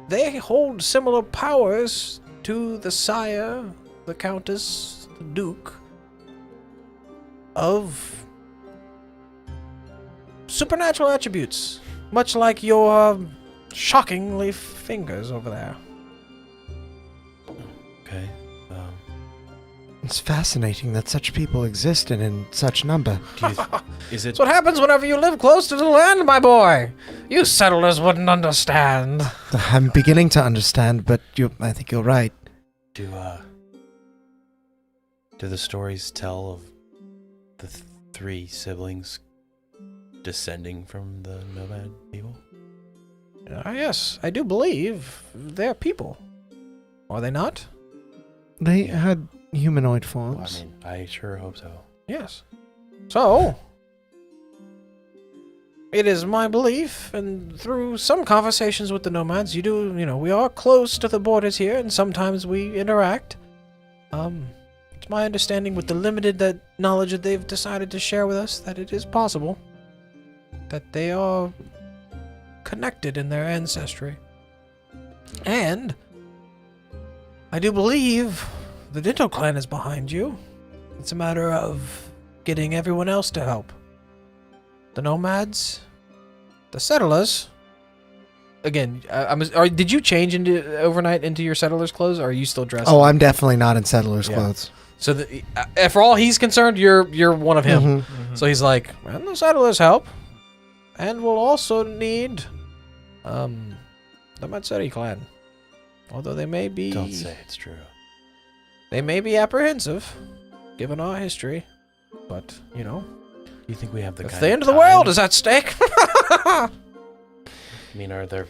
they hold similar powers to the sire, the countess, the duke of supernatural attributes, much like your shockingly fingers over there. Okay. It's fascinating that such people exist and in such number. Is it? That's what happens whenever you live close to the land, my boy. You settlers wouldn't understand. I'm beginning to understand, but I think you're right. Do the stories tell of the three siblings descending from the nomad people? Yes, I do believe they're people. Are they not? They had humanoid Well, forms. I mean, I sure hope so. Yes. So, it is my belief, and through some conversations with the nomads, we are close to the borders here, and sometimes we interact. It's It's my understanding, with the limited knowledge that they've decided to share with us, that it is possible that they are connected in their ancestry. And I do believe the Ditto clan is behind you. It's a matter of getting everyone else to help. The nomads, the settlers. Again, did you change overnight into your settler's clothes, or are you still dressed? Oh, I'm definitely not in settler's clothes. So, for all he's concerned, you're one of him. Mm-hmm. So he's like, and the settlers help, and we'll also need the Matsuri clan. Although they may be... Don't say it's true. They may be apprehensive, given our history, but, you know... You think we have the if the end of the world is at stake... I mean, are there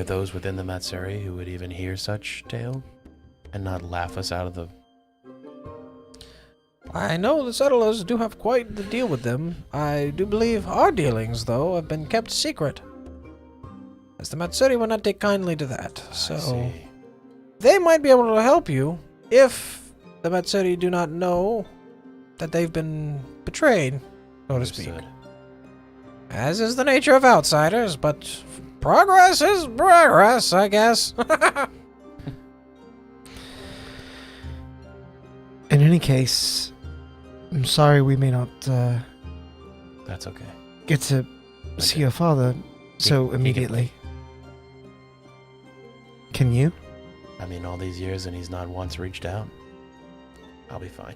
those within the Matsuri who would even hear such tale and not laugh us out of the... I know the settlers do have quite the deal with them. I do believe our dealings, though, have been kept secret, as the Matsuri will not take kindly to that. So they might be able to help you if the Matsuri do not know that they've been betrayed, so to speak. As is the nature of outsiders, but progress is progress, I guess. In any case, I'm sorry we may not That's okay. get to see your father so He immediately. Can you? I mean, all these years and he's not once reached out. I'll be fine.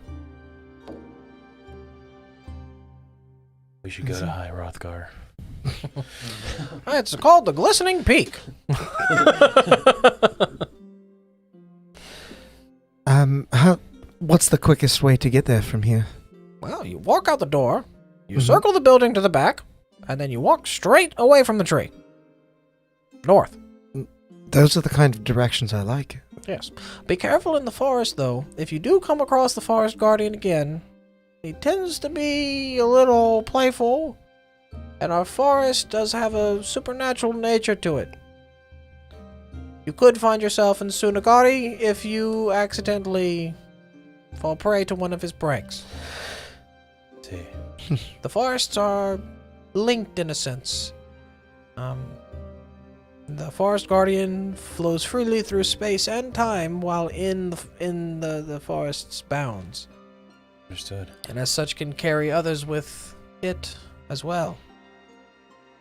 We should go to High Rothgar. It's called the Glistening Peak. What's the quickest way to get there from here? Well, you walk out the door, you circle the building to the back, and then you walk straight away from the tree. North. Those are the kind of directions I like. Yes. Be careful in the forest, though. If you do come across the forest guardian again, he tends to be a little playful, and our forest does have a supernatural nature to it. You could find yourself in Sunagari if you accidentally fall prey to one of his pranks. See. The forests are linked in a sense. The forest guardian flows freely through space and time while in the forest's bounds. Understood. And as such can carry others with it as well.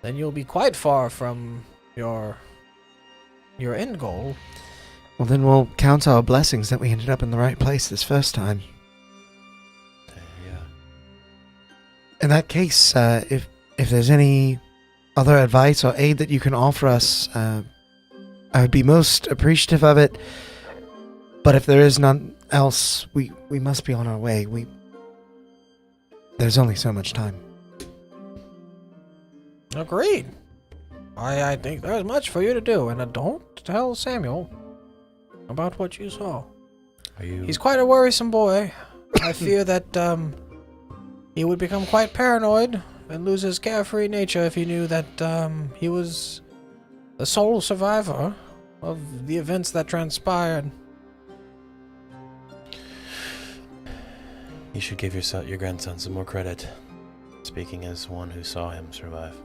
Then you'll be quite far from your end goal. Well, then we'll count our blessings that we ended up in the right place this first time. Yeah. In that case, if there's any other advice or aid that you can offer us, I would be most appreciative of it. But if there is none else, we must be on our way. There's only so much time. Agreed. I think there's much for you to do, and don't tell Samuel about what you saw. He's quite a worrisome boy. I fear that he would become quite paranoid and lose his carefree nature if he knew that he was the sole survivor of the events that transpired. You should give your grandson some more credit, speaking as one who saw him survive.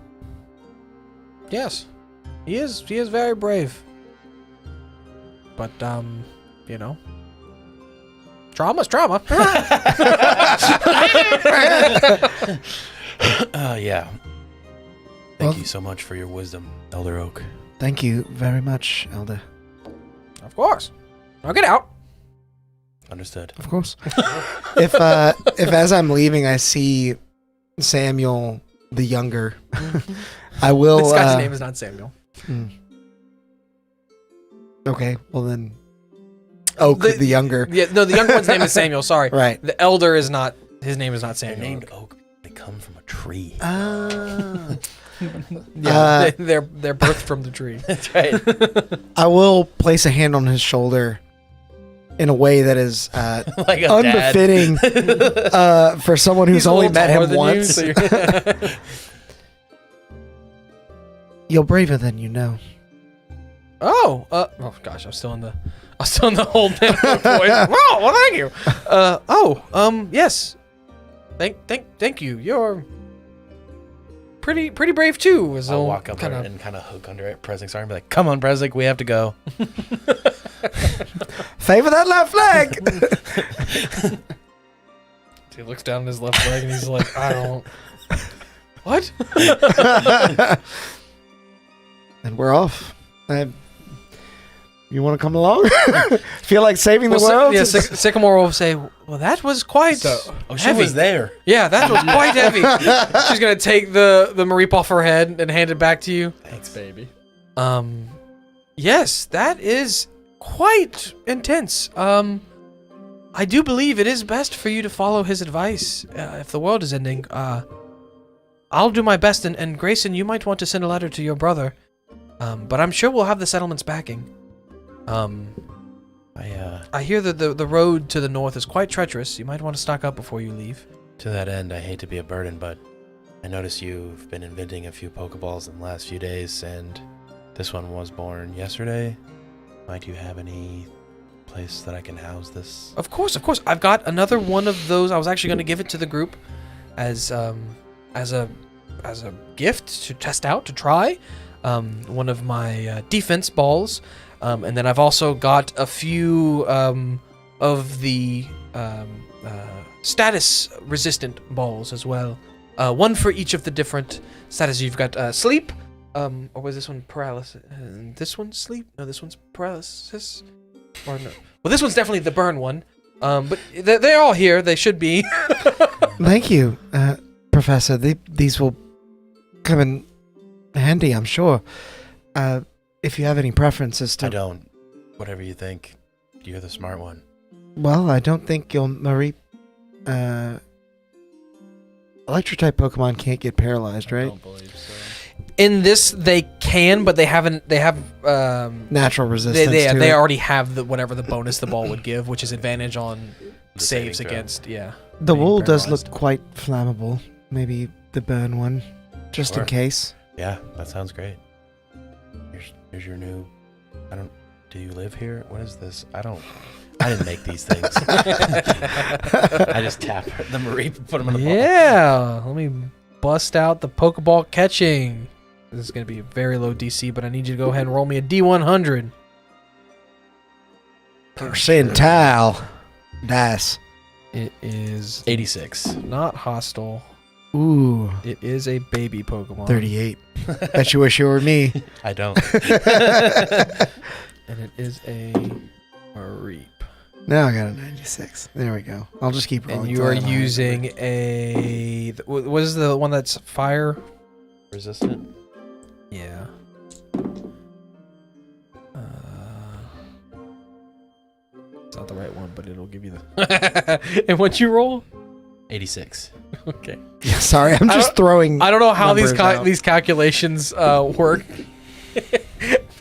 Yes, he is very brave. But, trauma's trauma. Yeah. Thank you so much for your wisdom, Elder Oak. Thank you very much, Elder. Of course. Now get out. Understood. Of course. if as I'm leaving I see Samuel the younger, I will. This guy's name is not Samuel. Okay, well then, Oak the younger. Yeah, no, the younger one's name is Samuel. Sorry, Right. The elder is not. His name is not They're Samuel. named Oak. They come from a tree. Yeah, they're birthed from the tree. That's right. I will place a hand on his shoulder in a way that is Like a unbefitting for someone who's He's a only little met taller him than you, once. so you're- You're braver than you know. Oh gosh, I'm still in the whole damn voice. Wow, well, thank you. Yes. Thank you. You're pretty brave too. I'll walk up there and kind of hook under it Preznik's arm and be like, come on, Preznik, we have to go. Favor that left leg. He looks down at his left leg and he's like, I don't. What? And we're off. You want to come along? Feel like saving the world? Sycamore will say, well, that was quite She heavy. was there. Yeah, that was quite heavy. She's going to take the Mareep off her head and hand it back to you. Thanks, baby. Yes, that is quite intense. I do believe it is best for you to follow his advice if the world is ending. I'll do my best, and Grayson, you might want to send a letter to your brother. But I'm sure we'll have the settlement's backing. I hear that the road to the north is quite treacherous. You might want to stock up before you leave. To that end, I hate to be a burden, but I noticed you've been inventing a few Pokeballs in the last few days, and this one was born yesterday. Might you have any place that I can house this? Of course. I've got another one of those. I was actually going to give it to the group as a gift to test out, to try. One of my defense balls. And then I've also got a few of the status-resistant balls as well. One for each of the different status. You've got sleep, or was this one paralysis? This one's sleep? No, this one's paralysis. Or no. Well, this one's definitely the burn one. But they're all here. They should be. Thank you, Professor. These will come in handy, I'm sure. If you have any preferences to... I don't. Whatever you think. You're the smart one. Well, I don't think your Mareep... Electric-type Pokemon can't get paralyzed, right? I don't believe so. In this, they can, but they have natural resistance. They already have whatever the bonus the ball would give, which is advantage on The saves saving throw. against. Yeah. The being wool does paralyzed. look quite flammable. Maybe the burn one, just in Sure. case. Yeah, that sounds great. Here's your new... Do you live here? What is this? I didn't make these things. I just tap the Mareep and put them in the ball. Yeah. Let me bust out the Pokeball catching. This is going to be a very low DC, but I need you to go ahead and roll me a D100. Percentile. Dice. It is 86. not hostile. Ooh, It is a baby Pokemon. 38. Bet you wish you were me. I don't. And it is a Mareep. Now I got a 96. There we go. I'll just keep rolling. And you till are I have a high using number. a... What is the one that's fire? Resistant? Yeah. It's not the right one, but it'll give you the... And what you roll? 86. Okay. Yeah, sorry, I'm I just throwing. I don't know how these numbers out. these calculations work.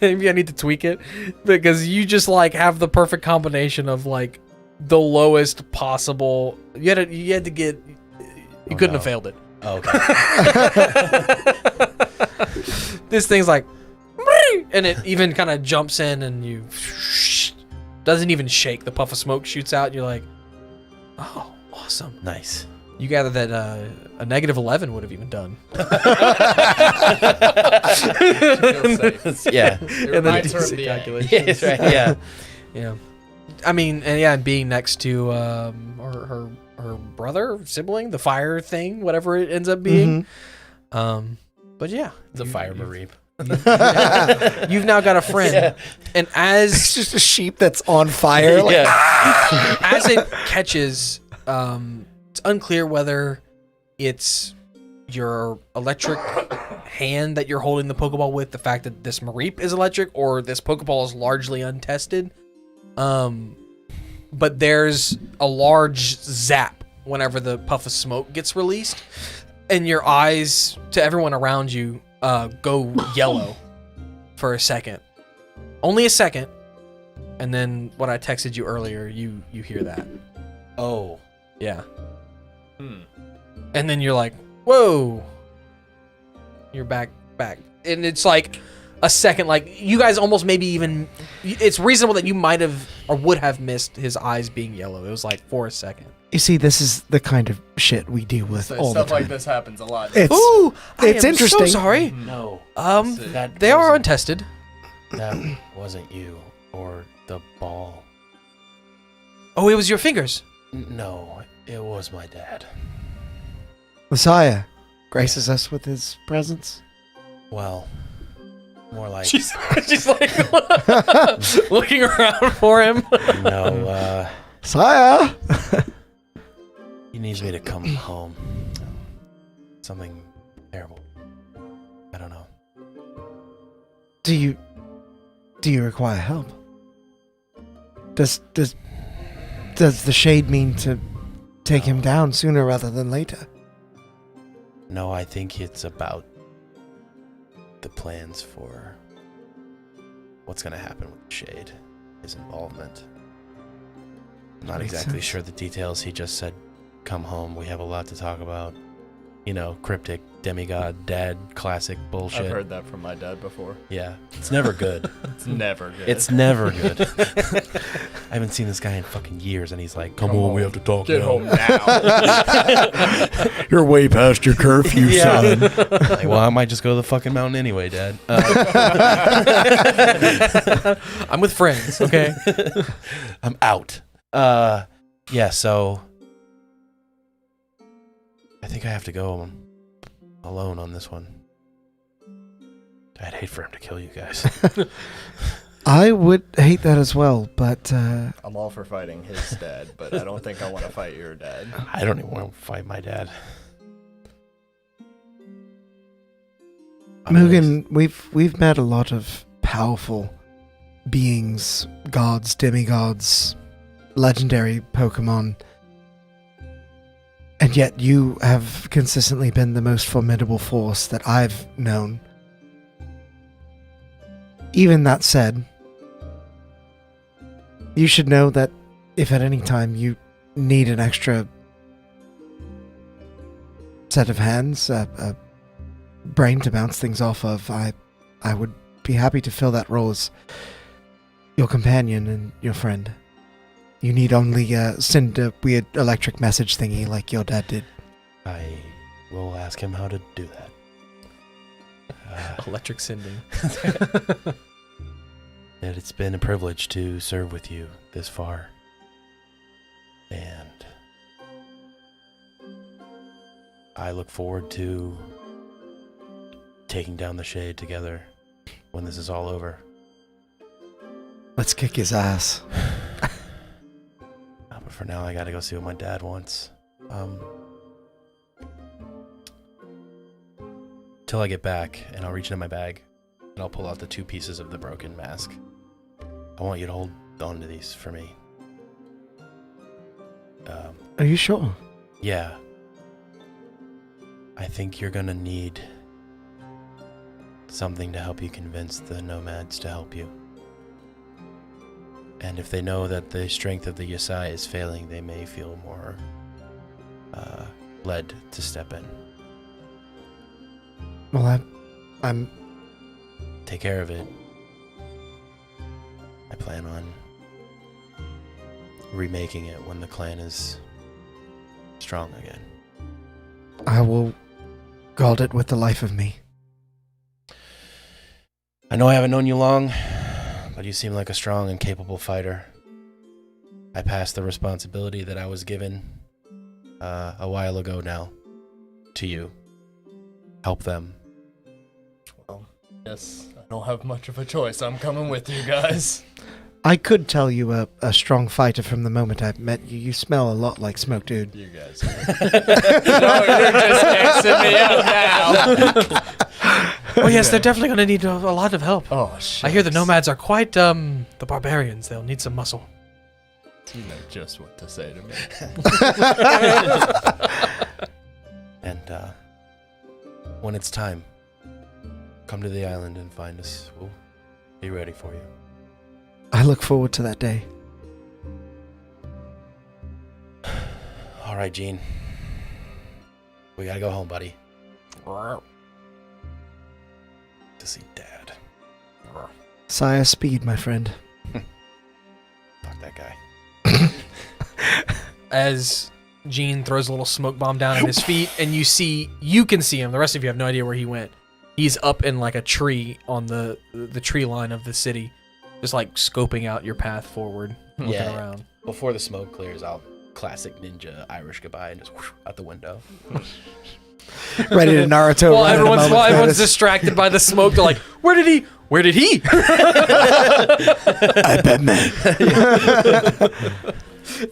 Maybe I need to tweak it because you just like have the perfect combination of like the lowest possible. You had to get. You couldn't have failed it. Oh, okay. This thing's like, and it even kind of jumps in and you doesn't even shake. The puff of smoke shoots out and you're like, oh, awesome. Nice. You gather that a negative 11 would have even done. Yeah. It And then reminds her of DC the calculations. Yeah, that's right. Yeah. Yeah. I mean, and yeah, and being next to her brother, sibling, the fire thing, whatever it ends up being. But yeah. It's a fire Mareep. You've now got a friend. Yeah. And It's as just a sheep that's on fire. Like, Yeah. as it catches, it's unclear whether it's your electric hand that you're holding the Pokeball with, the fact that this Mareep is electric, or this Pokeball is largely untested. But there's a large zap whenever the puff of smoke gets released, and your eyes, to everyone around you, go yellow for a second. Only a second. And then when I texted you earlier, you hear that. Oh. Yeah. And then you're like, whoa. You're back. And it's like a second, like you guys almost maybe even. It's reasonable that you might have or would have missed his eyes being yellow. It was like for a second. You see, this is the kind of shit we deal with all the Stuff time. like this happens a lot. It's Ooh, it's I am interesting. So sorry. No. That they are wasn't- untested. That wasn't you or the ball. Oh, it was your fingers. No, it was my dad. Messiah graces us with his presence. Well, more like She's like looking around for him. no. Messiah. He needs me to come home. Something terrible. I don't know. Do you require help? Does the shade mean to take him down sooner rather than later? No, I think it's about the plans for what's going to happen with Shade, his involvement. I'm not Makes exactly sense. sure the details. He just said, come home. We have a lot to talk about. You know, cryptic, demigod, dad, classic bullshit. I've heard that from my dad before. Yeah, it's never good. It's never good. It's never good. I haven't seen this guy in fucking years, and he's like, come on, we have to talk Get now. home now. You're way past your curfew, son. Like, well, I might just go to the fucking mountain anyway, Dad. I'm with friends. Okay. I'm out. Yeah, so I think I have to go alone on this one. I'd hate for him to kill you guys. I would hate that as well, but I'm all for fighting his dad, but I don't think I want to fight your dad. I don't even want to fight my dad. Mugen, we've met a lot of powerful beings, gods, demigods, legendary Pokemon, and yet you have consistently been the most formidable force that I've known. Even that said, you should know that if at any time you need an extra set of hands, a brain to bounce things off of, I would be happy to fill that role as your companion and your friend. You need only send a weird electric message thingy like your dad did. I will ask him how to do that. Electric sending. It's been a privilege to serve with you this far. And I look forward to taking down the Shade together when this is all over. Let's kick his ass. But for now, I gotta go see what my dad wants. Till I get back, and I'll reach into my bag, and I'll pull out the 2 pieces of the broken mask. I want you to hold on to these for me. Are you sure? Yeah. I think you're gonna need something to help you convince the nomads to help you. And if they know that the strength of the Yasai is failing, they may feel more led to step in. Well, I'm Take care of it. I plan on remaking it when the clan is strong again. I will guard it with the life of me. I know I haven't known you long, but you seem like a strong and capable fighter. I passed the responsibility that I was given a while ago now to you. Help them. Well, yes, I don't have much of a choice. I'm coming with you guys. I could tell you a strong fighter from the moment I've met you. You smell a lot like smoke, dude. You guys. No, you're just Xing me out now. Oh yes, they're definitely going to need a lot of help. Oh, shit. I hear the nomads are quite the barbarians. They'll need some muscle. You know just what to say to me. And when it's time, come to the island and find us. We'll be ready for you. I look forward to that day. All right, Gene. We gotta go home, buddy. To see Dad. Saya speed, my friend. Fuck that guy. As Gene throws a little smoke bomb down at his feet, and you can see him. The rest of you have no idea where he went. He's up in like a tree on the tree line of the city, just like scoping out your path forward, looking around. Before the smoke clears, I'll classic ninja Irish goodbye and just whoosh, out the window. Ready to Naruto. While run at a everyone's moment's notice. distracted by the smoke, they're like, Where did he? I bet man.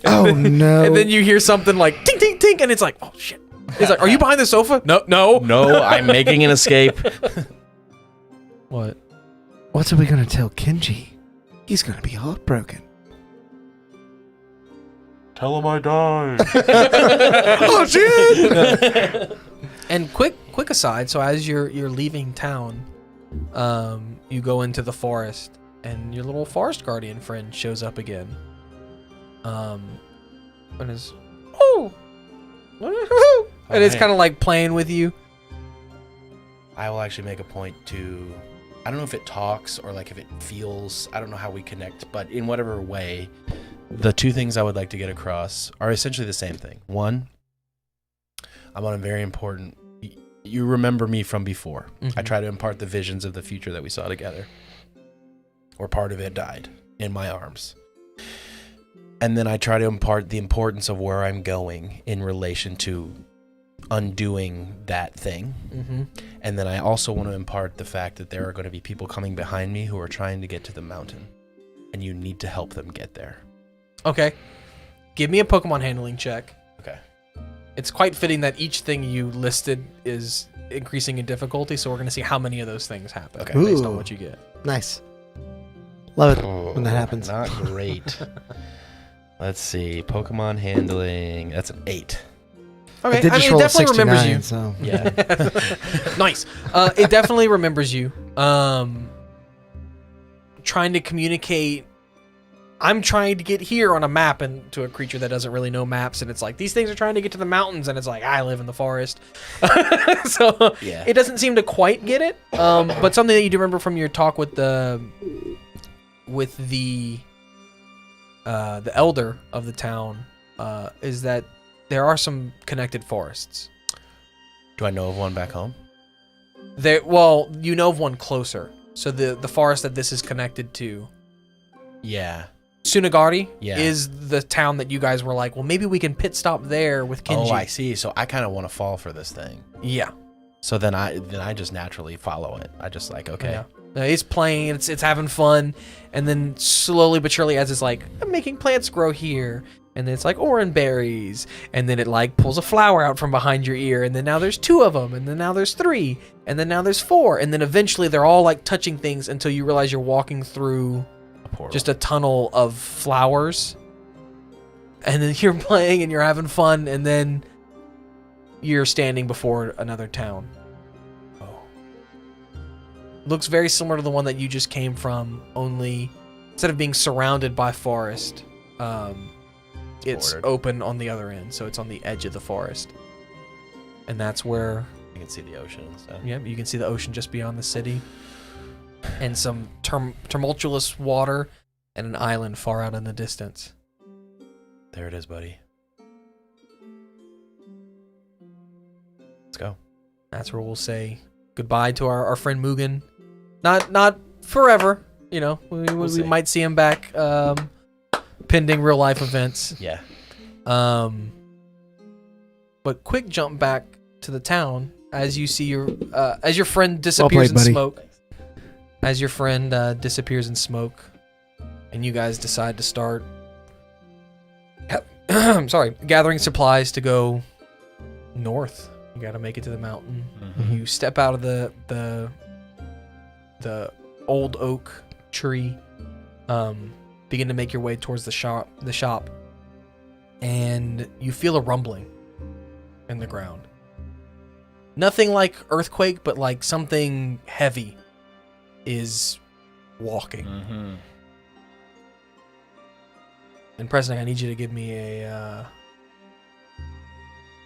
Oh no. And then you hear something like tink, tink, tink, and it's like, oh shit. He's like, are you behind the sofa? No. No, I'm making an escape. What? What are we gonna tell Kenji? He's gonna be heartbroken. Tell him I died. Oh shit! And quick aside, so as you're leaving town, you go into the forest, and your little forest guardian friend shows up again. And is and it's kind of like playing with you. I will actually make a point to, I don't know if it talks or like if it feels, I don't know how we connect, but in whatever way, the two things I would like to get across are essentially the same thing. One, I'm on a very important, you remember me from before. I try to impart the visions of the future that we saw together. Or part of it died in my arms. And then I try to impart the importance of where I'm going in relation to undoing that thing. And then I also want to impart the fact that there are going to be people coming behind me who are trying to get to the mountain. And you need to help them get there. Okay. Give me a Pokemon handling check. Okay. It's quite fitting that each thing you listed is increasing in difficulty, so we're going to see how many of those things happen based on what you get. Nice. Love it when that happens. Not great. Let's see. Pokemon handling. That's an 8. Okay, I did just it roll a definitely remembers you. 69, so. Yeah. Nice. It definitely remembers you. Trying to communicate. I'm trying to get here on a map, and to a creature that doesn't really know maps, and it's like, these things are trying to get to the mountains, and it's like, I live in the forest. So Yeah. it doesn't seem to quite get it. But something that you do remember from your talk with the elder of the town is that there are some connected forests. Do I know of one back home? Well, you know of one closer. So the forest that this is connected to, Yeah. Sunagari, Yeah. is the town that you guys were like, well, maybe we can pit stop there with Kenji. Oh, I see. So I kind of want to fall for this thing. Yeah. So then I just naturally follow it. I just like, okay. Yeah. He's playing, it's having fun, and then slowly but surely, as it's like, I'm making plants grow here, and then it's like orange berries, and then it like pulls a flower out from behind your ear, and then now there's 2 of them, and then now there's 3, and then now there's 4, and then eventually they're all like touching things until you realize you're walking through just a tunnel of flowers, and then you're playing and you're having fun, and then you're standing before another town. Looks very similar to the one that you just came from, only instead of being surrounded by forest, it's bordered. open on the other end, so it's on the edge of the forest. And that's where, You can see the ocean and stuff. you can see the ocean just beyond the city, and some tumultuous water, and an island far out in the distance. There it is, buddy. Let's go. That's where we'll say goodbye to our friend Mugen. Not forever, you know. We see. might see him back, pending real life events. Yeah. But quick jump back to the town as you see as your friend disappears in buddy. smoke. As your friend disappears in smoke, and you guys decide to start. Gathering supplies to go north. You got to make it to the mountain. You step out of the old oak tree, begin to make your way towards the shop, and you feel a rumbling in the ground. Nothing like earthquake, but like something heavy is walking. And President, I need you to give me a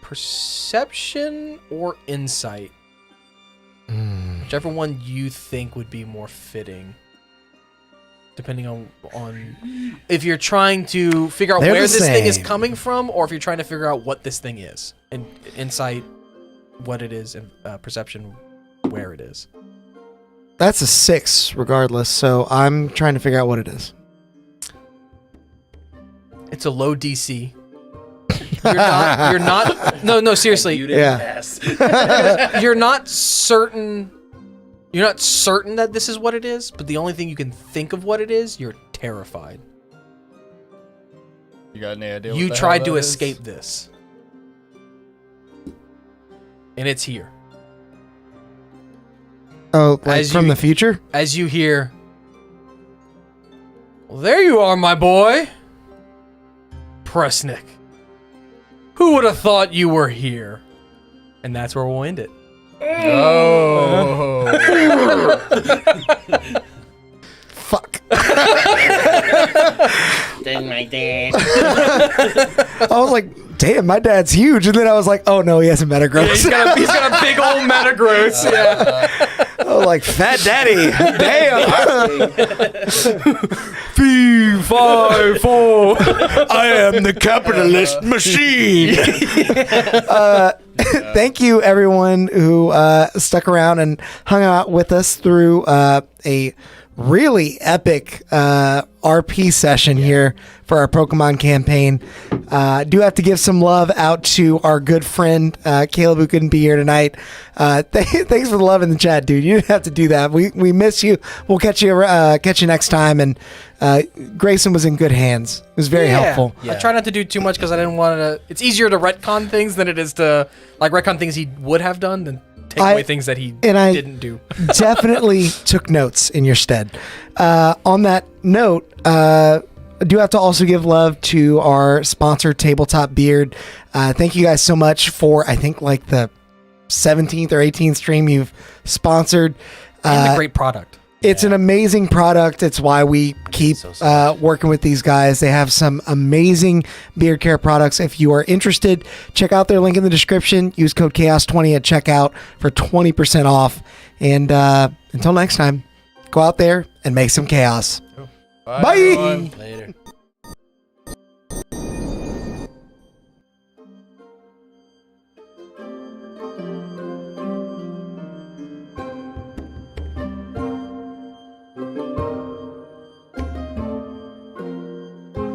perception or insight. Whichever one you think would be more fitting. depending on if you're trying to figure out They're where the this thing is same. coming from, or if you're trying to figure out what this thing is, and insight, what it is, and perception, where it is. That's a 6 regardless, so I'm trying to figure out what it is. It's a low DC. You're not. No, seriously. Yeah. You're not certain. You're not certain that this is what it is, but the only thing you can think of what it is, you're terrified. You got any idea? You what the tried hell to that is? escape this, and it's here. Oh, like As from you- the future? As you hear, well, there you are, my boy, Presnick. Who would have thought you were here? And that's where we'll end it. Oh. Fuck. Then my dad. I was like, damn, my dad's huge. And then I was like, oh no, he has a metagross. He's got a big old Metagross. Yeah. I was like, fat daddy. Damn. P54. I am the capitalist machine. Thank you, everyone who stuck around and hung out with us through a really epic RP session here for our Pokemon campaign. Do have to give some love out to our good friend Caleb, who couldn't be here tonight. Thanks for the love in the chat, dude. You didn't have to do that. We miss you. We'll catch you next time. And Grayson was in good hands. It was very helpful. I try not to do too much because I didn't want to. It's easier to retcon things than it is to retcon things he would have done than take away things that he didn't do. Definitely took notes in your stead. On that note, I do have to also give love to our sponsor, Tabletop Beard. Thank you guys so much for, I think, like the 17th or 18th stream you've sponsored. And a great product. It's an amazing product. It's why we keep working with these guys. They have some amazing beard care products. If you are interested, check out their link in the description. Use code CHAOS20 at checkout for 20% off. And until next time, go out there and make some chaos. Bye. Bye. Everyone. Later.